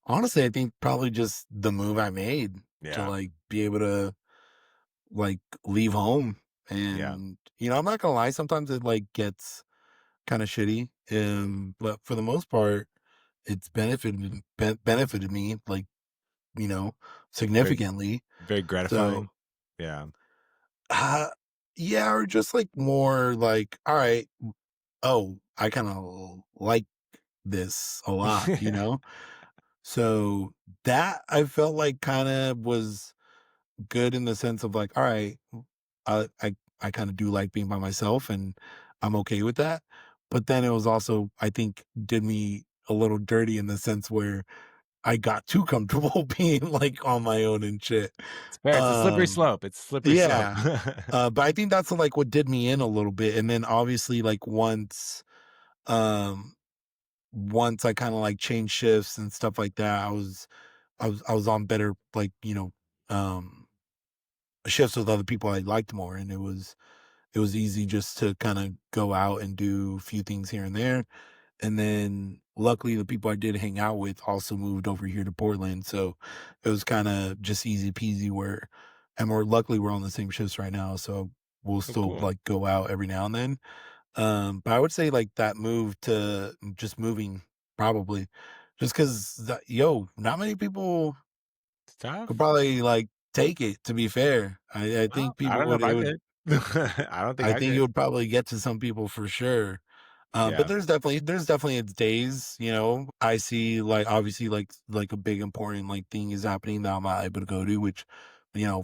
Speaker 2: honestly, I think probably just the move I made to,
Speaker 1: Yeah.
Speaker 2: like, be able to, like, leave home,
Speaker 1: Yeah.
Speaker 2: and, I'm not gonna lie, sometimes it, like, gets kinda shitty, but for the most part, it's benefited me, like, you know,
Speaker 1: Very
Speaker 2: significantly.
Speaker 1: very
Speaker 2: So,
Speaker 1: gratifying. Yeah.
Speaker 2: uh, yeah, or just, like, more like, "Alright, oh, I kinda like this a lot," you know? So, that I felt like kinda was good in the sense of like, "Alright, I kinda do like being by myself, and I'm okay with that." But then it was also, I think, did me a little dirty in the sense where I got too comfortable being, like, on my own and shit.
Speaker 1: It's fair. It's a slippery
Speaker 2: Um,
Speaker 1: slope. It's a slippery slope.
Speaker 2: yeah, but I think that's, like, what did me in a little bit, and then obviously, like, um, once I kinda, like, changed shifts and stuff like that, I was on better, like, um, shifts with other people I liked more, and it was easy just to kinda go out and do a few things here and there. And then luckily the people I did hang out with also moved over here to Portland. So it was kind of just easy peasy and we're luckily we're on the same shifts right now. So we'll
Speaker 1: Oh,
Speaker 2: still
Speaker 1: cool.
Speaker 2: like go out every now and then. But I would say like that move to just moving probably just because not many people
Speaker 1: It's
Speaker 2: could
Speaker 1: tough.
Speaker 2: probably like take it, to be fair. I
Speaker 1: Well,
Speaker 2: think
Speaker 1: I
Speaker 2: people
Speaker 1: don't know
Speaker 2: would,
Speaker 1: if
Speaker 2: it
Speaker 1: I
Speaker 2: would,
Speaker 1: could. I don't think
Speaker 2: I
Speaker 1: I
Speaker 2: think it
Speaker 1: could.
Speaker 2: would probably get to some people for sure. But
Speaker 1: Yeah.
Speaker 2: there's definitely its days, I see like obviously like a big important like thing is happening that I'm not able to go to, which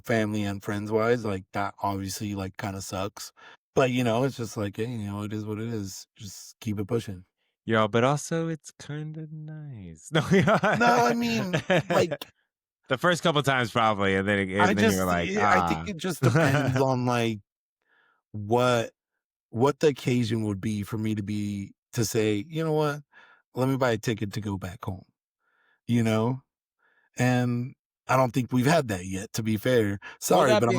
Speaker 2: family and friends wise, like that obviously like kind of sucks. But it's just like, hey, it is what it is. Just keep it pushing.
Speaker 1: Yeah, but also it's kinda nice. No, yeah.
Speaker 2: No, I mean, like,
Speaker 1: The first couple times probably, and then you're like,
Speaker 2: I think
Speaker 1: "Ah."
Speaker 2: it just depends on like what what the occasion would be for me to say, you know what, let me buy a ticket to go back home, you know? And I don't think we've had that yet, to be fair.
Speaker 1: Well,
Speaker 2: Sorry,
Speaker 1: that
Speaker 2: but
Speaker 1: being
Speaker 2: I'm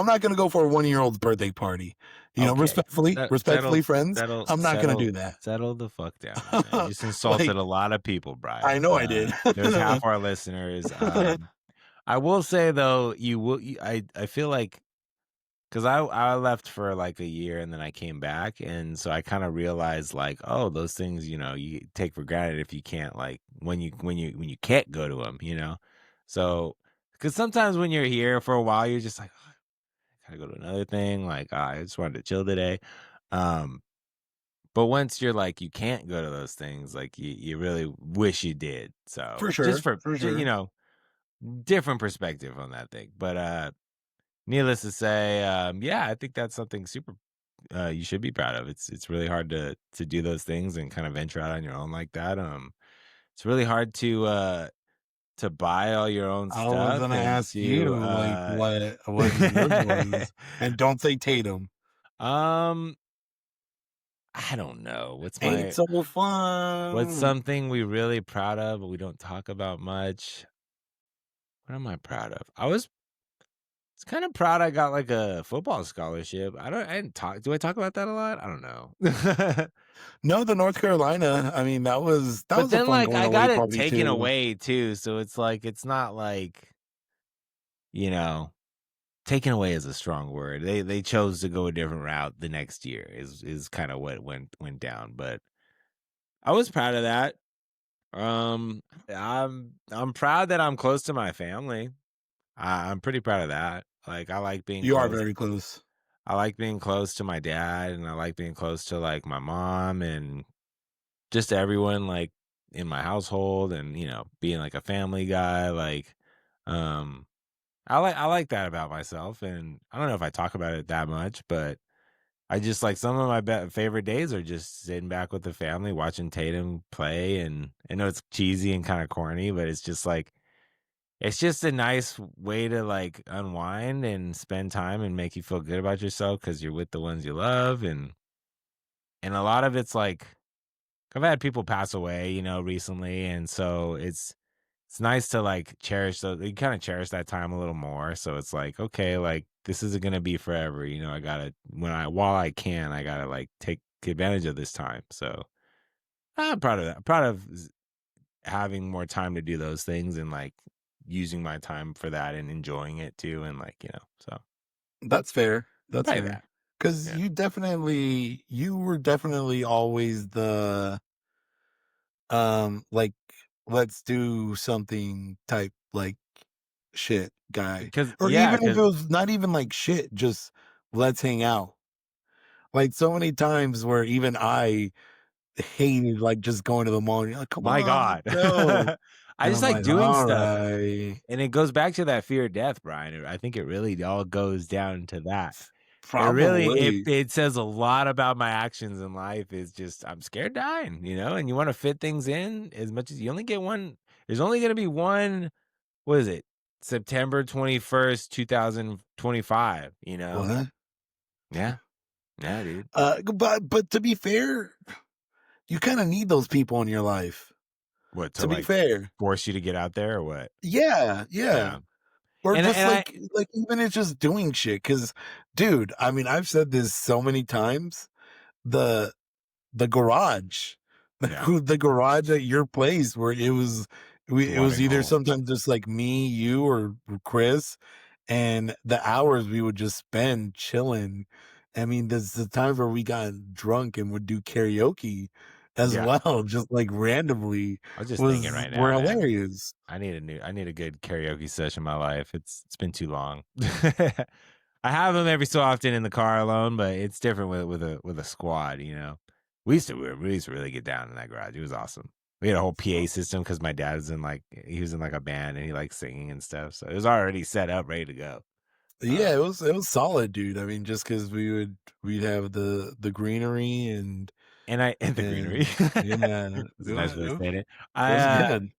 Speaker 2: not gonna go for a one-year-old's birthday party.
Speaker 1: okay.
Speaker 2: Respectfully, friends, I'm not gonna do that.
Speaker 1: Settle the fuck down right now. You just insulted
Speaker 2: Like,
Speaker 1: a lot of people,
Speaker 2: I
Speaker 1: Brian.
Speaker 2: know I did.
Speaker 1: There's half our listeners. I will say though, I feel like, 'cause I left for, like, a year and then I came back, and so I kinda realized, like, oh, those things, you take for granted if you can't, like, when you can't go to them, you know? So, because sometimes when you're here for a while, you're just like, "Oh, I gotta go to another thing," like, I just wanted to chill today." Um, but once you're like, you can't go to those things, like, you really wish you did. So,
Speaker 2: For
Speaker 1: just
Speaker 2: sure,
Speaker 1: for
Speaker 2: for
Speaker 1: ju
Speaker 2: sure.
Speaker 1: different perspective on that thing, but, needless to say, yeah, I think that's something super you should be proud of. It's really hard to do those things and kind of venture out on your own like that. It's really hard to buy all your own
Speaker 2: I was
Speaker 1: stuff
Speaker 2: gonna
Speaker 1: and
Speaker 2: ask
Speaker 1: to
Speaker 2: you, like, what yours was, and don't say Tatum.
Speaker 1: um I don't know.
Speaker 2: Ain't so
Speaker 1: What's
Speaker 2: fun.
Speaker 1: something we really proud of but we don't talk about much? What am I proud of? I was kind of proud I got like a football scholarship. I didn't talk do I talk about that a lot? I don't know.
Speaker 2: No, the North Carolina, I mean, that
Speaker 1: But
Speaker 2: was a
Speaker 1: then,
Speaker 2: fun
Speaker 1: like,
Speaker 2: going
Speaker 1: I
Speaker 2: away
Speaker 1: got it
Speaker 2: party
Speaker 1: taken
Speaker 2: too.
Speaker 1: away too, so it's like it's not like, you know taken away is a strong word. They chose to go a different route the next year is kinda what went down, but I was proud of that. I'm proud that I'm close to my family. I'm pretty proud of that. Like,
Speaker 2: You are very close.
Speaker 1: I like being close to my dad, and I like being close to, like, my mom and just everyone, like, in my household and, being, like, a family guy, like, um I like that about myself, and I don't know if I talk about it that much, but I just like some of my favorite days are just sitting back with the family, watching Tatum play, and I know it's cheesy and kind of corny, but it's just like it's just a nice way to like unwind and spend time and make you feel good about yourself because you're with the ones you love, and a lot of it's like I've had people pass away, recently, and so it's nice to, like, cherish you kinda cherish that time a little more, so it's like, "Okay, like, this isn't gonna be forever," I gotta while I can, I gotta, like, take advantage of this time, so, I'm proud of that. I'm proud of having more time to do those things and, like, using my time for that and enjoying it too and, like, so
Speaker 2: That's fair. That's
Speaker 1: probably
Speaker 2: fair.
Speaker 1: that.
Speaker 2: Because
Speaker 1: Yeah.
Speaker 2: you were definitely always like, let's do something type, like, shit guy.
Speaker 1: Because
Speaker 2: Or even if it was not even like shit, just let's hang out. Like, so many times where even I hated, like, just going to the mall, and you're like, "Come
Speaker 1: my
Speaker 2: on, let's
Speaker 1: god.
Speaker 2: go."
Speaker 1: I
Speaker 2: And
Speaker 1: just
Speaker 2: I'm
Speaker 1: like
Speaker 2: like,
Speaker 1: doing stuff.
Speaker 2: "Alright."
Speaker 1: And it goes back to that fear of death, Brian. I think it really all goes down to that. It really
Speaker 2: Probably.
Speaker 1: it says a lot about my actions in life is just I'm scared dying, and you wanna fit things in as much as you only get one there's only gonna be one what is it? September 21st, 2025, you know?
Speaker 2: What?
Speaker 1: Yeah. Yeah, dude.
Speaker 2: But to be fair, you kinda need those people in your life,
Speaker 1: What, to,
Speaker 2: to be
Speaker 1: like,
Speaker 2: fair.
Speaker 1: force you to get out there or what?
Speaker 2: Yeah, yeah.
Speaker 1: Yeah.
Speaker 2: Or
Speaker 1: And
Speaker 2: just
Speaker 1: I
Speaker 2: like even it's just doing shit. Cause, dude, I mean, I've said this so many times, the the garage,
Speaker 1: yeah,
Speaker 2: the garage at your place where
Speaker 1: the
Speaker 2: it was
Speaker 1: watering
Speaker 2: either
Speaker 1: hole.
Speaker 2: sometimes just like me, you, or Chris, and the hours we would just spend chilling. I mean, there's the times where we got drunk and would do karaoke as
Speaker 1: Yeah.
Speaker 2: well, just like randomly
Speaker 1: I was just thinking right
Speaker 2: were
Speaker 1: now, man.
Speaker 2: hilarious.
Speaker 1: I need a good karaoke session in my life. It's been too long. I have them every so often in the car alone, but it's different with a squad. We used to really get down in that garage. It was awesome. We had a whole PA
Speaker 2: So,
Speaker 1: system because my dad was he was in like a band and he likes singing and stuff. So it was already set up, ready to go.
Speaker 2: yeah,
Speaker 1: Um,
Speaker 2: it was solid, dude. I mean, just because we'd have the greenery
Speaker 1: and the greenery.
Speaker 2: and yeah,
Speaker 1: That's a nice way of saying it.
Speaker 2: it
Speaker 1: I
Speaker 2: was
Speaker 1: uh
Speaker 2: good.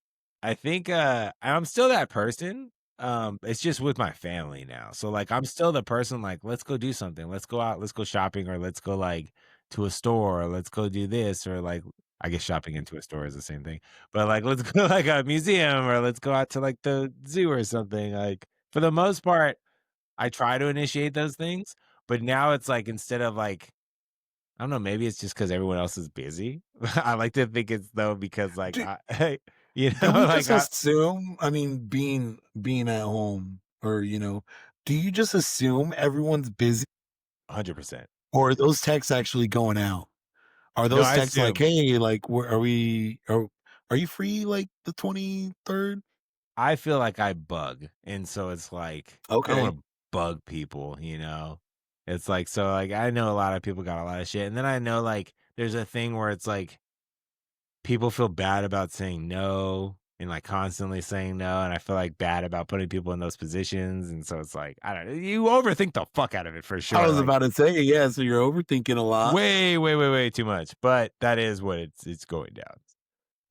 Speaker 1: I think I'm still that person. It's just with my family now. So like I'm still the person like, let's go do something. Let's go out, let's go shopping, or let's go like to a store, or let's go do this, or like I guess shopping into a store is the same thing. But like let's go like a museum or let's go out to like the zoo or something. Like for the most part, I try to initiate those things. But now it's like instead of like I don't know, maybe it's just because everyone else is busy. I like to think it's though because like
Speaker 2: Do
Speaker 1: I you
Speaker 2: do
Speaker 1: know,
Speaker 2: we
Speaker 1: like
Speaker 2: just
Speaker 1: I
Speaker 2: assume? I mean, being at home, or do you just assume everyone's busy,
Speaker 1: 100%.
Speaker 2: or are those texts actually going out? Are
Speaker 1: No,
Speaker 2: those
Speaker 1: I
Speaker 2: texts like,
Speaker 1: assume.
Speaker 2: hey, like, where are you free like the 23rd?
Speaker 1: I feel like I bug, and so it's like, I don't
Speaker 2: Okay.
Speaker 1: wanna bug people, you know? It's like so, like, I know a lot of people got a lot of shit, and then I know, like, there's a thing where it's like, people feel bad about saying no and, like, constantly saying no, and I feel, like, bad about putting people in those positions, and so it's like, I don't know, you overthink the fuck out of it for
Speaker 2: I
Speaker 1: sure,
Speaker 2: was
Speaker 1: like,
Speaker 2: about to say, yeah, so you're overthinking a lot.
Speaker 1: way, way, way, way too much, but that is what it's going down.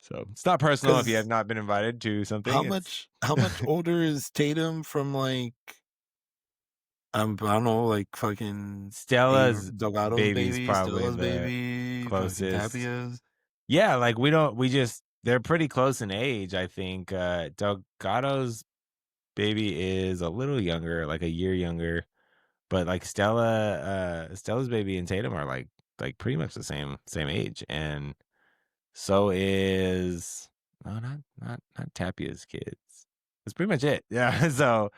Speaker 1: So, it's not personal if you have
Speaker 2: Because
Speaker 1: not been invited to something, it's
Speaker 2: how much older is Tatum from, like, I don't know, like, fucking
Speaker 1: Stella's
Speaker 2: Delgado's
Speaker 1: baby's
Speaker 2: baby,
Speaker 1: probably
Speaker 2: Stella's
Speaker 1: the
Speaker 2: baby, fucking
Speaker 1: closest.
Speaker 2: Tapia's?
Speaker 1: Yeah, like, we just they're pretty close in age, I think, Delgado's baby is a little younger, like a year younger, but, like, Stella's baby and Tatum are, like, pretty much the same age, and so is no, not Tapia's kids. That's pretty much it. Yeah, so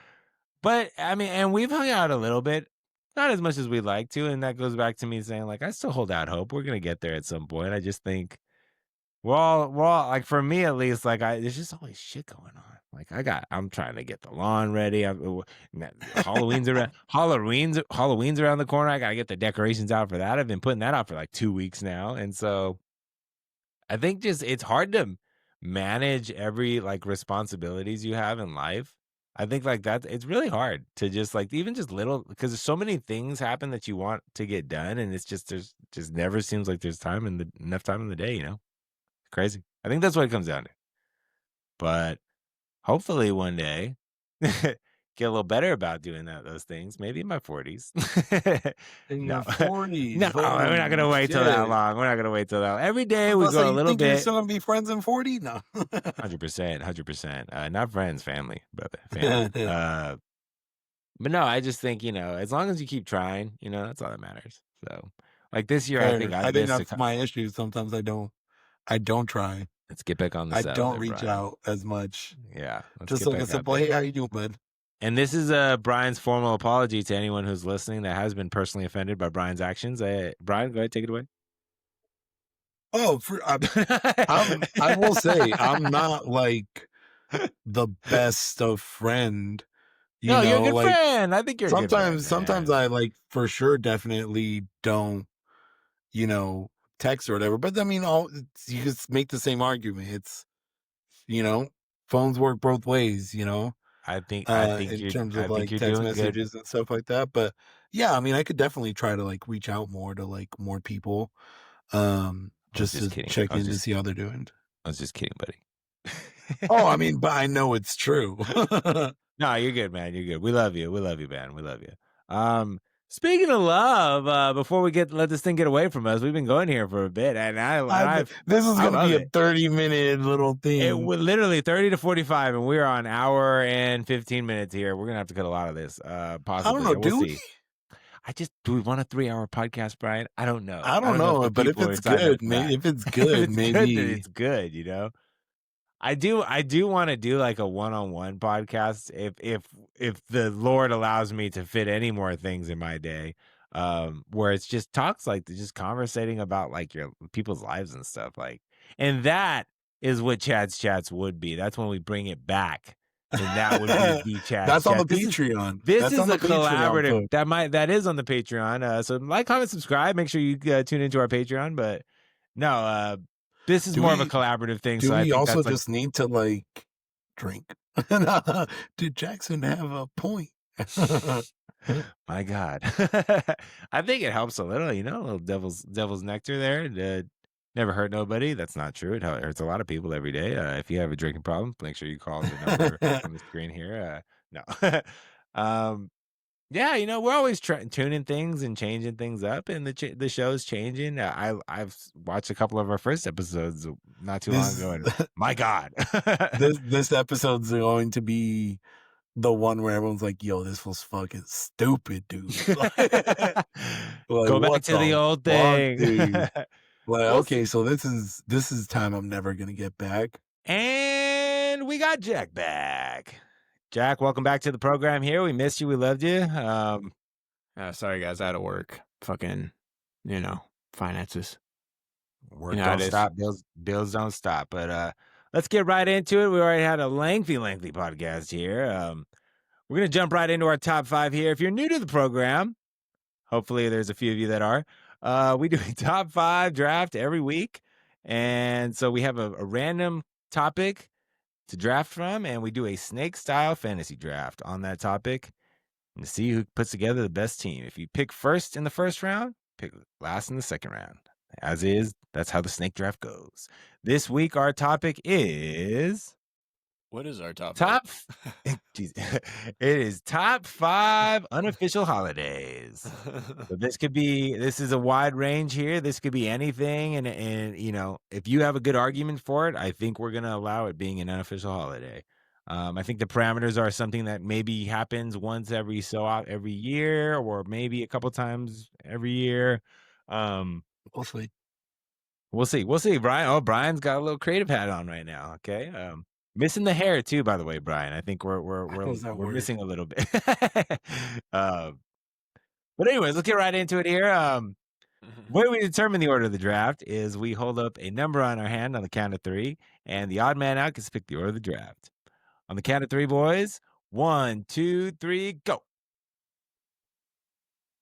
Speaker 1: but, I mean and we've hung out a little bit, not as much as we'd like to, and that goes back to me saying, like, I still hold out hope. We're gonna get there at some point. I just think we're all like, for me at least, like, there's just always shit going on. Like, I'm trying to get the lawn ready. Halloween's around the corner. I gotta get the decorations out for that. I've been putting that out for, like, 2 weeks now, and so I think just it's hard to manage every like responsibilities you have in life. I think like that it's really hard to just like even just little because there's so many things happen that you want to get done and it's just there's just never seems like there's time in the enough time in the day, you know? Crazy. I think that's what it comes down to. But hopefully one day get a little better about doing those things, maybe in my 40s.
Speaker 2: In
Speaker 1: No.
Speaker 2: your 40s,
Speaker 1: No, we're not
Speaker 2: holy
Speaker 1: gonna wait till that
Speaker 2: shit.
Speaker 1: long. We're not gonna wait till that long. Every day
Speaker 2: I was
Speaker 1: we
Speaker 2: about to say,
Speaker 1: go a
Speaker 2: you
Speaker 1: little
Speaker 2: think you're
Speaker 1: bit.
Speaker 2: still gonna be friends in 40? No.
Speaker 1: 100%, 100%. Not friends, family, brother, family. But no, I just think, as long as you keep trying, that's all that matters. So, like this year, I think
Speaker 2: Fair. I
Speaker 1: I've
Speaker 2: think
Speaker 1: missed
Speaker 2: that's my issue. Sometimes I don't try.
Speaker 1: let's get back on the
Speaker 2: I
Speaker 1: saddle
Speaker 2: don't
Speaker 1: there,
Speaker 2: reach
Speaker 1: Brian.
Speaker 2: out as much.
Speaker 1: Yeah, let's
Speaker 2: Just
Speaker 1: get
Speaker 2: like a
Speaker 1: back out
Speaker 2: simple,
Speaker 1: there.
Speaker 2: "Hey, how you doing, bud?"
Speaker 1: And this is Brian's formal apology to anyone who's listening that has been personally offended by Brian's actions. Brian, go ahead, take it away.
Speaker 2: Oh, I will say, I'm not, like, the best of friend,
Speaker 1: No, you're a good
Speaker 2: like,
Speaker 1: friend. I think you're a good friend,
Speaker 2: sometimes
Speaker 1: man.
Speaker 2: I, like, for sure definitely don't, you know, text or whatever, but I mean, you just make the same argument. You know, phones work both ways, in terms
Speaker 1: I
Speaker 2: of,
Speaker 1: think
Speaker 2: like,
Speaker 1: you're
Speaker 2: text
Speaker 1: doing good.
Speaker 2: messages and stuff like that, but, yeah, I mean, I could definitely try to, like, reach out more to, like, more people,
Speaker 1: I was
Speaker 2: just
Speaker 1: just
Speaker 2: to
Speaker 1: kidding.
Speaker 2: check in to see how they're doing.
Speaker 1: I was just kidding, buddy.
Speaker 2: Oh, I mean, but I know it's true.
Speaker 1: No, you're good, man. You're good. We love you. We love you, man. We love you. Um, Speaking of love, before we let this thing get away from us, we've been going here for a bit, and
Speaker 2: This is
Speaker 1: I
Speaker 2: gonna
Speaker 1: love
Speaker 2: be a
Speaker 1: it.
Speaker 2: 30-minute little
Speaker 1: It
Speaker 2: thing.
Speaker 1: would literally 30 to 45, and we're on hour and 15 minutes here. We're gonna have to cut a lot of this,
Speaker 2: I don't
Speaker 1: possibly.
Speaker 2: know,
Speaker 1: We'll
Speaker 2: do we?
Speaker 1: see. Do we want a 3-hour podcast, Brian? I don't know.
Speaker 2: I
Speaker 1: I
Speaker 2: don't
Speaker 1: don't know if
Speaker 2: know,
Speaker 1: the
Speaker 2: but if
Speaker 1: people are
Speaker 2: it's
Speaker 1: signed up
Speaker 2: good,
Speaker 1: for that.
Speaker 2: if it's
Speaker 1: If
Speaker 2: good,
Speaker 1: it's good, then
Speaker 2: maybe.
Speaker 1: it's good. I do want to do like a one-on-one podcast if the Lord allows me to fit any more things in my day, where it's just talks like just conversating about like your people's lives and stuff like, and that is what Chad's Chats would be. That's when we bring it back, and that would be the Chad's
Speaker 2: That's on the
Speaker 1: Chat.
Speaker 2: Patreon.
Speaker 1: This
Speaker 2: That's
Speaker 1: is
Speaker 2: on the
Speaker 1: a
Speaker 2: Patreon,
Speaker 1: collaborative
Speaker 2: folks.
Speaker 1: that is on the Patreon. So like, comment, subscribe. Make sure you tune into our Patreon. But no, This is
Speaker 2: Do
Speaker 1: more of a
Speaker 2: we
Speaker 1: collaborative thing,
Speaker 2: do
Speaker 1: so I
Speaker 2: we
Speaker 1: think
Speaker 2: also
Speaker 1: that's like
Speaker 2: just need to, like, drink? Did Jackson have a point?
Speaker 1: my God. I think it helps a little, a little devil's nectar there. Never hurt nobody. That's not true. It hurts a lot of people every day. If you have a drinking problem, make sure you call the number on the screen here. No. um, yeah, we're always tuning things and changing things up, and the show's changing. I've watched a couple of our first episodes not too long
Speaker 2: This
Speaker 1: ago, and my God.
Speaker 2: this episode's going to be the one where everyone's like, "Yo, this was fucking stupid, dude." Like,
Speaker 1: Go back
Speaker 2: what
Speaker 1: to the
Speaker 2: the
Speaker 1: old
Speaker 2: fuck,
Speaker 1: thing.
Speaker 2: dude? Like,
Speaker 1: We'll
Speaker 2: okay,
Speaker 1: see.
Speaker 2: so this is time I'm never gonna get back.
Speaker 1: And we got Jack back. Jack, welcome back to the program here. We missed you. We loved you.
Speaker 3: Sorry guys, I had to work. Fucking, finances. You
Speaker 1: Work
Speaker 3: know how
Speaker 1: don't
Speaker 3: it is.
Speaker 1: stop. Bills don't stop. But let's get right into it. We already had a lengthy podcast here. We're gonna jump right into our top 5 here. If you're new to the program, hopefully there's a few of you that are. We do a top 5 draft every week. And so we have a random topic to draft from, and we do a snake style fantasy draft on that topic and to see who puts together the best team. If you pick first in the first round, pick last in the second round. As is, that's how the snake draft goes. This week, our topic is
Speaker 3: What is our top?
Speaker 1: top. Jeez. It is top 5 unofficial holidays. So this is a wide range here. This could be anything, and if you have a good argument for it, I think we're gonna allow it being an unofficial holiday. I think the parameters are something that maybe happens once every year, or maybe a couple times every year.
Speaker 2: Mostly.
Speaker 1: We'll see. We'll see. Brian. Oh, Brian's got a little creative hat on right now. Okay. Missing the hair too, by the way, Brian. I think
Speaker 2: How does that
Speaker 1: we're
Speaker 2: work?
Speaker 1: missing a little bit. um, but anyways, let's get right into it here. The way we determine the order of the draft is we hold up a number on our hand on the count of 3, and the odd man out gets to pick the order of the draft. On the count of 3, boys. 1, 2, 3, go.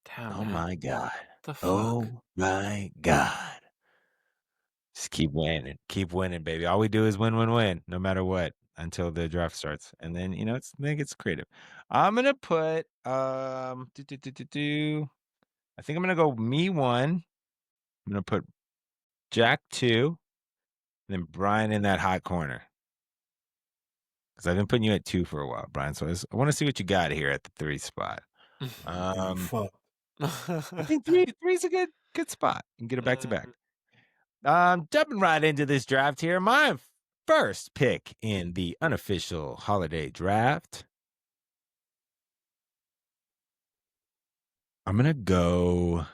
Speaker 3: Damn,
Speaker 1: Oh
Speaker 3: man.
Speaker 1: my God.
Speaker 3: The fuck?
Speaker 1: Oh my God. Just keep winning, baby. All we do is win, no matter what, until the draft starts, and then then it gets creative. I'm gonna put I think I'm gonna go me 1. I'm gonna put Jack 2, and then Brian in that hot corner. Because I've been putting you at 2 for a while, Brian. So I want to see what you got here at the 3 spot.
Speaker 2: Fuck.
Speaker 1: I think three's a good spot. You can get it back to back. Jumping right into this draft here. My first pick in the unofficial holiday draft. I'm gonna go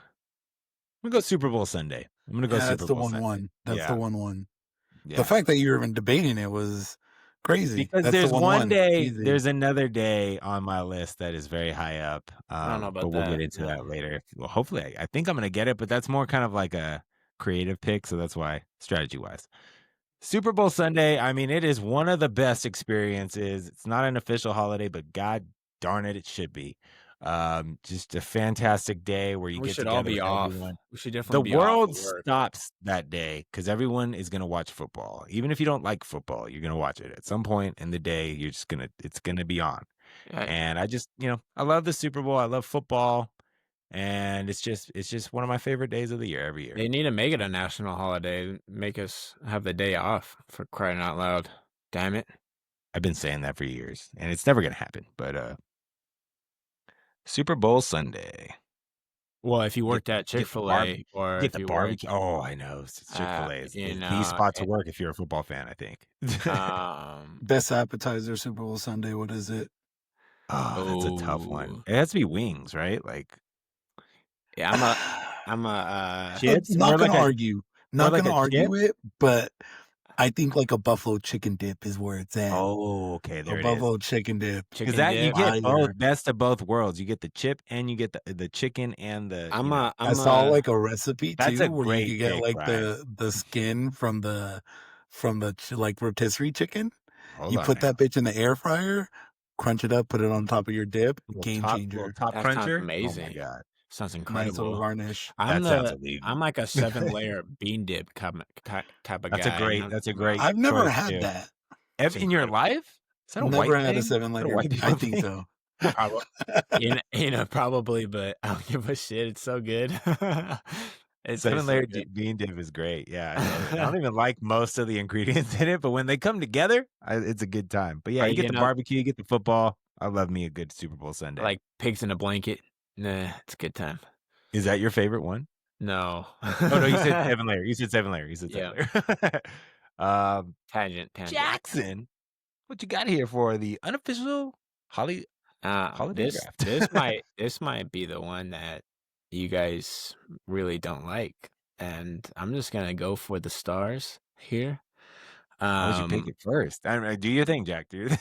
Speaker 1: Super Bowl Sunday. I'm gonna go
Speaker 2: Yeah,
Speaker 1: Super
Speaker 2: that's the
Speaker 1: Bowl Sunday.
Speaker 2: 1-1. That's the 1-1.
Speaker 1: Yeah.
Speaker 2: The fact that you're even debating it was crazy.
Speaker 1: Because
Speaker 2: That's
Speaker 1: there's
Speaker 2: the
Speaker 1: one
Speaker 2: 1-1.
Speaker 1: day,
Speaker 2: Easy.
Speaker 1: there's another day on my list that is very high up.
Speaker 3: I don't know about
Speaker 1: but we'll
Speaker 3: that.
Speaker 1: get into that later. Well, hopefully, I think I'm gonna get it, but that's more kind of like a creative pick, so that's why strategy wise. Super Bowl Sunday, I mean, it is one of the best experiences. It's not an official holiday, but God darn it, it should be. Just a fantastic day where you
Speaker 3: We
Speaker 1: get
Speaker 3: should
Speaker 1: together
Speaker 3: all be
Speaker 1: with
Speaker 3: off.
Speaker 1: everyone.
Speaker 3: We should
Speaker 1: The
Speaker 3: definitely be off
Speaker 1: world
Speaker 3: of work.
Speaker 1: stops that day because everyone is going to watch football. Even if you don't like football, you're going to watch it at some point in the day. It's going to be on.
Speaker 3: Yeah,
Speaker 1: And I just, I love the Super Bowl. I love football. And it's just one of my favorite days of the year every year.
Speaker 3: they need to make it a national holiday. Make us have the day off, for crying out loud. Damn it.
Speaker 1: I've been saying that for years, and it's never going to happen. But Super Bowl Sunday.
Speaker 3: Well, if you worked at
Speaker 1: Get the
Speaker 3: Chick-fil-A or
Speaker 1: Get
Speaker 3: if
Speaker 1: the
Speaker 3: you
Speaker 1: barbecue. Oh, I know. Chick-fil-A is the spot to work if you're a football fan, I think.
Speaker 2: Best appetizer, Super Bowl Sunday. What is it?
Speaker 1: Oh, that's a tough one. It has to be wings, right? Like,
Speaker 3: yeah, I'm a
Speaker 1: chips.
Speaker 2: Not
Speaker 1: More
Speaker 2: gonna
Speaker 1: like
Speaker 2: argue. Not
Speaker 1: like
Speaker 2: gonna
Speaker 1: a chip?
Speaker 2: argue it, but I think like a buffalo chicken dip is where it's at.
Speaker 1: Oh, okay, there
Speaker 2: A
Speaker 1: it is.
Speaker 2: buffalo chicken dip.
Speaker 3: chicken
Speaker 1: Because that you
Speaker 3: dip.
Speaker 1: get
Speaker 2: Fire.
Speaker 1: both best of both worlds. You get the chip and you get the chicken and the.
Speaker 2: I saw like a recipe
Speaker 1: That's
Speaker 2: too
Speaker 1: a
Speaker 2: where
Speaker 1: great
Speaker 2: you could get
Speaker 1: pick,
Speaker 2: like
Speaker 1: Brian.
Speaker 2: the skin from the like rotisserie chicken.
Speaker 1: Hold
Speaker 2: You
Speaker 1: on
Speaker 2: put
Speaker 1: now.
Speaker 2: that bitch in the air fryer, crunch it up, put it on top of your dip.
Speaker 1: Little
Speaker 2: Game
Speaker 1: top
Speaker 2: changer.
Speaker 1: little top
Speaker 3: That sounds
Speaker 1: cruncher.
Speaker 3: amazing.
Speaker 1: Oh my God.
Speaker 3: Sounds
Speaker 2: Nice little
Speaker 3: incredible.
Speaker 2: garnish.
Speaker 1: That sounds illegal.
Speaker 3: I'm like a 7-layer bean dip type of
Speaker 1: That's a
Speaker 3: guy,
Speaker 1: great that's a
Speaker 3: I'm
Speaker 1: great
Speaker 2: I've never
Speaker 1: choice
Speaker 2: had
Speaker 1: too.
Speaker 2: that.
Speaker 3: it's
Speaker 1: In your
Speaker 3: incredible.
Speaker 1: life? Is that a
Speaker 2: Never
Speaker 1: white
Speaker 2: had a
Speaker 1: thing? Is
Speaker 2: 7
Speaker 1: that a
Speaker 2: layer.
Speaker 1: white
Speaker 2: I
Speaker 1: people
Speaker 2: think
Speaker 1: thing?
Speaker 2: so.
Speaker 3: Probably, but I don't give a shit. It's so good. It tastes so
Speaker 1: 7-layer
Speaker 3: good.
Speaker 1: bean dip is great. Yeah, I love it. I don't even like most of the ingredients in it, but when they come together, it's a good time. But yeah,
Speaker 3: Are
Speaker 1: you
Speaker 3: you
Speaker 1: get the
Speaker 3: getting up
Speaker 1: barbecue, you get the football. I love me a good Super Bowl Sunday.
Speaker 3: like pigs in a blanket? Nah, it's a good time.
Speaker 1: Is that your favorite one?
Speaker 3: No.
Speaker 1: Oh no, you said 7-layer. You said 7-layer. You said
Speaker 3: Yeah.
Speaker 1: 7-layer.
Speaker 3: Tangent.
Speaker 1: Jackson, what you got here for the unofficial holiday
Speaker 3: This
Speaker 1: draft?
Speaker 3: this might be the one that you guys really don't like, and I'm just gonna go for the stars here.
Speaker 1: Why would you pick
Speaker 3: Um,
Speaker 1: it first? I mean, do your thing, Jack, dude.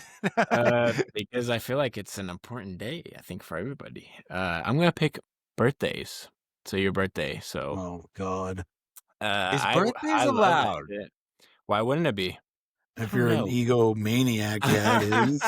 Speaker 3: because I feel like it's an important day, I think, for everybody. I'm gonna pick birthdays. So your birthday. So
Speaker 2: Oh God.
Speaker 1: Is
Speaker 3: I
Speaker 1: birthdays
Speaker 3: love that
Speaker 1: allowed?
Speaker 3: shit. Why wouldn't it be? I
Speaker 2: If
Speaker 3: don't
Speaker 2: you're an
Speaker 3: know.
Speaker 2: egomaniac, yeah, it is.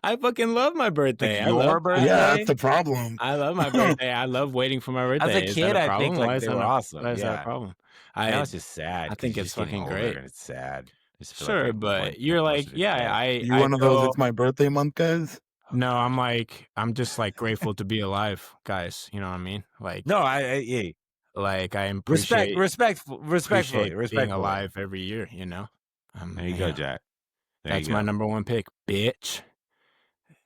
Speaker 3: I fucking love my
Speaker 1: Like
Speaker 3: birthday.
Speaker 1: your
Speaker 2: Yeah, that's
Speaker 1: birthday?
Speaker 2: the problem.
Speaker 3: I love my birthday. I love waiting for my
Speaker 1: As a
Speaker 3: birthday. Is that
Speaker 1: kid,
Speaker 3: a
Speaker 1: I think,
Speaker 3: problem?
Speaker 1: like, they were
Speaker 3: Why
Speaker 1: awesome,
Speaker 3: is that a
Speaker 1: yeah.
Speaker 3: problem?
Speaker 1: Now
Speaker 3: I
Speaker 1: it's just sad
Speaker 3: I
Speaker 1: because
Speaker 3: think
Speaker 1: you're
Speaker 3: it's
Speaker 1: just getting
Speaker 3: fucking
Speaker 1: older
Speaker 3: great.
Speaker 1: and it's sad. I just feel like
Speaker 3: Sure,
Speaker 1: you're
Speaker 3: but
Speaker 1: more
Speaker 3: you're
Speaker 1: closer
Speaker 3: like,
Speaker 1: to the
Speaker 3: yeah,
Speaker 1: dead.
Speaker 2: You
Speaker 3: I
Speaker 2: one of those,
Speaker 3: feel
Speaker 2: it's my birthday month, guys?
Speaker 3: no, I'm just like grateful to be alive, guys. You know what I mean?
Speaker 1: No, I yeah.
Speaker 3: Like I appreciate being
Speaker 1: Respectfully.
Speaker 3: alive every year, you know?
Speaker 1: There you go,
Speaker 3: Yeah.
Speaker 1: Jack. There you
Speaker 3: That's my
Speaker 1: go.
Speaker 3: number one pick, bitch.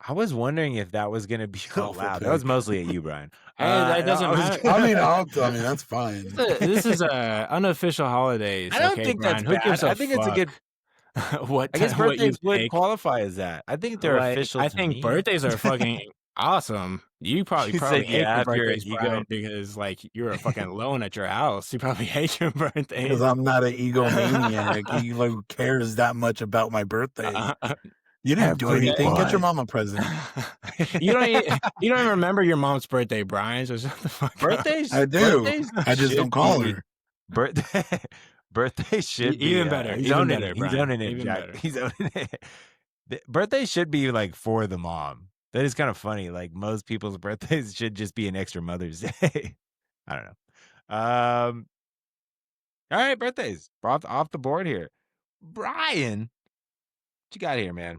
Speaker 1: I was wondering if that was gonna be
Speaker 2: Awful
Speaker 1: allowed. That was
Speaker 2: pick.
Speaker 1: mostly at you, Brian.
Speaker 3: Hey, that
Speaker 1: I
Speaker 3: doesn't
Speaker 1: was
Speaker 3: matter.
Speaker 2: I mean, that's fine.
Speaker 3: This is unofficial
Speaker 1: I
Speaker 3: holidays,
Speaker 1: don't
Speaker 3: okay,
Speaker 1: think that's
Speaker 3: Brian? Who
Speaker 1: bad.
Speaker 3: gives
Speaker 1: I
Speaker 3: a
Speaker 1: think it's a good
Speaker 3: fuck what
Speaker 1: I guess
Speaker 3: what you
Speaker 1: birthdays would
Speaker 3: pick?
Speaker 1: qualify as that. I think they're
Speaker 3: Like,
Speaker 1: official
Speaker 3: I
Speaker 1: to
Speaker 3: think
Speaker 1: me.
Speaker 3: birthdays are fucking awesome. You
Speaker 1: You said,
Speaker 3: probably hate
Speaker 1: "Yeah,
Speaker 3: your
Speaker 1: if you're an
Speaker 3: birthdays,
Speaker 1: ego."
Speaker 3: Brian, because like you're a fucking alone at your house. You probably hate your
Speaker 2: Because
Speaker 3: birthdays.
Speaker 2: I'm not an egomaniac. Who cares that much about my birthday? You didn't do anything. Get your
Speaker 1: Everyone.
Speaker 2: mom a present.
Speaker 3: You don't even remember your mom's birthday, Brian. So shut the fuck up.
Speaker 2: I do.
Speaker 1: Birthdays
Speaker 2: I just don't
Speaker 1: should
Speaker 2: call
Speaker 1: be
Speaker 2: her.
Speaker 1: birthday birthdays should be,
Speaker 3: Even better,
Speaker 1: he's
Speaker 3: even
Speaker 1: owning
Speaker 3: better,
Speaker 1: it. He's
Speaker 3: Brian.
Speaker 1: owning it,
Speaker 3: Even
Speaker 1: Jack.
Speaker 3: better.
Speaker 1: He's owning it. The birthdays should be, like, for the mom. That is kinda funny, like, most people's birthdays should just be an extra Mother's Day. I don't know. Alright, birthdays. Off the board here. Brian, what you got here, man?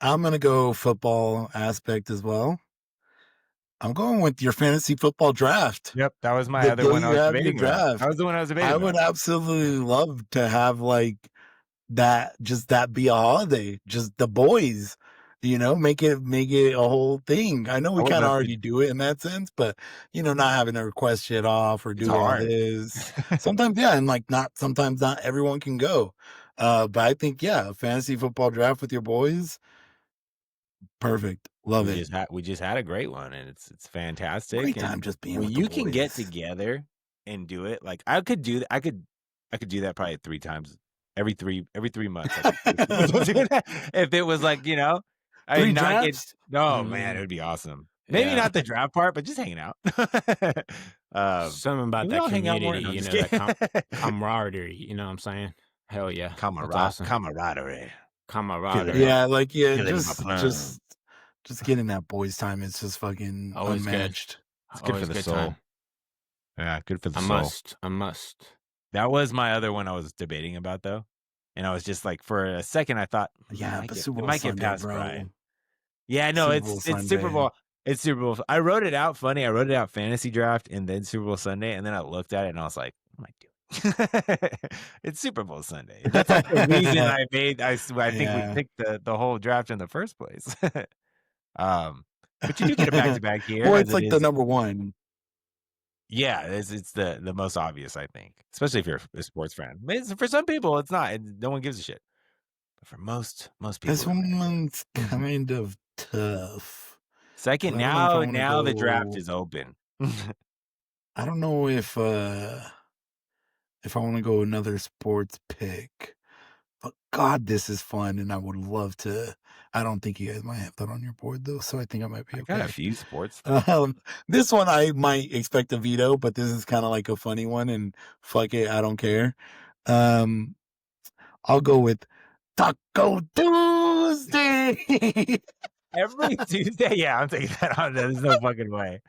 Speaker 2: I'm gonna go football aspect as well. I'm going with your fantasy football draft.
Speaker 1: Yep, that was my
Speaker 2: The
Speaker 1: other
Speaker 2: day
Speaker 1: one I
Speaker 2: you
Speaker 1: was
Speaker 2: have your
Speaker 1: debating about. That
Speaker 2: draft,
Speaker 1: was the one I was debating
Speaker 2: I
Speaker 1: about.
Speaker 2: would absolutely love to have like that be a holiday. Just the boys, make it a whole thing. I know
Speaker 1: I
Speaker 2: we
Speaker 1: would
Speaker 2: kind of
Speaker 1: love to.
Speaker 2: already do it in that sense, but not having to request shit off or
Speaker 1: It's
Speaker 2: do all
Speaker 1: hard.
Speaker 2: this. Sometimes, yeah, and like sometimes not everyone can go. But I think, yeah, a fantasy football draft with your boys, perfect. Love it.
Speaker 1: We just had a great one, and it's fantastic.
Speaker 2: Great
Speaker 1: And
Speaker 2: time just being
Speaker 1: when
Speaker 2: with the
Speaker 1: you can get
Speaker 2: boys.
Speaker 1: together and do it, like I could do that probably 3 times every 3 months. I could do that. If it was like, I
Speaker 2: Three
Speaker 1: mean, not get.
Speaker 2: drafts?
Speaker 1: No,
Speaker 2: I
Speaker 1: man, it
Speaker 2: mean,
Speaker 1: would be awesome. Maybe
Speaker 3: Yeah.
Speaker 1: not the draft part, but just hanging out.
Speaker 3: Something about
Speaker 1: Can we
Speaker 3: that
Speaker 1: all hang out more?
Speaker 3: community,
Speaker 1: No, I'm just
Speaker 3: that
Speaker 1: kidding.
Speaker 3: camaraderie, you know what I'm saying? Hell yeah. That's awesome.
Speaker 1: Camaraderie.
Speaker 3: Camaraderie.
Speaker 2: yeah, like
Speaker 1: Feeling my
Speaker 2: just
Speaker 1: plum.
Speaker 2: just getting that boys time. It's just fucking
Speaker 3: Always good.
Speaker 2: unmatched.
Speaker 1: It's good for
Speaker 3: Always
Speaker 1: the
Speaker 3: good
Speaker 1: soul.
Speaker 3: time.
Speaker 1: Yeah, good for the
Speaker 3: I
Speaker 1: soul.
Speaker 3: must.
Speaker 1: That was my other one I was debating about, though. And I was just like, for a second, I thought,
Speaker 2: Yeah, but Super
Speaker 1: it
Speaker 2: Bowl
Speaker 1: might get
Speaker 2: Sunday,
Speaker 1: past
Speaker 2: bro.
Speaker 1: Brian. Yeah, no,
Speaker 2: Super Bowl
Speaker 1: it's Super
Speaker 2: Sunday.
Speaker 1: Bowl. It's Super Bowl. I wrote it out funny. I wrote it out fantasy draft and then Super Bowl Sunday. And then I looked at it and I was like, what am I doing? It's Super Bowl Sunday. That's like the reason I think we
Speaker 2: Yeah.
Speaker 1: picked the whole draft in the first place. But you do get a back-to-back here.
Speaker 2: Well,
Speaker 1: as
Speaker 2: it's
Speaker 1: it
Speaker 2: like the
Speaker 1: is.
Speaker 2: number one.
Speaker 1: Yeah, it's the most obvious, I think, especially if you're a sports fan. For some people, it's not. No one gives a shit. But for most people,
Speaker 2: This one's kind of tough.
Speaker 1: second,
Speaker 2: I don't know if I
Speaker 1: now
Speaker 2: wanna
Speaker 1: the draft
Speaker 2: go-
Speaker 1: is open.
Speaker 2: I don't know if I want to go another sports pick. But God, this is fun, and I would love to. I don't think you guys might have that on your board though, so I think I might be
Speaker 1: I
Speaker 2: okay.
Speaker 1: got a few sports.
Speaker 2: This one I might expect a veto, but this is kind of like a funny one, and fuck it, I don't care. I'll go with Taco Tuesday.
Speaker 1: Every Tuesday? Yeah, I'm taking that on. There's no fucking way.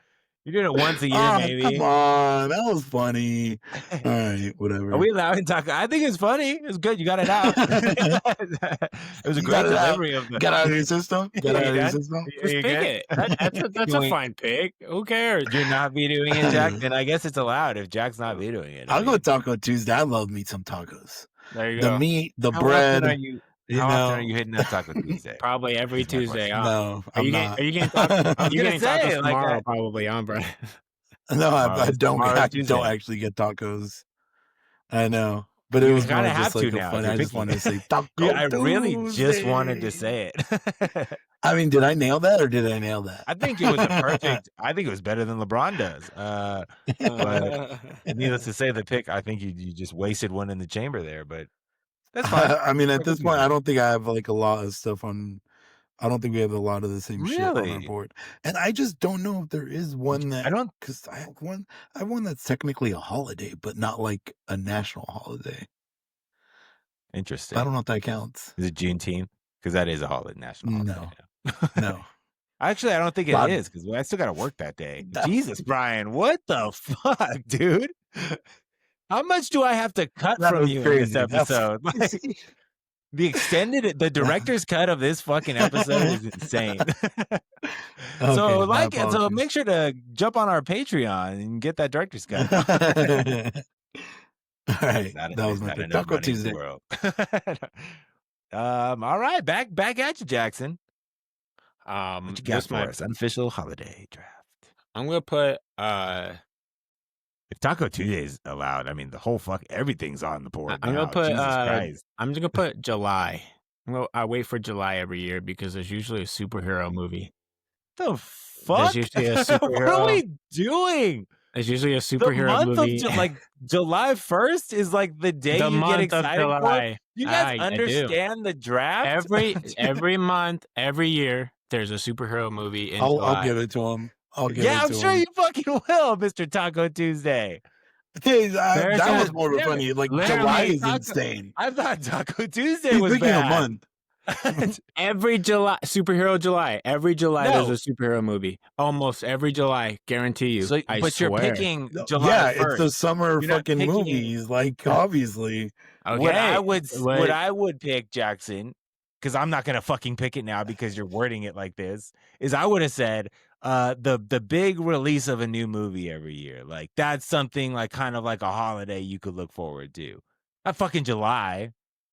Speaker 1: You're doing it once a year,
Speaker 2: Oh,
Speaker 1: maybe.
Speaker 2: come on. That was funny. All right, whatever.
Speaker 1: Are we allowed to talk? I think it's funny. It's good. You got it out. It was a
Speaker 2: You
Speaker 1: great
Speaker 2: got it out.
Speaker 1: delivery of the.
Speaker 2: Got out of your system? Got
Speaker 1: Are
Speaker 2: out
Speaker 1: you
Speaker 2: of your
Speaker 1: done?
Speaker 2: system?
Speaker 1: Are
Speaker 3: Just
Speaker 1: you
Speaker 3: pick
Speaker 1: good?
Speaker 3: it. That's a fine pick. Who cares?
Speaker 1: You're not vetoing it, Jack? Then I guess it's allowed if Jack's not vetoing it.
Speaker 2: I'll go Taco Tuesday. I love me some tacos.
Speaker 3: There you
Speaker 2: The
Speaker 3: go.
Speaker 2: meat, the
Speaker 1: How
Speaker 2: bread.
Speaker 1: often are you? How often are you hitting up Taco Tuesday?
Speaker 3: Probably every
Speaker 1: That's my
Speaker 3: Tuesday.
Speaker 1: question.
Speaker 2: No,
Speaker 3: Are
Speaker 2: I'm
Speaker 3: you
Speaker 2: not.
Speaker 3: getting tacos?
Speaker 1: I was
Speaker 3: You
Speaker 1: gonna
Speaker 3: getting
Speaker 1: say,
Speaker 3: tacos
Speaker 1: like,
Speaker 3: tomorrow? Probably, on Brian.
Speaker 2: No, I
Speaker 1: Tomorrow's
Speaker 2: don't. I
Speaker 1: Tuesday.
Speaker 2: don't actually get tacos. I know, but it
Speaker 1: You
Speaker 2: was
Speaker 1: kind
Speaker 2: more
Speaker 1: of have
Speaker 2: just like
Speaker 1: to
Speaker 2: a
Speaker 1: now if
Speaker 2: funny.
Speaker 1: you're
Speaker 2: I just
Speaker 1: picky.
Speaker 2: wanted to say Taco
Speaker 1: Yeah, I really just wanted to
Speaker 2: Tuesday.
Speaker 1: say it.
Speaker 2: I mean, did I nail that or did I nail that?
Speaker 1: I think it was a perfect. I think it was better than LeBron does. But needless to say, the pick. I think you just wasted one in the chamber there. But that's fine.
Speaker 2: I mean, at
Speaker 1: Taco
Speaker 2: this point,
Speaker 1: Tuesday.
Speaker 2: I don't think I have like a lot of stuff on. I don't think we have a lot of the same shit on our
Speaker 1: Really?
Speaker 2: board, and I just don't know if there is one that
Speaker 1: I don't.
Speaker 2: because I have one. I have one that's technically a holiday, but not like a national holiday.
Speaker 1: Interesting.
Speaker 2: I don't know if that counts.
Speaker 1: Is it Juneteenth? Because that is a holiday, national holiday.
Speaker 2: No.
Speaker 1: Actually, I don't think it is because I still got to work that day. Jesus, Brian, what the fuck, dude? How much do I have to cut
Speaker 2: That
Speaker 1: from
Speaker 2: was
Speaker 1: you in
Speaker 2: crazy.
Speaker 1: this episode? Like, the director's cut of this fucking episode is insane. So so make sure to jump on our Patreon and get that director's cut.
Speaker 2: All right, that was my pick. Taco Tuesday.
Speaker 1: All right, back at you, Jackson. What you got
Speaker 3: This
Speaker 1: for
Speaker 3: might
Speaker 1: us? Unofficial holiday draft.
Speaker 3: I'm gonna put
Speaker 1: If Taco Tuesday is allowed, I mean the whole everything's on the board.
Speaker 3: I'm
Speaker 1: now.
Speaker 3: gonna put
Speaker 1: Jesus Christ.
Speaker 3: I'm just gonna put July. I wait for July every year because there's usually a superhero movie.
Speaker 1: The fuck?
Speaker 3: Usually a
Speaker 1: What
Speaker 3: superhero.
Speaker 1: are we doing?
Speaker 3: There's usually a
Speaker 1: The
Speaker 3: superhero
Speaker 1: month
Speaker 3: movie.
Speaker 1: of like July 1st is like the day
Speaker 3: The
Speaker 1: you get
Speaker 3: month of
Speaker 1: excited for.
Speaker 3: July.
Speaker 1: You guys
Speaker 3: I do.
Speaker 1: understand the draft?
Speaker 3: Every month, every year, there's a superhero movie in July.
Speaker 2: I'll give it to him.
Speaker 1: Yeah, I'm sure you fucking will, Mr. Taco Tuesday.
Speaker 2: That was more of a funny. Like July is insane.
Speaker 1: I thought Taco Tuesday
Speaker 2: He's
Speaker 1: was
Speaker 2: picking
Speaker 1: bad.
Speaker 2: a month.
Speaker 3: Every July, superhero July. Every July, there's a superhero movie. Almost every July, guarantee you.
Speaker 1: So,
Speaker 3: I
Speaker 1: but
Speaker 3: swear.
Speaker 1: you're picking July.
Speaker 2: Yeah,
Speaker 1: 1st.
Speaker 2: it's the summer
Speaker 1: You're not
Speaker 2: fucking
Speaker 1: picking-
Speaker 2: movies. Like obviously,
Speaker 3: Okay.
Speaker 1: what I would pick, Jackson, because I'm not gonna fucking pick it now because you're wording it like this. Is I would have said the big release of a new movie every year. Like that's something like kind of like a holiday you could look forward to. Not fucking July.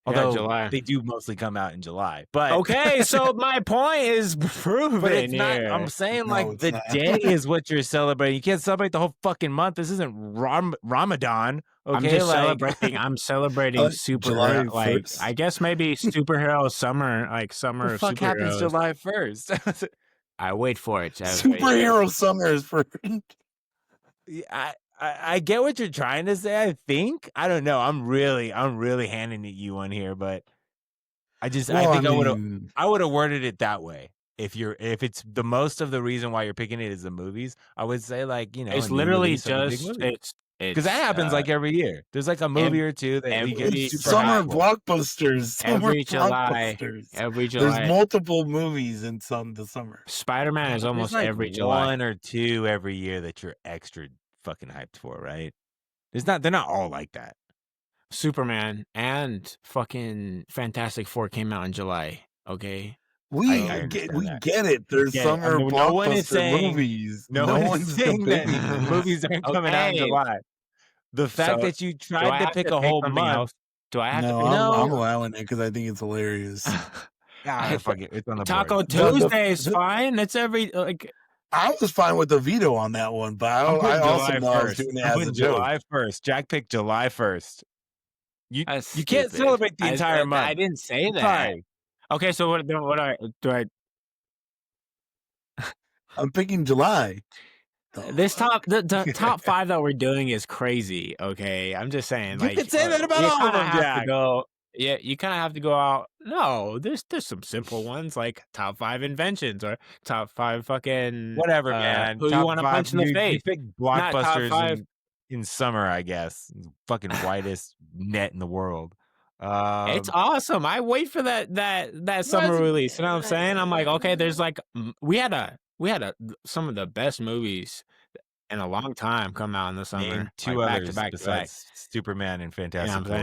Speaker 1: Although
Speaker 3: July.
Speaker 1: they do mostly come out in July. But
Speaker 3: okay, so my point is proven
Speaker 1: but it's not.
Speaker 3: here.
Speaker 1: I'm saying
Speaker 2: No,
Speaker 1: like
Speaker 2: it's
Speaker 1: the
Speaker 2: not.
Speaker 1: day is what you're celebrating. You can't celebrate the whole fucking month. This isn't Ramadan. Okay,
Speaker 3: I'm just celebrating. I'm celebrating
Speaker 2: July
Speaker 3: superhero. Like
Speaker 2: 1st.
Speaker 3: I guess maybe superhero summer, like summer
Speaker 1: the
Speaker 3: of
Speaker 1: fuck
Speaker 3: superheroes.
Speaker 1: happens July 1st?
Speaker 3: I wait for it.
Speaker 2: Superhero summer is for.
Speaker 1: I get what you're trying to say. I think I don't know. I'm really handing it you one here, but I think I would have worded it that way. If it's the most of the reason why you're picking it is the movies, I would say like
Speaker 3: it's literally just it's
Speaker 1: because that happens like every year. There's like a movie or two that you get
Speaker 2: summer blockbusters.
Speaker 3: Every July.
Speaker 2: There's multiple movies in the summer.
Speaker 3: Spider-Man is almost
Speaker 1: like
Speaker 3: every July.
Speaker 1: One or two every year that you're extra fucking hyped for, right? They're not all like that.
Speaker 3: Superman and fucking Fantastic Four came out in July. Okay,
Speaker 2: we get it. There's summer blockbuster movies. No one's
Speaker 1: saying that movies aren't coming out in July. The fact that you tried to pick a whole month.
Speaker 3: Do I have to?
Speaker 2: I'm allowing it because I think it's hilarious.
Speaker 1: Fuck it. It's on the
Speaker 3: Taco
Speaker 1: board.
Speaker 3: Tuesday is fine. It's every like.
Speaker 2: I was fine with the veto on that one, but I also know I was doing it as a joke.
Speaker 1: July 1st. Jack picked July 1st. You
Speaker 3: That's
Speaker 1: can't
Speaker 3: stupid.
Speaker 1: celebrate the entire month.
Speaker 3: I didn't say that.
Speaker 1: Sorry.
Speaker 3: Okay, so what do I?
Speaker 2: I'm picking July.
Speaker 3: The top 5 that we're doing is crazy. Okay, I'm just saying.
Speaker 1: You could say that about all of them, Jack.
Speaker 3: Yeah, you kind of have to go out. No, there's some simple ones like top 5 inventions or top 5 fucking
Speaker 1: whatever, man.
Speaker 3: Who you want to punch in the face?
Speaker 1: You pick blockbusters in summer, I guess. Fucking whitest net in the world.
Speaker 3: It's awesome. I wait for that summer release. You know what I'm saying? I'm like, okay, there's like we had some of the best movies in a long time come out in the
Speaker 1: name
Speaker 3: summer,
Speaker 1: two
Speaker 3: like back to
Speaker 1: others
Speaker 3: back to back.
Speaker 1: besides Superman and
Speaker 3: You know
Speaker 1: Fantastic
Speaker 3: what I'm
Speaker 1: Four.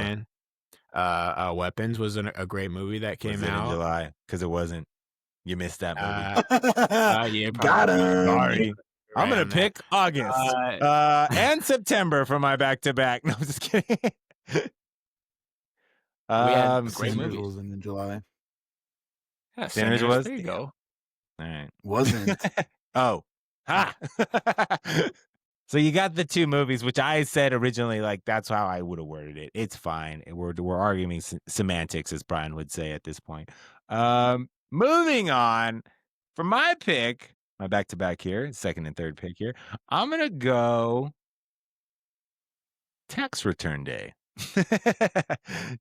Speaker 3: saying? Weapons was a great movie that
Speaker 1: Was
Speaker 3: came
Speaker 1: it in
Speaker 3: out.
Speaker 1: July? Because it wasn't. You missed that movie.
Speaker 3: Yeah,
Speaker 2: Got
Speaker 3: probably.
Speaker 2: him.
Speaker 1: Sorry. I'm
Speaker 3: Right
Speaker 1: gonna
Speaker 3: on that.
Speaker 1: pick August and September for my back-to-back. No, I'm just kidding.
Speaker 3: We had great
Speaker 2: Sinners
Speaker 3: movies.
Speaker 2: wasn't in July.
Speaker 3: Yeah,
Speaker 1: Sinners
Speaker 3: Sinners.
Speaker 1: was?
Speaker 3: There you
Speaker 1: Damn.
Speaker 3: go.
Speaker 1: All right.
Speaker 2: Wasn't.
Speaker 1: Oh. Ha. So you got the two movies, which I said originally, like that's how I would have worded it. It's fine. We're arguing semantics, as Brian would say at this point. Moving on, for my pick, my back-to-back here, second and third pick here, I'm gonna go tax return day.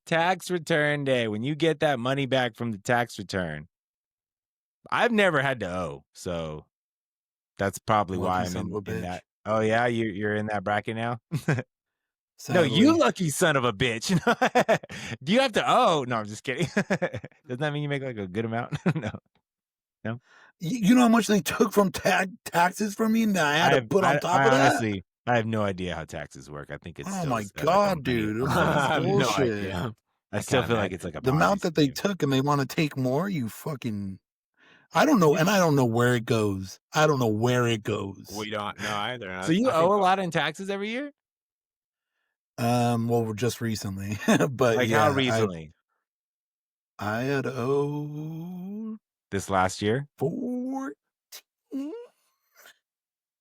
Speaker 1: Tax return day. When you get that money back from the tax return, I've never had to owe, so that's probably
Speaker 2: Lucky
Speaker 1: why I'm
Speaker 2: son of a
Speaker 1: in
Speaker 2: bitch.
Speaker 1: that. Oh yeah, you're in that bracket now. No,
Speaker 2: Sadly.
Speaker 1: you lucky son of a bitch. Do you have to owe? No, I'm just kidding. Doesn't that mean you make like a good amount? No.
Speaker 2: You know how much they took from taxes from me, and I had to put on top
Speaker 1: I
Speaker 2: of that.
Speaker 1: honestly, I have no idea how taxes work. I think it's
Speaker 2: Oh
Speaker 1: still
Speaker 2: my
Speaker 1: like a
Speaker 2: god,
Speaker 1: penny.
Speaker 2: dude! It was
Speaker 3: I
Speaker 2: fucking
Speaker 3: have no
Speaker 2: bullshit.
Speaker 3: idea.
Speaker 1: I still feel like it's like a
Speaker 2: the amount
Speaker 1: Ponzi
Speaker 2: that they
Speaker 1: scheme.
Speaker 2: took, and they want to take more. You fucking. I don't know, and I don't know where it goes. I don't know where it goes.
Speaker 3: We don't know either.
Speaker 1: So you owe a lot in taxes every year?
Speaker 2: Well, just recently, but
Speaker 1: Like
Speaker 2: yeah,
Speaker 1: how recently?
Speaker 2: I had owed
Speaker 1: This last year?
Speaker 2: 1400.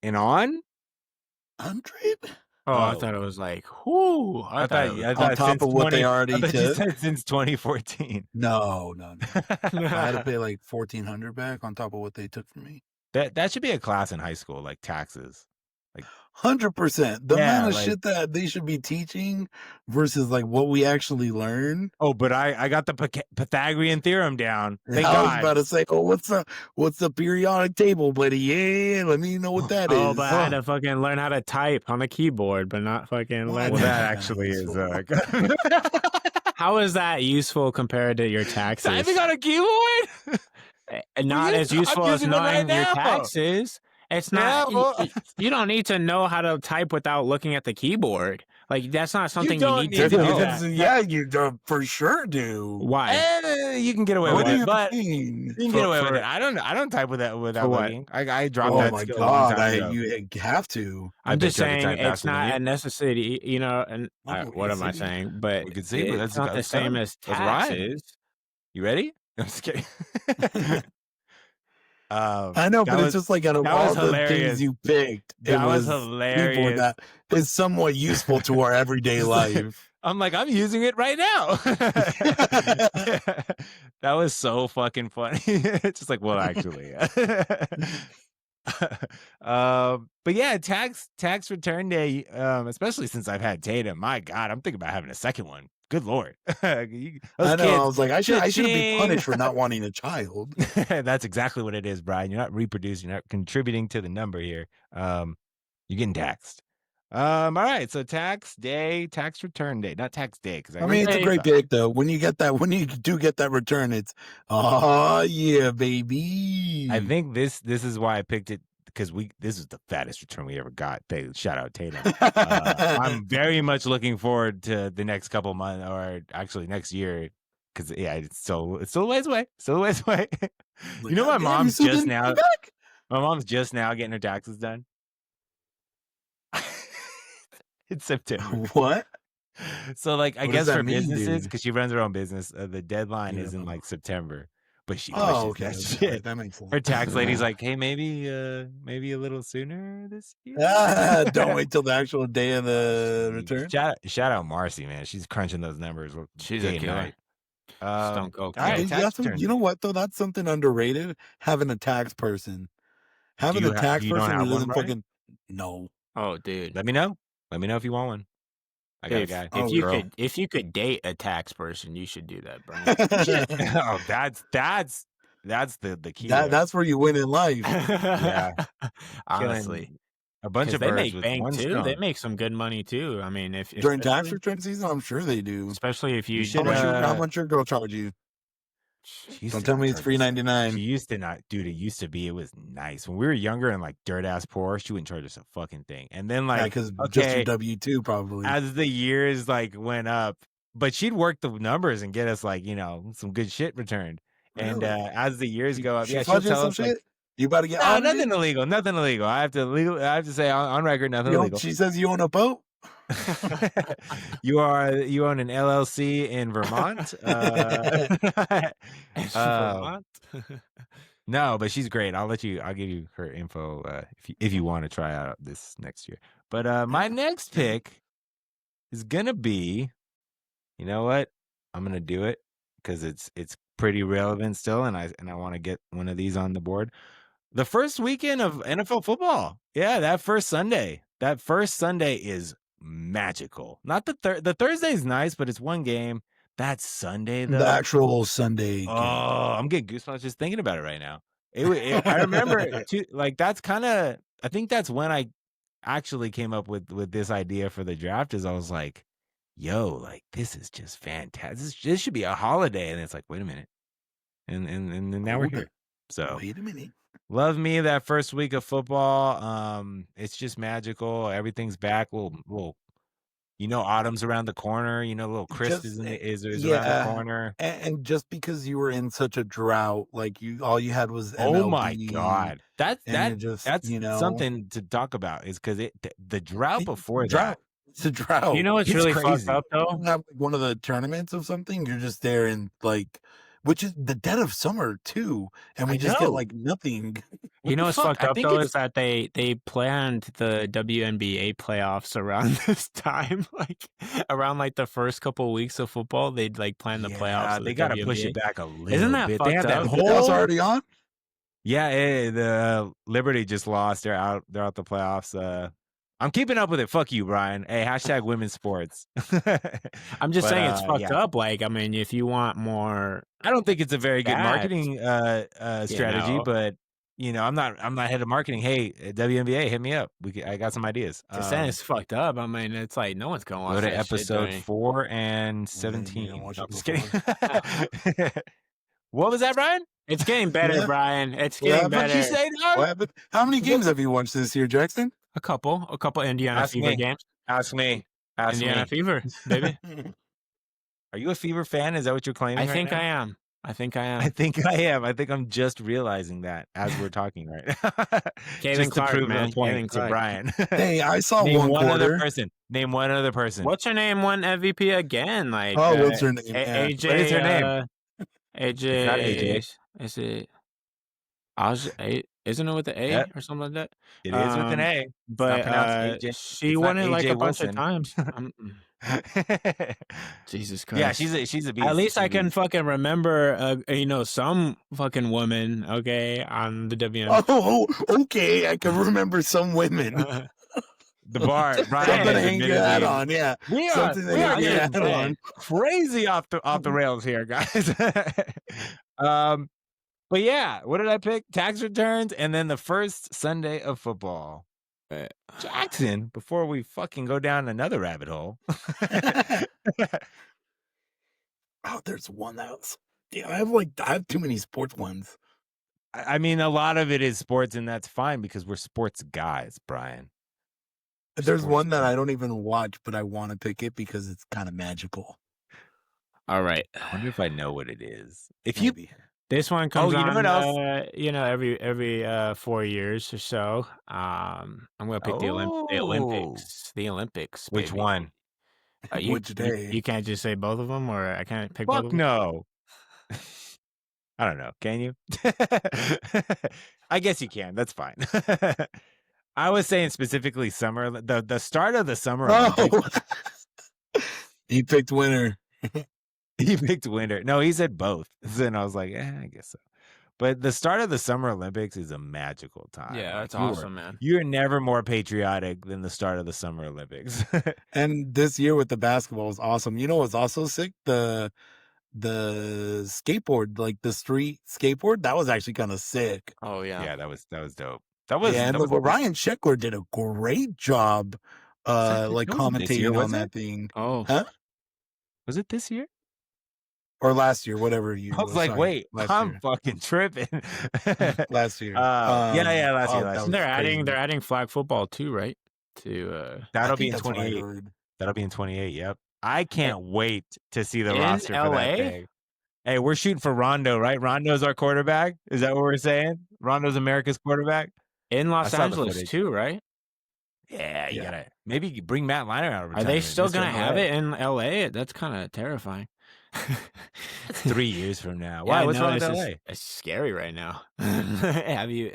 Speaker 1: And on?
Speaker 3: Oh, I thought it was like, whoo!
Speaker 1: I thought
Speaker 2: on top of what they already
Speaker 1: I thought you
Speaker 2: took.
Speaker 1: said since 2014.
Speaker 2: No. I had to pay like 1400 back on top of what they took from me.
Speaker 1: That should be a class in high school, like taxes. Like
Speaker 2: 100%. The amount of
Speaker 1: like,
Speaker 2: shit that they should be teaching versus like what we actually learn.
Speaker 1: Oh, but I got the Pythagorean theorem down. Thank
Speaker 2: I was
Speaker 1: God.
Speaker 2: about to say, oh, what's the periodic table, buddy? Yeah, let me know what that is.
Speaker 3: Oh, but I had to fucking learn how to type on the keyboard, but not fucking learn.
Speaker 1: Well, that actually is.
Speaker 3: How is that useful compared to your taxes?
Speaker 1: Typing on a keyboard?
Speaker 3: Not as useful as knowing your taxes. It's not.
Speaker 1: Yeah, well,
Speaker 3: you don't need to know how to type without looking at the keyboard. Like that's not something you need to do.
Speaker 2: Yeah, you for sure do.
Speaker 3: Why?
Speaker 1: You can get away with it, but
Speaker 2: mean?
Speaker 1: you can get away with it. I don't type without looking. I dropped that skill.
Speaker 2: Oh my god, you have to.
Speaker 3: I'm just saying it's not a necessity. You know, and what am I saying? But
Speaker 1: we could see,
Speaker 3: it's
Speaker 1: that's
Speaker 3: not the same as taxes.
Speaker 1: You ready? I'm just kidding.
Speaker 2: I know, but it's just like out of all the things you picked, it was hilarious. That is somewhat useful to our everyday life.
Speaker 1: I'm like, I'm using it right now. That was so fucking funny. It's just like, well, actually. But yeah, tax return day, especially since I've had Tatum. My God, I'm thinking about having a second one. Good Lord.
Speaker 2: I know. I was like, I shouldn't be punished for not wanting a child.
Speaker 1: That's exactly what it is, Brian. You're not reproducing, you're not contributing to the number here. You're getting taxed. All right. So tax return day, not tax day. Because
Speaker 2: I mean, it's a great pick though. When you do get that return, it's yeah, baby.
Speaker 1: I think this is why I picked it. Because this is the fattest return we ever got. Shout out Tatum. I'm very much looking forward to the next couple months, or actually next year. Because yeah, it's still a ways away. You know, my mom's just now getting her taxes done. It's September.
Speaker 2: What?
Speaker 1: So like, I guess for businesses, because she runs her own business, the deadline is in like September. But she pushes that shit. That makes sense. Her tax lady's like, hey, maybe a little sooner this year.
Speaker 2: Don't wait till the actual day of the return.
Speaker 1: Shout out Marcy, man. She's crunching those numbers.
Speaker 3: She's a killer.
Speaker 1: Don't go.
Speaker 2: You know what though? That's something underrated. Having a tax person. Having a tax person who doesn't fucking no.
Speaker 3: Oh, dude.
Speaker 1: Let me know. Let me know if you want one. I got a guy.
Speaker 3: If you could date a tax person, you should do that, bro.
Speaker 1: Oh, that's the key.
Speaker 2: That's where you win in life.
Speaker 1: Yeah.
Speaker 3: Honestly.
Speaker 1: A bunch
Speaker 3: 'Cause
Speaker 1: of
Speaker 3: they
Speaker 1: birds
Speaker 3: make
Speaker 1: with
Speaker 3: bank
Speaker 1: one
Speaker 3: too. They
Speaker 1: stone.
Speaker 3: make some good money too. I mean, if
Speaker 2: During tax
Speaker 3: especially
Speaker 2: return season, I'm sure they do.
Speaker 3: especially if
Speaker 1: You
Speaker 3: you
Speaker 1: should,
Speaker 2: How much your girl charge you?
Speaker 1: She used
Speaker 2: Don't
Speaker 1: to
Speaker 2: tell
Speaker 1: not
Speaker 2: me it's
Speaker 1: charge
Speaker 2: free
Speaker 1: us. She
Speaker 2: $99.
Speaker 1: used to not, dude. It used to be. It was nice when we were younger and like dirt ass poor. She wouldn't charge us a fucking thing. And then
Speaker 2: Yeah,
Speaker 1: like,
Speaker 2: because just your
Speaker 1: okay,
Speaker 2: W-2 probably.
Speaker 1: as the years like went up, but she'd work the numbers and get us like some good shit returned. And
Speaker 2: Really?
Speaker 1: as the years go up,
Speaker 2: She
Speaker 1: yeah, she'll
Speaker 2: fudging
Speaker 1: tell
Speaker 2: some
Speaker 1: us like,
Speaker 2: shit? You about to get
Speaker 1: no,
Speaker 2: audited?
Speaker 1: nothing illegal, nothing illegal. I have to say on record, nothing illegal.
Speaker 2: She says you own a boat?
Speaker 1: You own an LLC in Vermont.
Speaker 3: Vermont.
Speaker 1: No, but she's great. I'll give you her info if you want to try out this next year. But my next pick is gonna be, you know what? I'm gonna do it because it's pretty relevant still, and I want to get one of these on the board. The first weekend of NFL football. Yeah, that first Sunday. That first Sunday is magical. Not the Thursday's nice, but it's one game. That Sunday though.
Speaker 2: The actual Sunday game.
Speaker 1: Oh, I'm getting goosebumps just thinking about it right now. I remember like that's kind of, I think that's when I actually came up with this idea for the draft. Is I was like, yo, like this is just fantastic. This should be a holiday. And it's like, wait a minute. And now we're here. So
Speaker 2: wait a minute.
Speaker 1: Love me that first week of football. It's just magical. Everything's back. Little autumn's around the corner. Little crisp is around the corner.
Speaker 2: And just because you were in such a drought, like all you had was MLB.
Speaker 1: Oh my God. That's something to talk about, is because the drought before that.
Speaker 2: It's a drought.
Speaker 3: You know what's really fucked up though?
Speaker 2: You have one of the tournaments of something, you're just there in which is the dead of summer too, and we just get like nothing.
Speaker 3: You know what's fucked up though is that they planned the WNBA playoffs around this time, like around like the first couple of weeks of football. They'd like plan the playoffs.
Speaker 1: They got to push it back a little bit.
Speaker 3: Isn't that
Speaker 1: bit.
Speaker 3: Fucked
Speaker 1: they have
Speaker 3: up?
Speaker 1: that
Speaker 2: The playoffs already on.
Speaker 1: Yeah, the Liberty just lost. They're out. They're out the playoffs. I'm keeping up with it. Fuck you, Brian. Hey, # women's sports.
Speaker 3: I'm just saying it's fucked up. Like, I mean, if you want more,
Speaker 1: I don't think it's a very good marketing strategy, but I'm not head of marketing. Hey, WNBA, hit me up. I got some ideas.
Speaker 3: Just saying it's fucked up. I mean, it's like no one's gonna watch.
Speaker 1: Go to
Speaker 3: that
Speaker 1: episode
Speaker 3: shit
Speaker 1: 4 and 17. No, I'm just kidding. What was that, Brian?
Speaker 3: It's getting better, Brian. It's getting better.
Speaker 1: What'd you say, dog?
Speaker 2: How many games have you watched this year, Jackson?
Speaker 3: A couple Indiana Fever games.
Speaker 1: Ask me.
Speaker 3: Indiana Fever, baby.
Speaker 1: Are you a Fever fan? Is that what you're claiming?
Speaker 3: I think I am.
Speaker 1: I think I am. I think I'm just realizing that as we're talking right now. Just to prove the point to Brian.
Speaker 2: Hey, I saw
Speaker 1: Name one
Speaker 2: quarter.
Speaker 1: other person. Name one other person.
Speaker 3: What's her name? Won MVP again? Like,
Speaker 2: what's her name?
Speaker 3: AJ.
Speaker 1: What is her name?
Speaker 3: AJ.
Speaker 1: It's not AJ.
Speaker 3: Is it? Isn't it with the A or something like that?
Speaker 1: It is with an A,
Speaker 3: but she won it like a bunch of times. Jesus Christ!
Speaker 1: Yeah, she's a beast.
Speaker 3: At least I can fucking remember, some fucking woman. Okay, on the WNBA.
Speaker 2: Oh, okay, I can remember some women.
Speaker 1: The bar, Brian.
Speaker 2: Something to hang your hat on, yeah.
Speaker 1: We are getting crazy off the rails here, guys. But yeah, what did I pick? Tax returns, and then the first Sunday of football. Jackson, before we fucking go down another rabbit hole.
Speaker 2: There's one else. Yeah, I have too many sports ones.
Speaker 1: I mean, a lot of it is sports, and that's fine because we're sports guys, Brian.
Speaker 2: There's one that I don't even watch, but I want to pick it because it's kind of magical.
Speaker 3: All right.
Speaker 1: I wonder if I know what it is.
Speaker 3: This one comes on,
Speaker 1: what else?
Speaker 3: every 4 years or so. I'm gonna pick the Olympics. The Olympics.
Speaker 1: Which
Speaker 3: baby.
Speaker 1: one?
Speaker 2: Which day?
Speaker 3: You can't just say both of them, or I can't pick both of them?
Speaker 1: No. I don't know. Can you? I guess you can. That's fine. I was saying specifically summer. The start of the summer. Olympics.
Speaker 2: He picked winter.
Speaker 1: He picked winter. No, he said both. And I was like, I guess so. But the start of the Summer Olympics is a magical time.
Speaker 3: Yeah, that's awesome, man.
Speaker 1: You're never more patriotic than the start of the Summer Olympics.
Speaker 2: And this year with the basketball was awesome. You know what's also sick? The skateboard, like the street skateboard, that was actually kind of sick.
Speaker 3: Oh yeah.
Speaker 1: Yeah, that was dope.
Speaker 2: And
Speaker 1: that was
Speaker 2: Ryan Sheckler did a great job, like
Speaker 1: that wasn't this year,
Speaker 2: commentating
Speaker 1: was
Speaker 2: on
Speaker 1: it?
Speaker 2: that thing.
Speaker 3: Oh,
Speaker 2: Huh?
Speaker 1: Was it this year?
Speaker 2: Or last year, whatever year
Speaker 1: I
Speaker 2: it
Speaker 1: was
Speaker 2: was.
Speaker 1: like,
Speaker 2: Sorry,
Speaker 1: wait,
Speaker 2: last
Speaker 1: I'm
Speaker 2: year.
Speaker 1: fucking tripping.
Speaker 2: Last year.
Speaker 1: Yeah, last year,
Speaker 2: Oh,
Speaker 1: last
Speaker 2: that
Speaker 1: year.
Speaker 2: was
Speaker 3: they're
Speaker 2: crazy.
Speaker 3: adding flag football too, right? To
Speaker 2: I
Speaker 1: That'll be
Speaker 2: think
Speaker 1: in
Speaker 2: that's what I
Speaker 1: 28.
Speaker 2: heard.
Speaker 1: That'll be in 28. Yep. I can't wait to see the
Speaker 3: in
Speaker 1: roster for that
Speaker 3: LA
Speaker 1: thing. Hey, we're shooting for Rondo, right? Rondo's our quarterback. Is that what we're saying? Rondo's America's quarterback.
Speaker 3: in
Speaker 1: I
Speaker 3: Los
Speaker 1: saw the
Speaker 3: Angeles
Speaker 1: footage.
Speaker 3: too, right?
Speaker 1: Yeah, you
Speaker 2: Yeah.
Speaker 1: gotta maybe bring Matt Leinart out of
Speaker 3: Are
Speaker 1: retirement.
Speaker 3: they still
Speaker 1: Mr.
Speaker 3: gonna have
Speaker 1: LA.
Speaker 3: it in LA? That's kind of terrifying.
Speaker 1: That's 3 years from now.
Speaker 3: Yeah,
Speaker 1: Why?
Speaker 3: I
Speaker 1: What's
Speaker 3: know
Speaker 1: wrong with
Speaker 3: it's
Speaker 1: LA?
Speaker 3: it's scary right now. Have you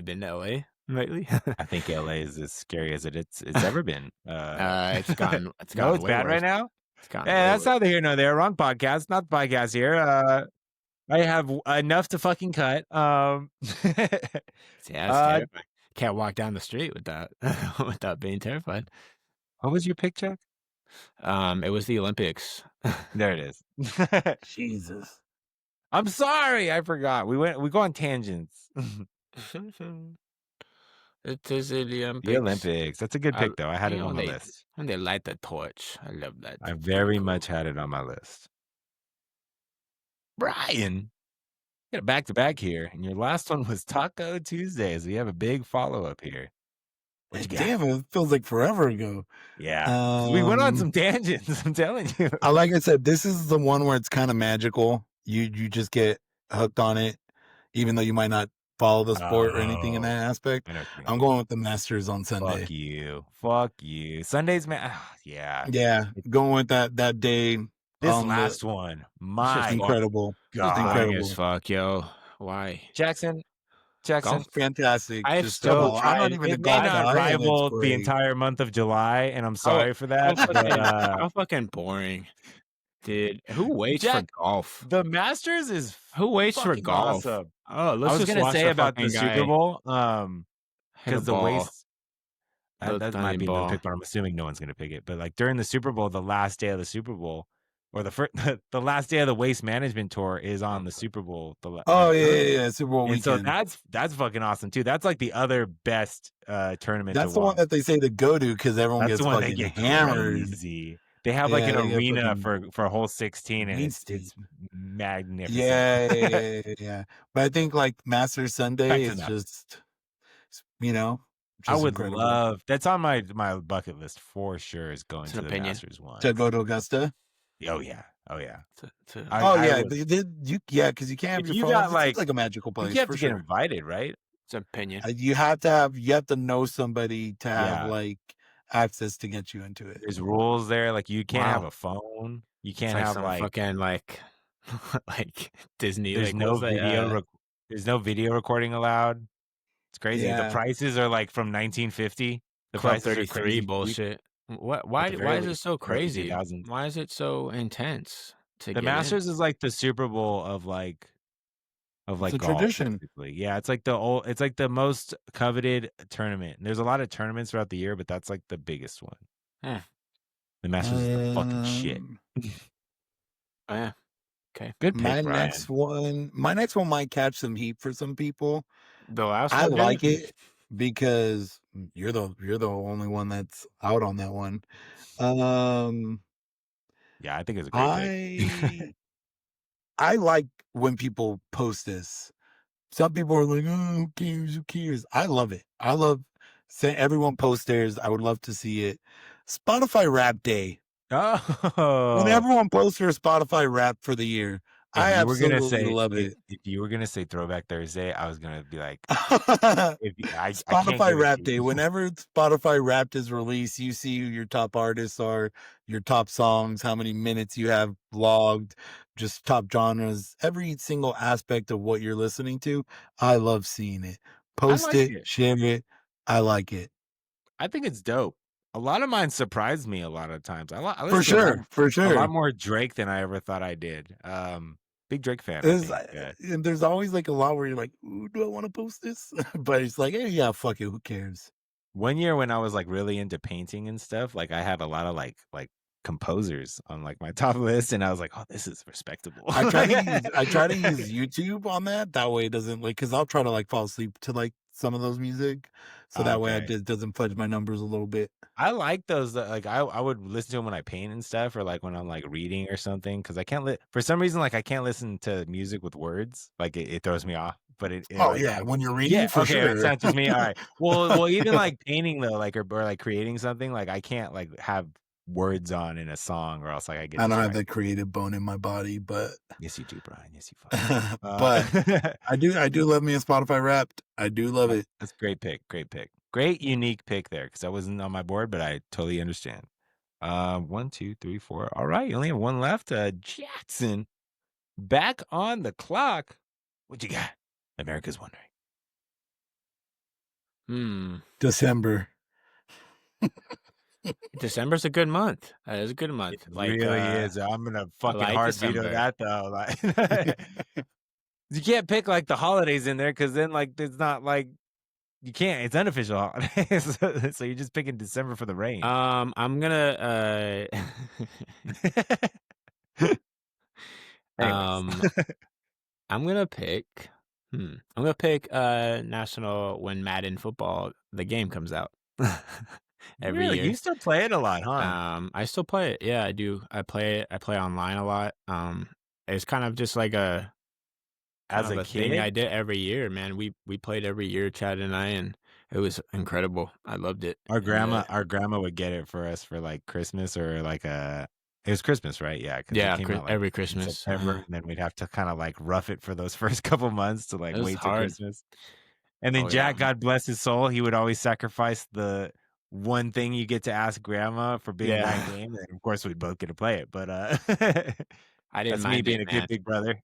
Speaker 3: been to LA lately?
Speaker 1: I think LA is as scary as it's ever been.
Speaker 3: It's gotten
Speaker 1: No, it's
Speaker 3: way
Speaker 1: bad
Speaker 3: worse.
Speaker 1: right now.
Speaker 3: It's gotten
Speaker 1: Hey,
Speaker 3: way
Speaker 1: that's
Speaker 3: worse.
Speaker 1: neither here nor there. Wrong podcast. Not the podcast here. I have enough to fucking cut.
Speaker 3: Yeah, it's terrifying. Can't walk down the street without without being terrified.
Speaker 1: What was your pick, Chuck?
Speaker 3: It was the Olympics.
Speaker 1: There it is.
Speaker 2: Jesus.
Speaker 1: I'm sorry, I forgot. We go on tangents.
Speaker 3: It is the Olympics.
Speaker 1: The Olympics. That's a good pick, though. I had
Speaker 3: You
Speaker 1: it
Speaker 3: know,
Speaker 1: on my list.
Speaker 3: And they light the torch. I love that.
Speaker 1: I
Speaker 3: It's
Speaker 1: very
Speaker 3: pretty cool.
Speaker 1: much had it on my list. Brian, get a back to back here, and your last one was Taco Tuesdays. We have a big follow up here. What you got?
Speaker 2: Damn, it feels like forever ago.
Speaker 1: Yeah, we went on some tangents. I'm telling you.
Speaker 2: Like I said, this is the one where it's kind of magical. You just get hooked on it, even though you might not follow the sport or anything in that aspect. I'm going with the Masters on Sunday.
Speaker 1: Fuck you. Sundays, man. Yeah.
Speaker 2: Yeah, going with that day.
Speaker 1: This last one, my
Speaker 2: incredible.
Speaker 1: God.
Speaker 2: Just incredible
Speaker 3: as fuck, yo. Why?
Speaker 1: Jackson.
Speaker 2: Golf, fantastic.
Speaker 3: I've
Speaker 2: Just
Speaker 3: still
Speaker 2: I'm not even a
Speaker 1: It may
Speaker 2: golf
Speaker 1: not
Speaker 2: guy, and it's
Speaker 1: rival the
Speaker 2: great.
Speaker 1: entire month of July, and I'm sorry for that.
Speaker 3: How fucking boring. Dude, who waits for golf?
Speaker 1: The Masters is
Speaker 3: Who waits for
Speaker 1: fucking
Speaker 3: golf?
Speaker 1: awesome.
Speaker 3: Oh, let's
Speaker 1: I was
Speaker 3: just
Speaker 1: gonna
Speaker 3: watch
Speaker 1: say
Speaker 3: the
Speaker 1: about the
Speaker 3: fucking guy
Speaker 1: Super Bowl,
Speaker 3: hit a
Speaker 1: because the
Speaker 3: ball.
Speaker 1: waste.
Speaker 3: The
Speaker 1: That
Speaker 3: tiny
Speaker 1: might be another
Speaker 3: ball.
Speaker 1: pick, but I'm assuming no one's gonna pick it. But like during the Super Bowl, the last day of the Super Bowl, or the last day of the Waste Management Tour is on the Super Bowl.
Speaker 2: Yeah, Super Bowl
Speaker 1: and
Speaker 2: weekend.
Speaker 1: So that's fucking awesome too. That's like the other best tournament.
Speaker 2: That's the one that they say to go to because everyone gets fucking hammered.
Speaker 1: Crazy. They have like an arena for a whole 16, and it's magnificent.
Speaker 2: Yeah. But I think like Masters Sunday is just,
Speaker 1: I would
Speaker 2: incredible.
Speaker 1: love that's on my bucket list for sure. Is going to the Masters one
Speaker 2: to go to Augusta.
Speaker 1: Oh yeah.
Speaker 2: Because you can't have your phone. It's like a magical place.
Speaker 1: You have to get invited, right?
Speaker 3: It's an opinion.
Speaker 2: You have to know somebody to have like access to get you into it.
Speaker 1: There's rules there. Like you can't have a phone. You can't have
Speaker 3: fucking like Disney.
Speaker 1: There's no video. There's no video recording allowed. It's crazy.
Speaker 2: Yeah.
Speaker 1: The prices are like from 1950. The
Speaker 3: Club
Speaker 1: prices
Speaker 3: 33
Speaker 1: are crazy.
Speaker 3: bullshit. Why is it so crazy? Why is it so intense?
Speaker 1: The Masters is like the Super Bowl of like golf,
Speaker 2: tradition.
Speaker 1: Basically. Yeah, it's like the most coveted tournament. And there's a lot of tournaments throughout the year, but that's like the biggest one. The Masters is the fucking shit.
Speaker 3: Oh yeah. Okay.
Speaker 1: Good pick,
Speaker 2: my
Speaker 1: Brian.
Speaker 2: next one might catch some heat for some people.
Speaker 3: The last
Speaker 2: I
Speaker 3: one
Speaker 2: like it because you're the only one that's out on that one.
Speaker 1: Yeah, I think it's a great pick.
Speaker 2: I like when people post this. Some people are like, "Oh, who cares?" I love it. I love saying everyone post theirs. I would love to see it. Spotify Rap Day.
Speaker 1: Oh,
Speaker 2: when everyone posts their Spotify Rap for the year, I absolutely love it.
Speaker 1: If you were gonna say Throwback Thursday, I was gonna be like,
Speaker 2: Spotify Rap Day. Whenever Spotify Wrapped is released, you see who your top artists are, your top songs, how many minutes you have logged, just top genres, every single aspect of what you're listening to. I love seeing it. Post it, share it. I like it.
Speaker 1: I think it's dope. A lot of mine surprised me a lot of times.
Speaker 2: For sure.
Speaker 1: A lot more Drake than I ever thought I did. Big Drake fan.
Speaker 2: And there's always like a lot where you're like, ooh, do I want to post this? But it's like, hey, yeah, fuck it. Who cares?
Speaker 1: One year when I was like really into painting and stuff, like I had a lot of like composers on like my top list, and I was like, oh, this is respectable.
Speaker 2: I try to use YouTube on that. That way it doesn't because I'll try to like fall asleep to like some of those music, so that way it
Speaker 1: Okay.
Speaker 2: just doesn't fudge my numbers a little bit.
Speaker 1: I like those, like, I would listen to them when I paint and stuff or, like, when I'm, like, reading or something because I can't for some reason, like, I can't listen to music with words, like, it throws me off, but it,
Speaker 2: Oh,
Speaker 1: like,
Speaker 2: yeah, when you're reading,
Speaker 1: yeah,
Speaker 2: for
Speaker 1: okay, it's
Speaker 2: sure.
Speaker 1: not just me, alright. Well, even, like, painting though, like, or, like, creating something, like, I can't, like, have words on in a song or else, like, I get
Speaker 2: I don't have
Speaker 1: distracted.
Speaker 2: that creative bone in my body, but
Speaker 1: Yes, you do, Brian, yes, you fucking do.
Speaker 2: but I do love me a Spotify Wrapped. I do love it.
Speaker 1: That's a great pick, great pick. Great unique pick there because that wasn't on my board, but I totally understand. 1, 2, 3, 4. All right, you only have one left. Jackson, back on the clock. What you got? America's wondering.
Speaker 2: December.
Speaker 3: December's a good month. That is a good
Speaker 1: It
Speaker 3: month. Like,
Speaker 1: really is. I'm gonna
Speaker 3: I
Speaker 1: fucking
Speaker 3: like
Speaker 1: hard veto
Speaker 3: December.
Speaker 1: that though. Like, you can't pick like the holidays in there because then like it's not like you can't. It's unofficial holidays, so you're just picking December for the rain.
Speaker 3: I'm gonna
Speaker 1: Anyways,
Speaker 3: um I'm gonna pick I'm gonna pick national when Madden football the game comes out every
Speaker 1: really, you
Speaker 3: year.
Speaker 1: still play it a lot, huh?
Speaker 3: I still play it. Yeah, I do. I play online a lot. It's kind of just like a kind
Speaker 1: As
Speaker 3: of
Speaker 1: a
Speaker 3: a thing I
Speaker 1: kid,
Speaker 3: did every year, man. We played every year, Chad and I, and it was incredible. I loved it.
Speaker 1: Our
Speaker 3: And
Speaker 1: grandma our grandma would get it for us for, like, Christmas or, like, it was Christmas, right? Yeah, because it
Speaker 3: yeah,
Speaker 1: came out, like,
Speaker 3: every
Speaker 1: in
Speaker 3: Christmas.
Speaker 1: September, and then we'd have to kinda, like, rough it for those first couple months to, like,
Speaker 3: It was
Speaker 1: wait till
Speaker 3: hard.
Speaker 1: Christmas. And then
Speaker 3: Oh yeah.
Speaker 1: Jack, God bless his soul, he would always sacrifice the one thing you get to ask grandma for being that
Speaker 3: Yeah.
Speaker 1: game, and of course, we both get to play it, but,
Speaker 3: I didn't
Speaker 1: that's me
Speaker 3: mind
Speaker 1: being
Speaker 3: it,
Speaker 1: a good
Speaker 3: man.
Speaker 1: big brother.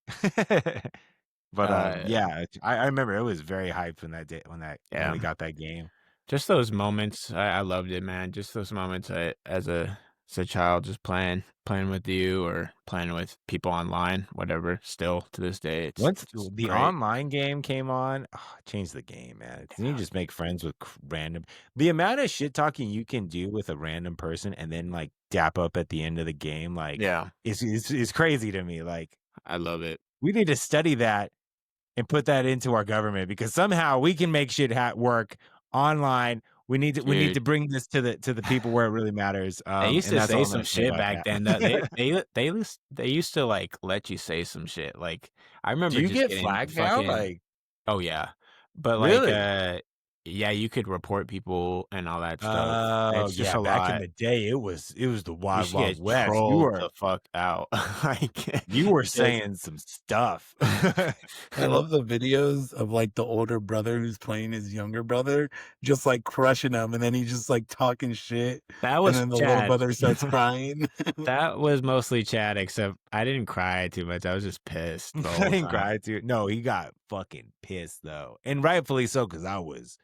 Speaker 1: But,
Speaker 3: Uh
Speaker 1: yeah, I remember it was very hyped when that day when
Speaker 3: yeah.
Speaker 1: we got that game.
Speaker 3: Just those moments, I loved it, man. Just those moments as a child, just playing with you or playing with people online, whatever. Still to this day, it's
Speaker 1: Once
Speaker 3: just
Speaker 1: the
Speaker 3: great.
Speaker 1: online game came on, it changed the game, man. 'Cause you just make friends with random the amount of shit talking you can do with a random person and then, like, dap up at the end of the game, like,
Speaker 3: Yeah,
Speaker 1: is crazy to me, like,
Speaker 3: I love it,
Speaker 1: we need to study that and put that into our government because somehow we can make shit work online. We need to
Speaker 3: dude.
Speaker 1: bring this to the people where it really matters,
Speaker 3: They used
Speaker 1: and
Speaker 3: to
Speaker 1: that's all
Speaker 3: say
Speaker 1: I'm
Speaker 3: some
Speaker 1: gonna say
Speaker 3: shit
Speaker 1: about
Speaker 3: back then that
Speaker 1: that.
Speaker 3: they used to like let you say some shit. Like I
Speaker 1: Do
Speaker 3: remember
Speaker 1: you
Speaker 3: just
Speaker 1: get
Speaker 3: getting
Speaker 1: flagged now?
Speaker 3: fucking
Speaker 1: Like,
Speaker 3: oh yeah, but like
Speaker 1: really?
Speaker 3: yeah, you could report people and all that stuff.
Speaker 1: Oh,
Speaker 3: It's just
Speaker 1: yeah,
Speaker 3: a
Speaker 1: back in
Speaker 3: lot.
Speaker 1: the day, it was the
Speaker 3: You
Speaker 1: wild,
Speaker 3: should
Speaker 1: wild
Speaker 3: get
Speaker 1: west.
Speaker 3: trolled the fuck out. Like
Speaker 1: You were
Speaker 3: just
Speaker 1: saying some stuff.
Speaker 2: I love the videos of, like, the older brother who's playing his younger brother, just, like, crushing him, and then he's just, like, talking shit,
Speaker 3: that
Speaker 2: and
Speaker 3: was
Speaker 2: then the little
Speaker 3: Chad.
Speaker 2: brother starts crying.
Speaker 3: That was mostly Chad, except I didn't cry too much. I was just pissed the
Speaker 1: I
Speaker 3: whole
Speaker 1: didn't
Speaker 3: time.
Speaker 1: cry too. No, he got fucking pissed, though, and rightfully so, because I was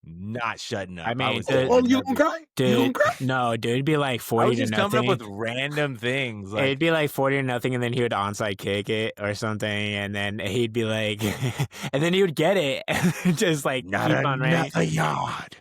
Speaker 1: not shutting
Speaker 3: I
Speaker 1: up. I
Speaker 3: mean,
Speaker 1: was
Speaker 3: the
Speaker 2: "Oh,
Speaker 1: saying
Speaker 2: you gonna
Speaker 1: every
Speaker 2: cry? You gonna
Speaker 3: dude,
Speaker 2: cry?"
Speaker 3: no, dude, it'd be like
Speaker 1: I
Speaker 3: 40
Speaker 1: was
Speaker 3: to
Speaker 1: just coming up with
Speaker 3: nothing.
Speaker 1: random things,
Speaker 3: It'd
Speaker 1: like,
Speaker 3: be like 40 to nothing, and then he would onside kick it or something, and then he'd be like, and then he would get it, and just like
Speaker 1: "Not
Speaker 3: keep on running.
Speaker 1: another yard."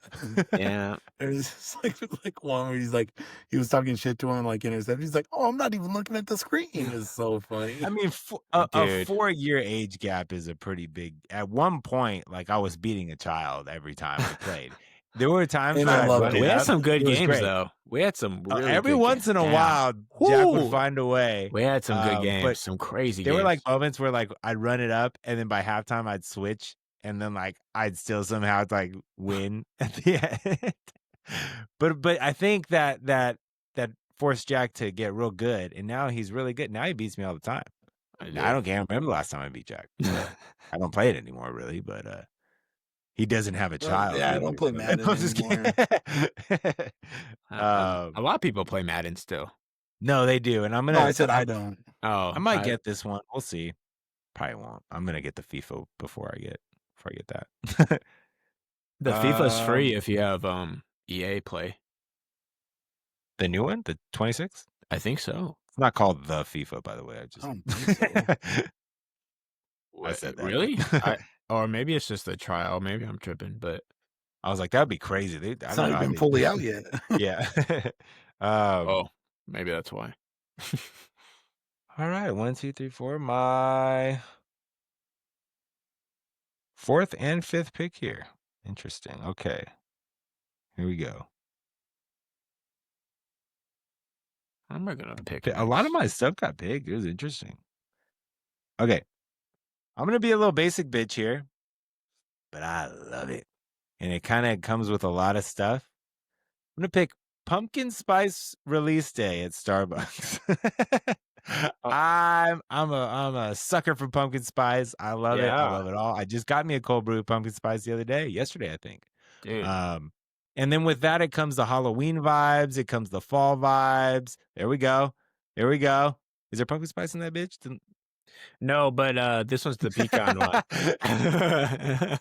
Speaker 3: Yeah,
Speaker 2: There's just, like, one where he's, like he was talking shit to him, like, intercept he's like, "Oh, I'm not even looking at the screen." It's so
Speaker 1: I
Speaker 2: funny.
Speaker 1: mean, a
Speaker 3: dude.
Speaker 1: 4-year age gap is a pretty big at one point, like, I was beating a child every time we played. There were times
Speaker 2: And
Speaker 1: where
Speaker 2: I
Speaker 1: I'd
Speaker 2: loved
Speaker 1: run it
Speaker 3: We
Speaker 2: it.
Speaker 3: had
Speaker 1: up.
Speaker 3: some good
Speaker 1: It was
Speaker 3: games
Speaker 1: great.
Speaker 3: though. We had some really
Speaker 1: Every
Speaker 3: good
Speaker 1: once
Speaker 3: games.
Speaker 1: in a
Speaker 3: Damn.
Speaker 1: while, Jack would
Speaker 3: Whoo!
Speaker 1: find a way,
Speaker 3: We had some good games,
Speaker 1: but
Speaker 3: some crazy
Speaker 1: there were, like,
Speaker 3: games.
Speaker 1: moments where, like, I'd run it up, and then by halftime, I'd switch, and then, like, I'd still somehow, like, win at the end. But I think that forced Jack to get real good, and now he's really good. Now he beats me all the time.
Speaker 3: I
Speaker 1: Now I
Speaker 3: do.
Speaker 1: can't remember the last time I beat Jack, but I don't play it anymore really, but, he doesn't have a child
Speaker 2: Yeah, I
Speaker 1: either,
Speaker 2: don't play
Speaker 1: so
Speaker 2: Madden
Speaker 1: I'm just kidding.
Speaker 2: anymore.
Speaker 3: A lot of people play Madden still.
Speaker 1: No, they do, and
Speaker 2: No, I said I don't.
Speaker 1: I
Speaker 3: Oh,
Speaker 1: might get this one, we'll see. Probably won't. I'm gonna get the FIFA before I get that.
Speaker 3: the FIFA's free
Speaker 1: Um,
Speaker 3: if you have EA Play.
Speaker 1: the new one, the 26th?
Speaker 3: I think so.
Speaker 1: It's not called the FIFA, by the way, I
Speaker 2: I
Speaker 1: just
Speaker 2: don't think so.
Speaker 1: I said that,
Speaker 3: Really?
Speaker 1: but
Speaker 3: Or maybe it's just a trial. Maybe I'm tripping, but
Speaker 1: I was like, "That'd be crazy." I
Speaker 2: It's
Speaker 1: don't
Speaker 2: not
Speaker 1: know how
Speaker 2: even
Speaker 1: they
Speaker 2: fully out yet.
Speaker 1: yeah. Um,
Speaker 3: oh, maybe that's why.
Speaker 1: alright, 1, 2, 3, 4, my 4th and 5th pick here. Interesting. Okay. Here we go.
Speaker 3: I'm not gonna pick
Speaker 1: A lot of
Speaker 3: next.
Speaker 1: my stuff got picked. It was interesting. Okay. I'm gonna be a little basic bitch here, but I love it. And it kind of comes with a lot of stuff. I'm gonna pick pumpkin spice release day at Starbucks.
Speaker 3: Oh,
Speaker 1: I'm a sucker for pumpkin spice. I love it. I
Speaker 3: yeah,
Speaker 1: love it all. I just got me a cold brew pumpkin spice the other day, yesterday, I think.
Speaker 3: dude.
Speaker 1: Um, and then with that, it comes the Halloween vibes. It comes the fall vibes. There we go. There we go. Is there pumpkin spice in that bitch?
Speaker 3: No, but this one's the pecan one.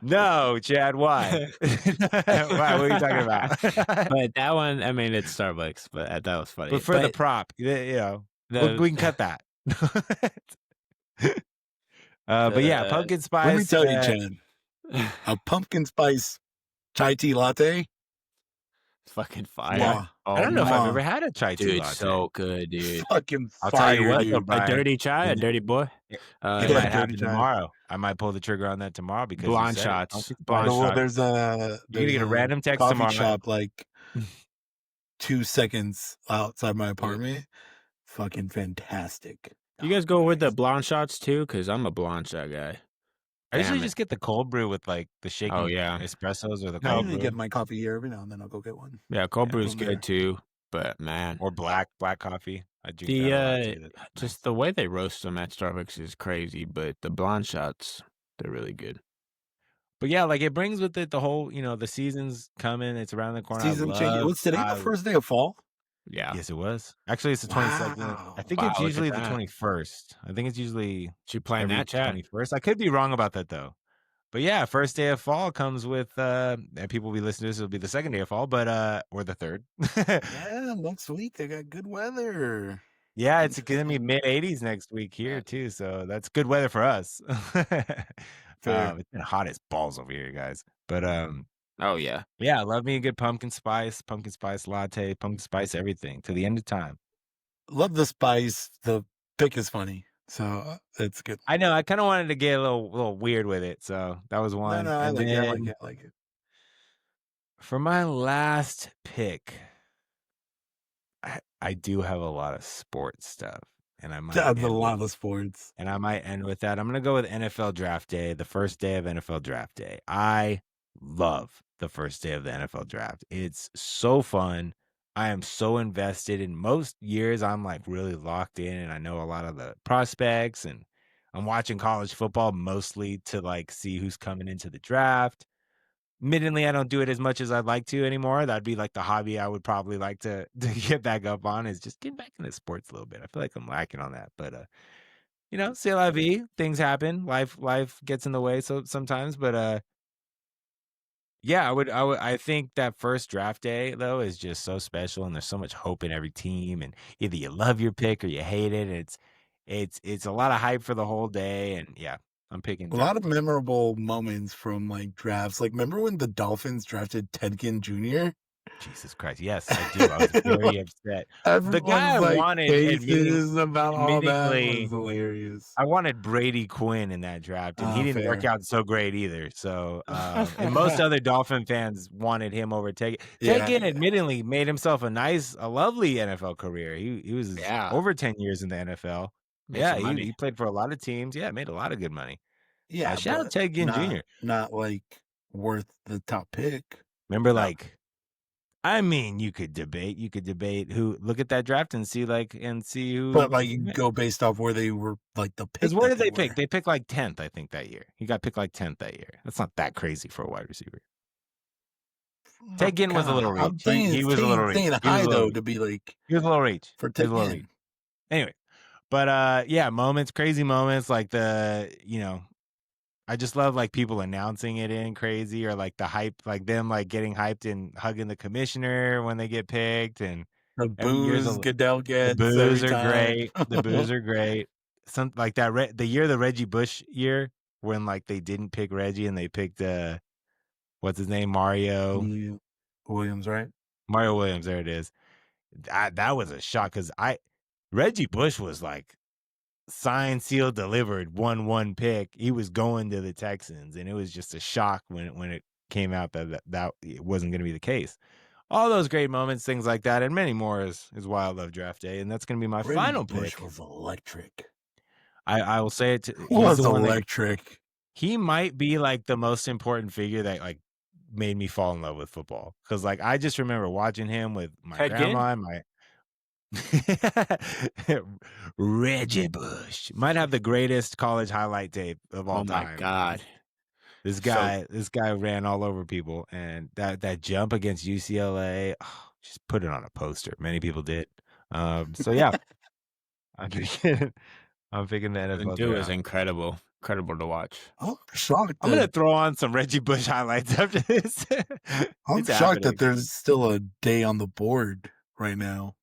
Speaker 1: No, Chad. Why? Why? What are you talking about?
Speaker 3: But that one, I mean, it's Starbucks, but that was funny.
Speaker 1: But for the
Speaker 3: But
Speaker 1: prop, you know,
Speaker 3: the
Speaker 1: we can cut that. But yeah,
Speaker 3: the
Speaker 1: pumpkin
Speaker 2: Let me
Speaker 1: spice.
Speaker 2: tell you, Chad, a pumpkin spice chai tea latte,
Speaker 3: fucking fire.
Speaker 2: mwah,
Speaker 1: I
Speaker 3: Oh
Speaker 1: don't know if I've
Speaker 3: my
Speaker 1: ever had a chai tea
Speaker 3: dude,
Speaker 1: latte.
Speaker 3: so good, dude.
Speaker 2: fucking
Speaker 1: I'll tell you
Speaker 2: fire,
Speaker 1: what, though,
Speaker 2: dude.
Speaker 3: A
Speaker 1: Brian,
Speaker 3: dirty chai, a dirty boy.
Speaker 1: it
Speaker 2: Yeah,
Speaker 1: might
Speaker 2: dirty
Speaker 1: happen
Speaker 2: chai.
Speaker 1: tomorrow. I might pull the trigger on that tomorrow because you
Speaker 3: Blonde
Speaker 1: said it.
Speaker 3: shots.
Speaker 1: Pumpkin
Speaker 3: Blonde
Speaker 1: spice.
Speaker 2: Well,
Speaker 3: shots.
Speaker 2: there's
Speaker 1: You're gonna get a
Speaker 2: a
Speaker 1: random text
Speaker 2: coffee
Speaker 1: tomorrow.
Speaker 2: shop like 2 seconds outside my apartment. Fucking fantastic.
Speaker 3: You guys go with the blonde shots too? Because I'm a blonde shot guy.
Speaker 1: I usually
Speaker 3: Damn it.
Speaker 1: just get the cold brew with like the
Speaker 3: Oh,
Speaker 1: shaken
Speaker 3: yeah.
Speaker 1: espressos or the
Speaker 2: I
Speaker 1: cold
Speaker 2: usually
Speaker 1: brew
Speaker 2: get my coffee here every now and then. I'll go get one.
Speaker 3: Yeah, cold
Speaker 2: Yeah,
Speaker 3: brew's
Speaker 2: from
Speaker 3: good
Speaker 2: there.
Speaker 3: too. But man,
Speaker 1: or black coffee. I drink
Speaker 3: the
Speaker 1: that a lot too. That's
Speaker 3: just
Speaker 1: nice.
Speaker 3: the way they roast them at Starbucks is crazy. But the blonde shots, they're really good.
Speaker 1: But yeah, like it brings with it the whole, you know, the season's coming. It's around the corner.
Speaker 2: Season change. What's today? The first day of fall?
Speaker 3: Yeah.
Speaker 1: Yes, it was. Actually, it's the 22nd. I
Speaker 2: Wow.
Speaker 1: think
Speaker 3: Wow,
Speaker 1: it's
Speaker 3: look at
Speaker 1: usually the
Speaker 3: that.
Speaker 1: 21st. I think it's usually
Speaker 3: You playing
Speaker 1: every
Speaker 3: that chat?
Speaker 1: 21st. I could be wrong about that though. But yeah, first day of fall comes with and people will be listening to this, it'll be the second day of fall, but or the third.
Speaker 2: Yeah, next week they got good weather.
Speaker 1: Yeah, it's gonna be mid-80s next week here
Speaker 3: Yeah.
Speaker 1: too. So that's good weather for us.
Speaker 2: Fair.
Speaker 1: It's been hot as balls over here, guys. But
Speaker 3: Oh yeah.
Speaker 1: yeah, I love me a good pumpkin spice latte, pumpkin spice everything to the end of time.
Speaker 2: Love the spice. The pick is funny. So it's good.
Speaker 1: I know I kind of wanted to get a little weird with it, so that was
Speaker 2: No,
Speaker 1: one.
Speaker 2: I
Speaker 1: And
Speaker 2: like it. I like
Speaker 1: then
Speaker 2: it. I like it.
Speaker 1: for my last pick, I do have a lot of sports stuff, and I might
Speaker 2: That's a
Speaker 1: end
Speaker 2: lot of sports.
Speaker 1: and I might end with that. I'm gonna go with NFL Draft Day, the first day of NFL Draft Day. I love the first day of the NFL Draft. It's so fun. I am so invested. In most years, I'm like really locked in, and I know a lot of the prospects, and I'm watching college football mostly to like see who's coming into the draft. Admittedly, I don't do it as much as I'd like to anymore. That'd be like the hobby I would probably like to to get back up on, is just get back into sports a little bit. I feel like I'm lacking on that, but you know, c'est la vie. Things happen. Life gets in the way so sometimes, but yeah, I think that first draft day though is just so special, and there's so much hope in every team, and either you love your pick or you hate it. It's a lot of hype for the whole day, and yeah, I'm picking
Speaker 2: A lot
Speaker 1: draft
Speaker 2: of
Speaker 1: day.
Speaker 2: memorable moments from like drafts. Like, remember when the Dolphins drafted Tedkin Jr.?
Speaker 1: Jesus Christ. Yes, I do. I was very upset. The guy
Speaker 2: Everyone's
Speaker 1: I
Speaker 2: like
Speaker 1: wanted
Speaker 2: faces about all that was
Speaker 1: admittingly,
Speaker 2: hilarious.
Speaker 1: I wanted Brady Quinn in that draft, and he didn't work
Speaker 2: Fair.
Speaker 1: out so great either. So, and most other Dolphin fans wanted him over Tegan.
Speaker 2: Yeah.
Speaker 1: Tegan admittedly made himself a lovely NFL career. He was
Speaker 3: Yeah.
Speaker 1: over 10 years in the NFL.
Speaker 3: Made
Speaker 1: Yeah,
Speaker 3: some money.
Speaker 1: he played for a lot of teams. Yeah, made a lot of good money.
Speaker 2: Yeah,
Speaker 1: Shout out
Speaker 2: but
Speaker 1: Ted Ginn Jr.
Speaker 2: not like worth the top pick.
Speaker 1: Remember,
Speaker 2: No.
Speaker 1: like, I mean, you could debate who. Look at that draft and see who.
Speaker 2: But like, you go based off where they were, like the pick.
Speaker 1: Because where
Speaker 2: that
Speaker 1: did they pick?
Speaker 2: were.
Speaker 1: They picked like 10th, I think, that year. He got picked like 10th that year. That's not that crazy for a wide receiver. Ted Ginn was a little reach.
Speaker 2: I'm saying
Speaker 1: He was a little reach.
Speaker 2: staying
Speaker 1: He was
Speaker 2: high
Speaker 1: a little
Speaker 2: though
Speaker 1: reach.
Speaker 2: to be like
Speaker 1: He was a little reach.
Speaker 2: for
Speaker 1: He was
Speaker 2: Ted
Speaker 1: a little
Speaker 2: Ginn.
Speaker 1: reach. Anyway, but yeah, crazy moments like I just love like people announcing it in crazy, or like the hype, like them like getting hyped and hugging the commissioner when they get picked, and
Speaker 2: The
Speaker 1: years
Speaker 2: booze
Speaker 1: of
Speaker 2: Goodell
Speaker 1: the
Speaker 2: gets
Speaker 1: boos
Speaker 2: every
Speaker 1: are
Speaker 2: time.
Speaker 1: great. The boos are great. Some like that the year the Reggie Bush year, when like they didn't pick Reggie and they picked what's his name, Mario
Speaker 2: Williams, right?
Speaker 1: Mario Williams. There it is. That was a shock because Reggie Bush was like signed, sealed, delivered, 1-1 pick. He was going to the Texans, and it was just a shock when it came out that it wasn't gonna be the case. All those great moments, things like that, and many more is why I love draft day, and that's gonna be my
Speaker 2: Reggie
Speaker 1: final
Speaker 2: Bush
Speaker 1: pick.
Speaker 2: was electric.
Speaker 1: I will say it. He's
Speaker 2: Was
Speaker 1: the one that
Speaker 2: electric.
Speaker 1: he might be like the most important figure that like made me fall in love with football. Cause like I just remember watching him with my
Speaker 3: Ted Ginn?
Speaker 1: grandma and my Reggie Bush might have the greatest college highlight tape of all
Speaker 3: Oh my
Speaker 1: time.
Speaker 3: god.
Speaker 1: This
Speaker 3: So
Speaker 1: guy ran all over people, and that jump against UCLA, just put it on a poster. Many people did. So yeah, I'm picking, I'm picking the
Speaker 3: the
Speaker 1: NFL
Speaker 3: dude is
Speaker 1: draft.
Speaker 3: incredible. Incredible to watch.
Speaker 2: I'm shocked
Speaker 1: I'm gonna
Speaker 2: that
Speaker 1: throw on some Reggie Bush highlights after this.
Speaker 2: I'm
Speaker 1: It's
Speaker 2: shocked that
Speaker 1: happening.
Speaker 2: there's still a day on the board right now.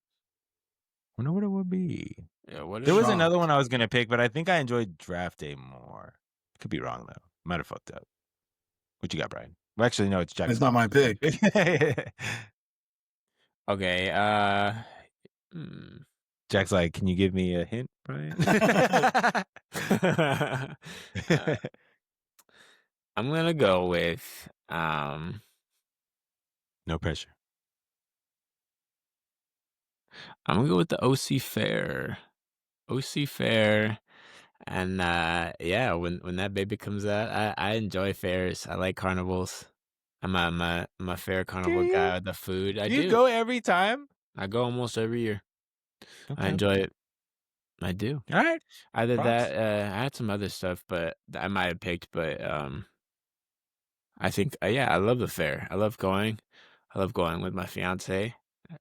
Speaker 1: Wonder what it would be.
Speaker 3: Yeah, what
Speaker 1: There
Speaker 3: is
Speaker 1: was another
Speaker 2: Shocked.
Speaker 1: one I was gonna pick, but I think I enjoyed draft day more. Could be wrong though. Might have fucked up. What you got, Brian? Well, actually, no, it's Jack's
Speaker 2: It's not
Speaker 1: fault.
Speaker 2: my pick.
Speaker 3: Okay, hmm.
Speaker 1: Jack's like, can you give me a hint, Brian?
Speaker 3: I'm gonna go with
Speaker 1: No pressure.
Speaker 3: I'm gonna go with the OC Fair. OC Fair. And yeah, when that baby comes out, I enjoy fairs. I like carnivals. I'm a fair
Speaker 1: Do
Speaker 3: carnival
Speaker 1: you?
Speaker 3: guy with the food. I
Speaker 1: Do you
Speaker 3: do.
Speaker 1: go every time?
Speaker 3: I go almost every year. I
Speaker 1: Okay.
Speaker 3: enjoy it. I do.
Speaker 1: All right.
Speaker 3: Either
Speaker 1: Props.
Speaker 3: that, I had some other stuff, but I might have picked, but I think yeah, I love the fair. I love going. I love going with my fiance.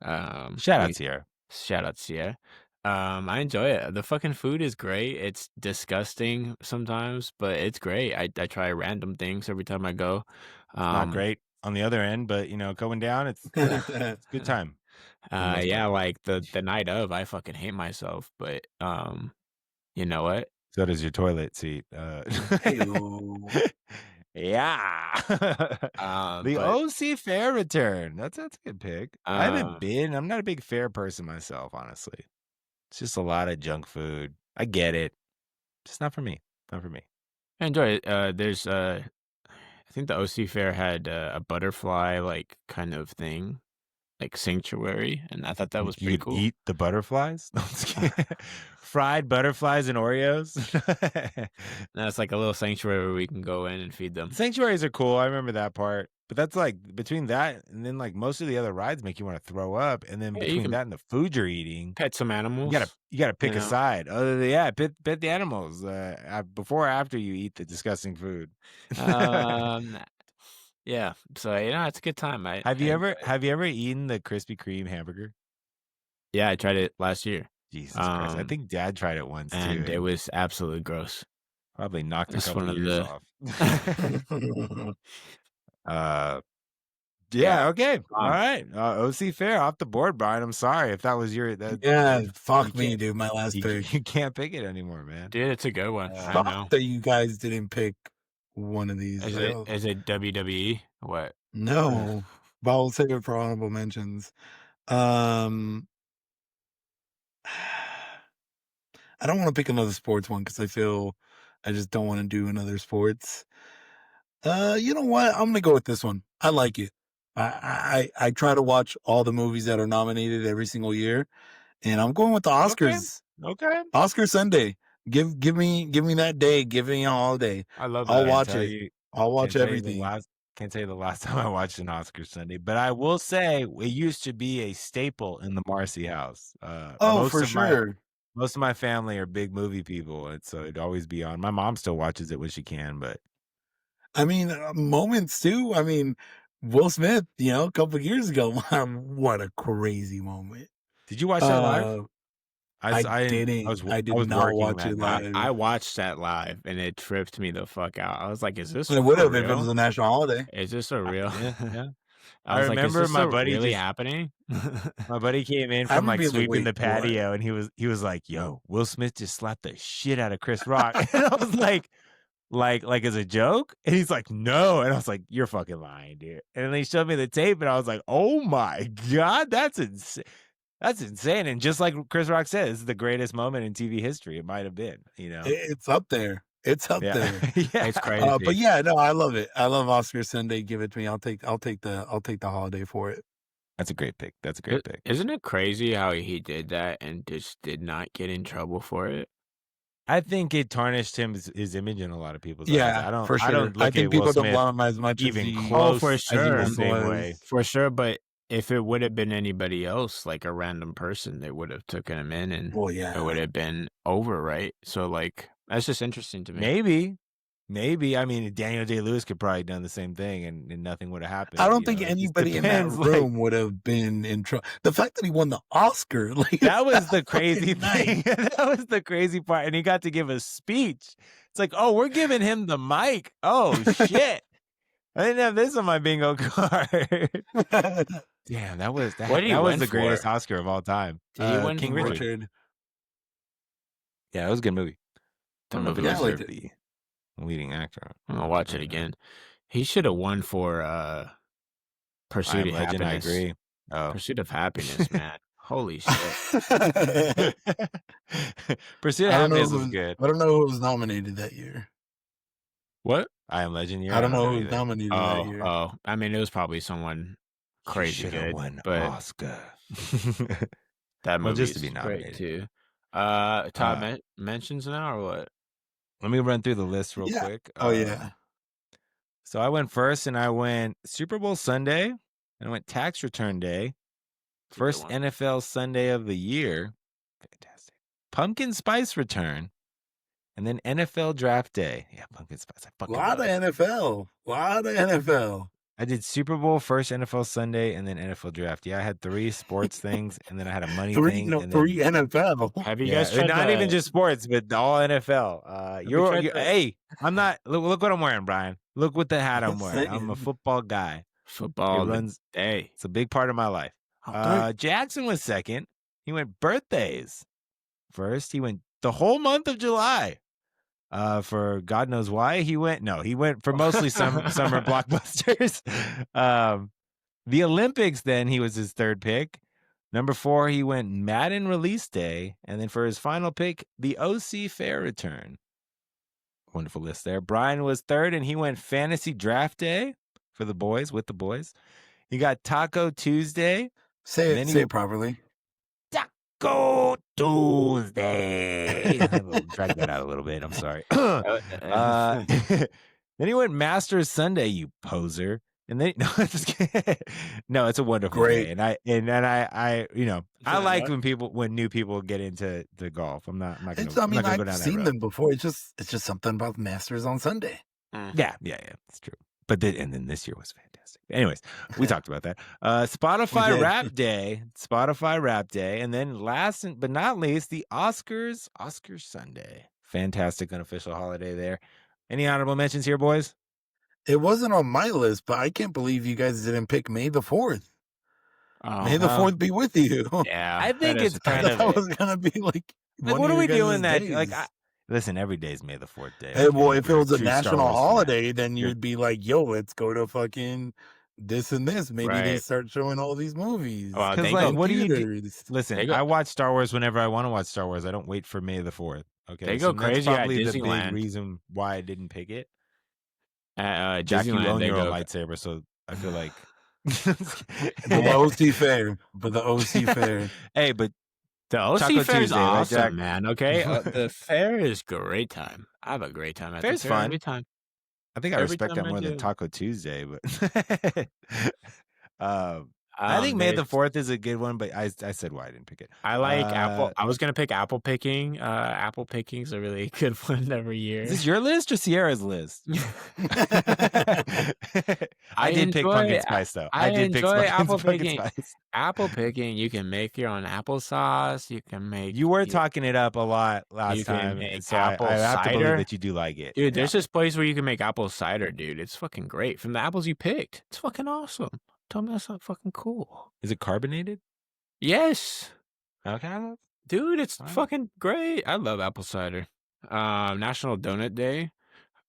Speaker 1: Shout out
Speaker 3: We
Speaker 1: Sierra.
Speaker 3: Shout out Sierra. I enjoy it. The fucking food is great. It's disgusting sometimes, but it's great. I try random things every time I go.
Speaker 1: Not
Speaker 3: Um,
Speaker 1: great on the other end, but you know, going down, it's it's a good time for the most
Speaker 3: yeah,
Speaker 1: part.
Speaker 3: like the night of, I fucking hate myself, but you know what?
Speaker 1: So does your toilet seat.
Speaker 2: Hey-o.
Speaker 1: Yeah. The
Speaker 3: But
Speaker 1: OC Fair return. That's a good pick. I haven't been. I'm not a big fair person myself, honestly. It's just a lot of junk food. I get it. Just not for me. Not for me.
Speaker 3: I enjoy it. There's I think the OC Fair had a butterfly like kind of thing, like sanctuary, and I thought that was
Speaker 1: You
Speaker 3: pretty
Speaker 1: could
Speaker 3: cool.
Speaker 1: eat the butterflies? No, I'm just kidding. Fried butterflies and Oreos.
Speaker 3: That's like a little sanctuary where we can go in and feed them.
Speaker 1: Sanctuaries are cool. I remember that part. But that's like between that and then like most of the other rides make you want to throw up. And then
Speaker 3: Yeah, you
Speaker 1: between
Speaker 3: can
Speaker 1: that and the food you're eating,
Speaker 3: pet some animals.
Speaker 1: you gotta pick
Speaker 3: You
Speaker 1: a
Speaker 3: know?
Speaker 1: side. Other than yeah, pet the animals before or after you eat the disgusting food.
Speaker 3: Um, yeah. So it's a good time.
Speaker 1: Have
Speaker 3: I
Speaker 1: you
Speaker 3: enjoy
Speaker 1: ever
Speaker 3: it.
Speaker 1: have you ever eaten the Krispy Kreme hamburger?
Speaker 3: Yeah, I tried it last year.
Speaker 1: Jesus Christ! I think Dad tried it once too,
Speaker 3: And it
Speaker 1: and
Speaker 3: was absolutely gross.
Speaker 1: probably knocked a
Speaker 3: It's
Speaker 1: couple
Speaker 3: one of
Speaker 1: years
Speaker 3: the
Speaker 1: off. uh, yeah. Okay. All
Speaker 3: um,
Speaker 1: right. OC Fair off the board, Brian. I'm sorry if that was your that.
Speaker 2: Yeah,
Speaker 1: You
Speaker 2: fuck me,
Speaker 1: can't
Speaker 2: dude. My last pick.
Speaker 1: you can't pick it anymore, man.
Speaker 3: dude, it's a good one. I know.
Speaker 2: Shocked that you guys didn't pick one of these.
Speaker 3: Is it WWE? What?
Speaker 2: No, but I'll save it for honorable mentions. I don't want to pick another sports one because I feel I just don't want to do another sports. You know what? I'm gonna go with this one. I like it. I try to watch all the movies that are nominated every single year, and I'm going with the
Speaker 1: Okay.
Speaker 2: Oscars.
Speaker 1: Okay.
Speaker 2: Oscar Sunday. Give me that day. Give me a holiday.
Speaker 3: I love
Speaker 2: I'll
Speaker 3: that.
Speaker 2: watch it. I'll watch
Speaker 1: Can't tell you
Speaker 2: everything.
Speaker 1: can't tell you the last time I watched an Oscar Sunday, but I will say it used to be a staple in the Marcy house.
Speaker 2: Oh, for sure.
Speaker 1: Most of my family are big movie people, and so it'd always be on. My mom still watches it when she can, but
Speaker 2: I mean, moments too. I mean, Will Smith, a couple of years ago, what a crazy moment.
Speaker 1: did you watch that live?
Speaker 2: I didn't. I
Speaker 1: I
Speaker 2: did
Speaker 1: was
Speaker 2: not
Speaker 1: working
Speaker 2: watch
Speaker 1: that
Speaker 2: it
Speaker 1: night.
Speaker 2: live.
Speaker 3: I watched that live and it tripped me the fuck out. I was like, "Is this
Speaker 2: I would
Speaker 3: for
Speaker 2: have if it was
Speaker 3: real?
Speaker 2: a national holiday.
Speaker 3: Is this a real?"
Speaker 1: Yeah, yeah.
Speaker 3: I
Speaker 1: I
Speaker 3: was like, "Is
Speaker 1: remember
Speaker 3: this
Speaker 1: my buddy
Speaker 3: really
Speaker 1: just
Speaker 3: happening?"
Speaker 1: my buddy came in
Speaker 2: I
Speaker 1: from
Speaker 2: remember
Speaker 1: like
Speaker 2: being like,
Speaker 1: sweeping the
Speaker 2: wait, what?
Speaker 1: patio, and he was like, "Yo, Will Smith just slapped the shit out of Chris Rock," and I was like as a joke, and he's like, "No," and I was like, "You're fucking lying, dude." And then he showed me the tape, and I was like, "Oh my god, that's insane." That's insane. And just like Chris Rock says, it's the greatest moment in TV history. It might have been,
Speaker 2: It's up there. It's up
Speaker 1: Yeah.
Speaker 2: there.
Speaker 1: Yeah.
Speaker 3: It's
Speaker 2: But
Speaker 3: crazy.
Speaker 2: yeah, no, I love it. I love Oscar Sunday. Give it to me. I'll take the holiday for it.
Speaker 1: That's a great pick. That's a great pick.
Speaker 3: Isn't it crazy how he did that and just did not get in trouble for it?
Speaker 1: I think it tarnished his image in a lot of people's eyes.
Speaker 2: Yeah,
Speaker 1: I don't
Speaker 2: for
Speaker 1: I
Speaker 2: sure.
Speaker 1: don't
Speaker 2: I
Speaker 1: look
Speaker 2: think
Speaker 1: at Will
Speaker 2: people don't
Speaker 1: Smith
Speaker 2: love him as much
Speaker 1: even
Speaker 3: Oh, for
Speaker 1: close
Speaker 2: as he
Speaker 1: in the
Speaker 3: sure.
Speaker 2: once
Speaker 1: same
Speaker 2: was.
Speaker 1: way.
Speaker 3: For sure, but if it would have been anybody else, like a random person, they would have taken him in and
Speaker 2: Well,
Speaker 3: it would
Speaker 2: yeah.
Speaker 3: have been over, right? So, like, that's just interesting to me.
Speaker 1: Maybe. I mean, Daniel Day-Lewis could probably done the same thing and nothing would have happened.
Speaker 2: I don't think
Speaker 1: It just
Speaker 2: anybody in that
Speaker 1: depends.
Speaker 2: room would have been in trouble. The fact that he won the Oscar, like
Speaker 1: That was the
Speaker 2: that
Speaker 1: crazy
Speaker 2: fucking night.
Speaker 1: thing. That was the crazy part. And he got to give a speech. It's like, oh, we're giving him the mic. Oh shit. I didn't have this on my bingo card. Damn, that was
Speaker 3: What did he
Speaker 1: that was
Speaker 3: win
Speaker 1: the greatest
Speaker 3: for?
Speaker 1: Oscar of all time.
Speaker 3: Did he win
Speaker 1: King
Speaker 3: for?
Speaker 1: Richard. Yeah, it was a good movie. I don't know if it
Speaker 3: movie
Speaker 2: Yeah, I liked
Speaker 1: deserved
Speaker 2: it.
Speaker 1: the leading actor.
Speaker 3: I'm gonna watch it again. He should have won for
Speaker 1: I
Speaker 3: Pursuit
Speaker 1: Am
Speaker 3: of
Speaker 1: Legend, I
Speaker 3: Happiness.
Speaker 1: agree. Oh.
Speaker 3: Pursuit of Happiness, man. Holy shit.
Speaker 1: Pursuit of
Speaker 2: I don't know
Speaker 1: Happiness
Speaker 2: who
Speaker 1: was good.
Speaker 2: I don't know who was nominated that year.
Speaker 3: What?
Speaker 1: I Am Legend year.
Speaker 2: I don't know who was
Speaker 1: either.
Speaker 2: nominated that year.
Speaker 3: Oh. I mean, it was probably someone crazy
Speaker 1: Should have
Speaker 3: good,
Speaker 1: won
Speaker 3: but
Speaker 1: Oscar.
Speaker 3: that
Speaker 1: Well,
Speaker 3: movie
Speaker 1: just to
Speaker 3: is
Speaker 1: be
Speaker 3: great
Speaker 1: nominated.
Speaker 3: too. Todd mentions now or what?
Speaker 1: Let me run through the list real
Speaker 2: Yeah.
Speaker 1: quick.
Speaker 2: Oh yeah.
Speaker 1: So I went first, and I went Super Bowl Sunday, and I went Tax Return Day,
Speaker 3: That's a good
Speaker 1: first
Speaker 3: one.
Speaker 1: NFL Sunday of the year, fantastic. Pumpkin Spice Return, and then NFL Draft Day. Yeah, Pumpkin Spice. I fucking
Speaker 2: Lot
Speaker 1: love
Speaker 2: of
Speaker 1: it.
Speaker 2: NFL. Lot of NFL.
Speaker 1: I did Super Bowl, first NFL Sunday, and then NFL Draft. Yeah, I had 3 sports things, and then I had a money thing, and then
Speaker 2: Three NFL.
Speaker 3: Have you
Speaker 1: yeah,
Speaker 3: guys tried
Speaker 1: not even just sports, but all NFL.
Speaker 3: you tried the-
Speaker 1: Hey, I'm not. Look what I'm wearing, Brian. Look what the hat I'm
Speaker 2: Just
Speaker 1: wearing. I'm a
Speaker 2: saying.
Speaker 1: football guy.
Speaker 3: football
Speaker 1: It runs.
Speaker 3: day?
Speaker 1: It's a big part of my life. Jackson was second. He went birthdays first. He went the whole month of July. For God knows why he went. No, he went for mostly summer blockbusters. The Olympics. Then he was his third pick. Number 4, he went Madden release day, and then for his final pick, the OC Fair return. Wonderful list there. Brian was third, and he went Fantasy Draft Day for the boys with the boys. He got Taco Tuesday.
Speaker 2: Say it properly.
Speaker 1: Taco Tuesday. Drag that out a little bit. I'm sorry. Then he went Masters Sunday, you poser. And then no, it's a wonderful day. And I I like when new people get into golf. I'm not gonna go down
Speaker 2: I've
Speaker 1: that
Speaker 2: seen
Speaker 1: road.
Speaker 2: them before. It's just something about the Masters on Sunday.
Speaker 1: Yeah, it's true. But then this year was fantastic. Anyways, we talked about that. Spotify Rap Day, and then last but not least, the Oscar Sunday. Fantastic unofficial holiday there. Any honorable mentions here, boys?
Speaker 2: It wasn't on my list, but I can't believe you guys didn't pick May the 4th. May the 4th be with you.
Speaker 3: Yeah,
Speaker 1: I think it's kind of.
Speaker 2: That was gonna be like
Speaker 1: what are we doing that?
Speaker 2: days.
Speaker 1: Like, listen, every day's May the 4th day.
Speaker 2: Hey, well, if it
Speaker 1: You're
Speaker 2: was a
Speaker 1: true Star
Speaker 2: national
Speaker 1: Wars fan.
Speaker 2: holiday, then you'd be like, "Yo, let's go to fucking this and this." Maybe they
Speaker 3: Right.
Speaker 2: start showing all these movies.
Speaker 3: Well,
Speaker 1: Because
Speaker 3: they
Speaker 1: like,
Speaker 3: go-
Speaker 1: what do you do?
Speaker 2: theaters.
Speaker 1: Listen, I watch Star Wars whenever I want to watch Star Wars. I don't wait for May the 4th. Okay,
Speaker 3: They go
Speaker 1: that's
Speaker 3: crazy at
Speaker 1: probably the big
Speaker 3: Disneyland.
Speaker 1: reason why I didn't pick it.
Speaker 3: At
Speaker 1: Jack, you
Speaker 3: Disneyland,
Speaker 1: own
Speaker 3: they
Speaker 1: your own
Speaker 3: go.
Speaker 1: lightsaber, so I feel like
Speaker 2: The OC fair, but the OC fair.
Speaker 1: Hey, but
Speaker 3: The OC
Speaker 1: Taco
Speaker 3: fair is
Speaker 1: Tuesday, right,
Speaker 3: awesome,
Speaker 1: Jack?
Speaker 3: man. Okay, the fair is great time. I have a great time at
Speaker 1: Fair's
Speaker 3: the fair
Speaker 1: fun.
Speaker 3: every time.
Speaker 1: I think I
Speaker 3: Every
Speaker 1: respect
Speaker 3: time
Speaker 1: that
Speaker 3: I
Speaker 1: more than
Speaker 3: do.
Speaker 1: Taco Tuesday, but I think May the 4th is a good one, but I said why I didn't pick it.
Speaker 3: I like apple. I was gonna pick apple picking. Apple picking's a really good one every year.
Speaker 1: Is this your list or Sierra's list? I did pick pumpkin spice though.
Speaker 3: I
Speaker 1: did pick
Speaker 3: enjoy apple
Speaker 1: pumpkin
Speaker 3: picking.
Speaker 1: spice.
Speaker 3: Apple picking, you can make your own applesauce. You can make.
Speaker 1: You were talking it up a lot last
Speaker 3: You can
Speaker 1: time,
Speaker 3: make
Speaker 1: and so
Speaker 3: apple
Speaker 1: I have to believe
Speaker 3: cider.
Speaker 1: that you do like it.
Speaker 3: Dude, there's this place where you can make apple cider, dude. It's fucking great. From the apples you picked. It's fucking awesome. Tell me that's not fucking cool.
Speaker 1: Is it carbonated?
Speaker 3: Yes.
Speaker 1: Okay.
Speaker 3: Dude, it's
Speaker 1: Alright.
Speaker 3: fucking great. I love apple cider. National Donut Day.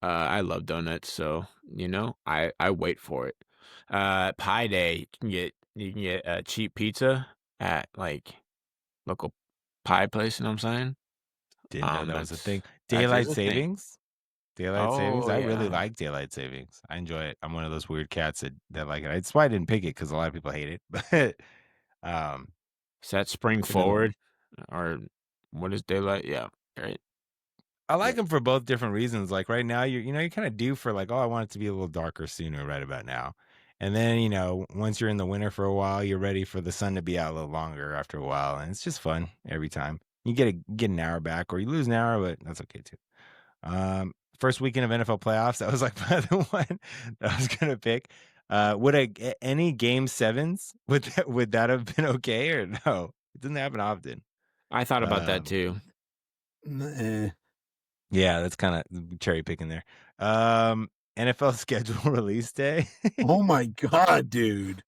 Speaker 3: I love donuts, so I wait for it. Pie Day, you can get cheap pizza. at, like, local pie place, you know what I'm saying?
Speaker 1: Didn't know that was a thing.
Speaker 3: That is
Speaker 1: Daylight
Speaker 3: a thing.
Speaker 1: savings? Daylight savings?
Speaker 3: Oh,
Speaker 1: I really
Speaker 3: yeah.
Speaker 1: like daylight savings. I enjoy it. I'm one of those weird cats that like it. That's why I didn't pick it because a lot of people hate it. But um,
Speaker 3: Is that spring
Speaker 1: it's a good one.
Speaker 3: forward or what is daylight? Yeah, right.
Speaker 1: I
Speaker 3: Yeah.
Speaker 1: like them for both different reasons. Like right now, you're kind of due for like, oh, I want it to be a little darker sooner right about now. And then, once you're in the winter for a while, you're ready for the sun to be out a little longer after a while. And it's just fun every time. You get an hour back or you lose an hour, but that's okay too. First weekend of NFL playoffs, that was like the one that I was gonna pick. Any game sevens would that have been okay or no? It doesn't happen often.
Speaker 3: I thought about that
Speaker 1: Um,
Speaker 3: too.
Speaker 2: Eh.
Speaker 1: yeah, that's kind of cherry picking there. NFL schedule release day.
Speaker 2: Oh my god, dude.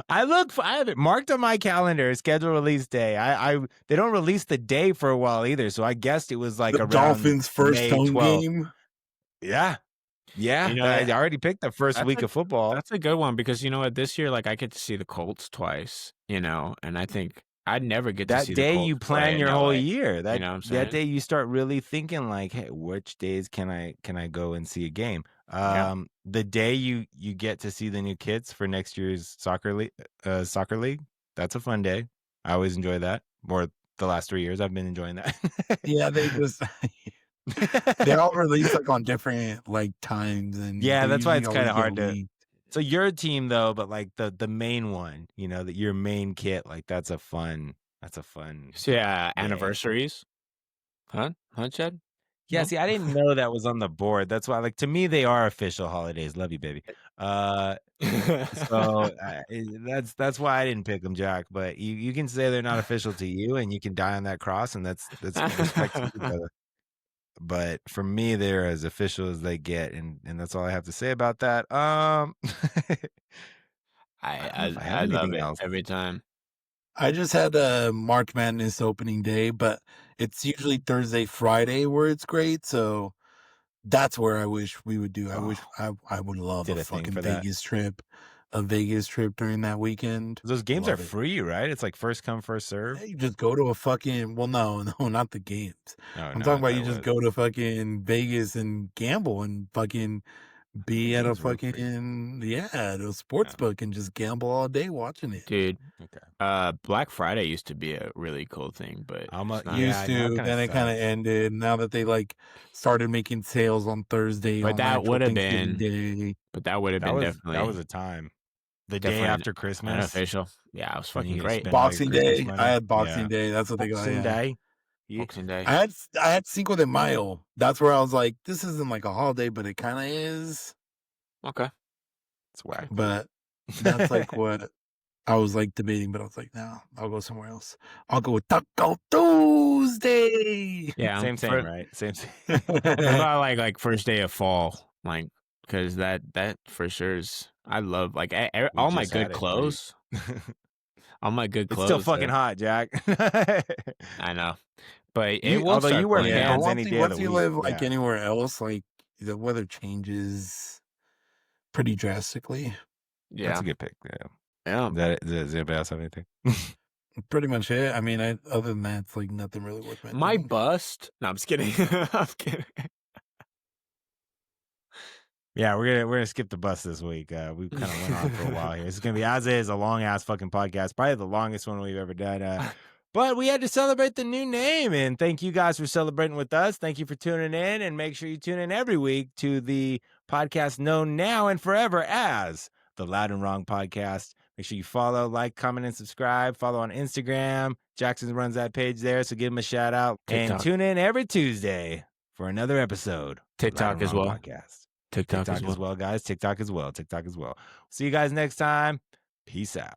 Speaker 1: I have it marked on my calendar, schedule release day. I they don't release the day for a while either, so I guessed it was like
Speaker 2: The
Speaker 1: around
Speaker 2: Dolphins' first
Speaker 1: May
Speaker 2: home
Speaker 1: 12th.
Speaker 2: game.
Speaker 1: Yeah.
Speaker 3: You
Speaker 1: Yeah,
Speaker 3: know,
Speaker 1: I already picked the first
Speaker 3: that's
Speaker 1: week of football.
Speaker 3: a good one because you know what? This year, like, I get to see the Colts twice, and I think I'd never get to
Speaker 1: That
Speaker 3: see the
Speaker 1: day
Speaker 3: Colts
Speaker 1: you
Speaker 3: play
Speaker 1: plan
Speaker 3: in
Speaker 1: your whole
Speaker 3: LA.
Speaker 1: year.
Speaker 3: You
Speaker 1: That
Speaker 3: know what I'm
Speaker 1: that
Speaker 3: saying?
Speaker 1: day you start really thinking like, "Hey, which days can I go and see a game?"
Speaker 3: Yeah.
Speaker 1: The day you get to see the new kits for next year's soccer league, that's a fun day. I always enjoy that. Or the last 3 years I've been enjoying that.
Speaker 2: Yeah, they just they all release, like, on different, like, times, and
Speaker 1: Yeah,
Speaker 2: they
Speaker 1: that's why
Speaker 2: usually
Speaker 1: it's
Speaker 2: always
Speaker 1: kinda
Speaker 2: get
Speaker 1: hard to.
Speaker 2: leaked.
Speaker 1: So you're a team though, but like the main one, that your main kit, like that's a fun
Speaker 3: So yeah,
Speaker 1: day.
Speaker 3: anniversaries, huh? Huh, Chad?
Speaker 1: Yeah,
Speaker 3: No.
Speaker 1: see, I didn't know that was on the board. That's why, like, to me, they are official holidays. Love you, baby. Uh, so that's why I didn't pick them, Jack. But you can say they're not official to you, and you can die on that cross, and that's respect to you, brother. But for me, they're as official as they get, and that's all I have to say about that. I
Speaker 3: I
Speaker 1: don't know if
Speaker 3: I
Speaker 1: I have
Speaker 3: I love
Speaker 1: anything
Speaker 3: it
Speaker 1: else.
Speaker 3: every time.
Speaker 2: I just had a March Madness opening day, but it's usually Thursday, Friday where it's great, so that's where I wish we would do. I wish
Speaker 1: Oh,
Speaker 2: I would love a
Speaker 1: did a thing
Speaker 2: fucking
Speaker 1: for that.
Speaker 2: Vegas trip during that weekend.
Speaker 1: Those games are
Speaker 2: Love it.
Speaker 1: free, right? It's like first come, first serve.
Speaker 2: Yeah, you just go to a fucking well, no, no, not the games.
Speaker 1: Oh
Speaker 2: I'm
Speaker 1: no, I
Speaker 2: talking about
Speaker 1: thought
Speaker 2: you
Speaker 1: it
Speaker 2: just
Speaker 1: was.
Speaker 2: go to fucking Vegas and gamble and fucking
Speaker 1: The
Speaker 2: be at a
Speaker 1: games were free.
Speaker 2: fucking yeah, at a sports
Speaker 1: Oh,
Speaker 2: book and just gamble all day watching it.
Speaker 3: Dude,
Speaker 1: okay.
Speaker 3: Black Friday used to be a really cool thing, but it's not
Speaker 1: Yeah,
Speaker 2: Used
Speaker 1: now it
Speaker 2: to,
Speaker 1: kind of
Speaker 2: then it kinda
Speaker 1: sucks.
Speaker 2: ended. Now that they, like, started making sales on Thursday
Speaker 3: but
Speaker 2: on
Speaker 3: that
Speaker 2: actual
Speaker 3: would have
Speaker 2: Thanksgiving
Speaker 3: been
Speaker 2: Day.
Speaker 3: but that would have
Speaker 1: That
Speaker 3: been
Speaker 1: was a time. The day
Speaker 3: definitely
Speaker 1: after Christmas,
Speaker 3: unofficial. Yeah, it was
Speaker 1: when you
Speaker 3: fucking
Speaker 1: get to
Speaker 3: great.
Speaker 1: spend all your
Speaker 2: Boxing
Speaker 1: Christmas
Speaker 2: Day, I
Speaker 1: money.
Speaker 2: had Boxing
Speaker 1: Yeah.
Speaker 2: Day, that's what they got,
Speaker 1: Boxing
Speaker 2: yeah.
Speaker 1: Day. Yeah.
Speaker 3: Boxing Day.
Speaker 2: I had Cinco de Mayo. That's where I was like, "This isn't like a holiday, but it kinda is."
Speaker 3: Okay.
Speaker 1: It's whack.
Speaker 2: But that's, like, what I was, like, debating, but I was like, "No, I'll go somewhere else. I'll go with Taco Tuesday."
Speaker 3: Yeah,
Speaker 1: Same, right? Same.
Speaker 3: what about like first day of fall? Like, because that for sure is I love like
Speaker 1: We
Speaker 3: all my
Speaker 1: just
Speaker 3: good
Speaker 1: had it. What do you
Speaker 3: clothes. All my good
Speaker 1: It's still
Speaker 3: clothes
Speaker 1: fucking
Speaker 3: are
Speaker 1: hot, Jack.
Speaker 3: I know, but it will
Speaker 1: Although you
Speaker 3: start
Speaker 1: wear
Speaker 3: cooling
Speaker 2: Yeah,
Speaker 3: down.
Speaker 1: pants any day of the
Speaker 2: once you
Speaker 1: week.
Speaker 2: live, like,
Speaker 1: Yeah.
Speaker 2: anywhere else, like, the weather changes pretty drastically.
Speaker 1: That's
Speaker 3: Yeah,
Speaker 1: a good pick. Yeah.
Speaker 3: yeah.
Speaker 1: Does anybody else have anything?
Speaker 2: Pretty much it. I mean, other than that, it's, like, nothing really worth
Speaker 3: My
Speaker 2: mentioning.
Speaker 3: bust. No, I'm just kidding. I'm kidding.
Speaker 1: Yeah, we're gonna skip the bus this week. We kind of went on for a while here. It's gonna be as is a long ass fucking podcast, probably the longest one we've ever done. But we had to celebrate the new name, and thank you guys for celebrating with us. Thank you for tuning in, and make sure you tune in every week to the podcast known now and forever as the Loud and Wrong Podcast. Make sure you follow, like, comment, and subscribe. Follow on Instagram. Jackson runs that page there, so give him a shout out. And
Speaker 3: TikTok,
Speaker 1: tune in every Tuesday for another episode of the Loud
Speaker 3: TikTok
Speaker 1: and
Speaker 3: as
Speaker 1: Wrong
Speaker 3: well.
Speaker 1: Podcast.
Speaker 3: TikTok as
Speaker 1: TikTok as
Speaker 3: well.
Speaker 1: well, guys. TikTok as well. See you guys next time. Peace out.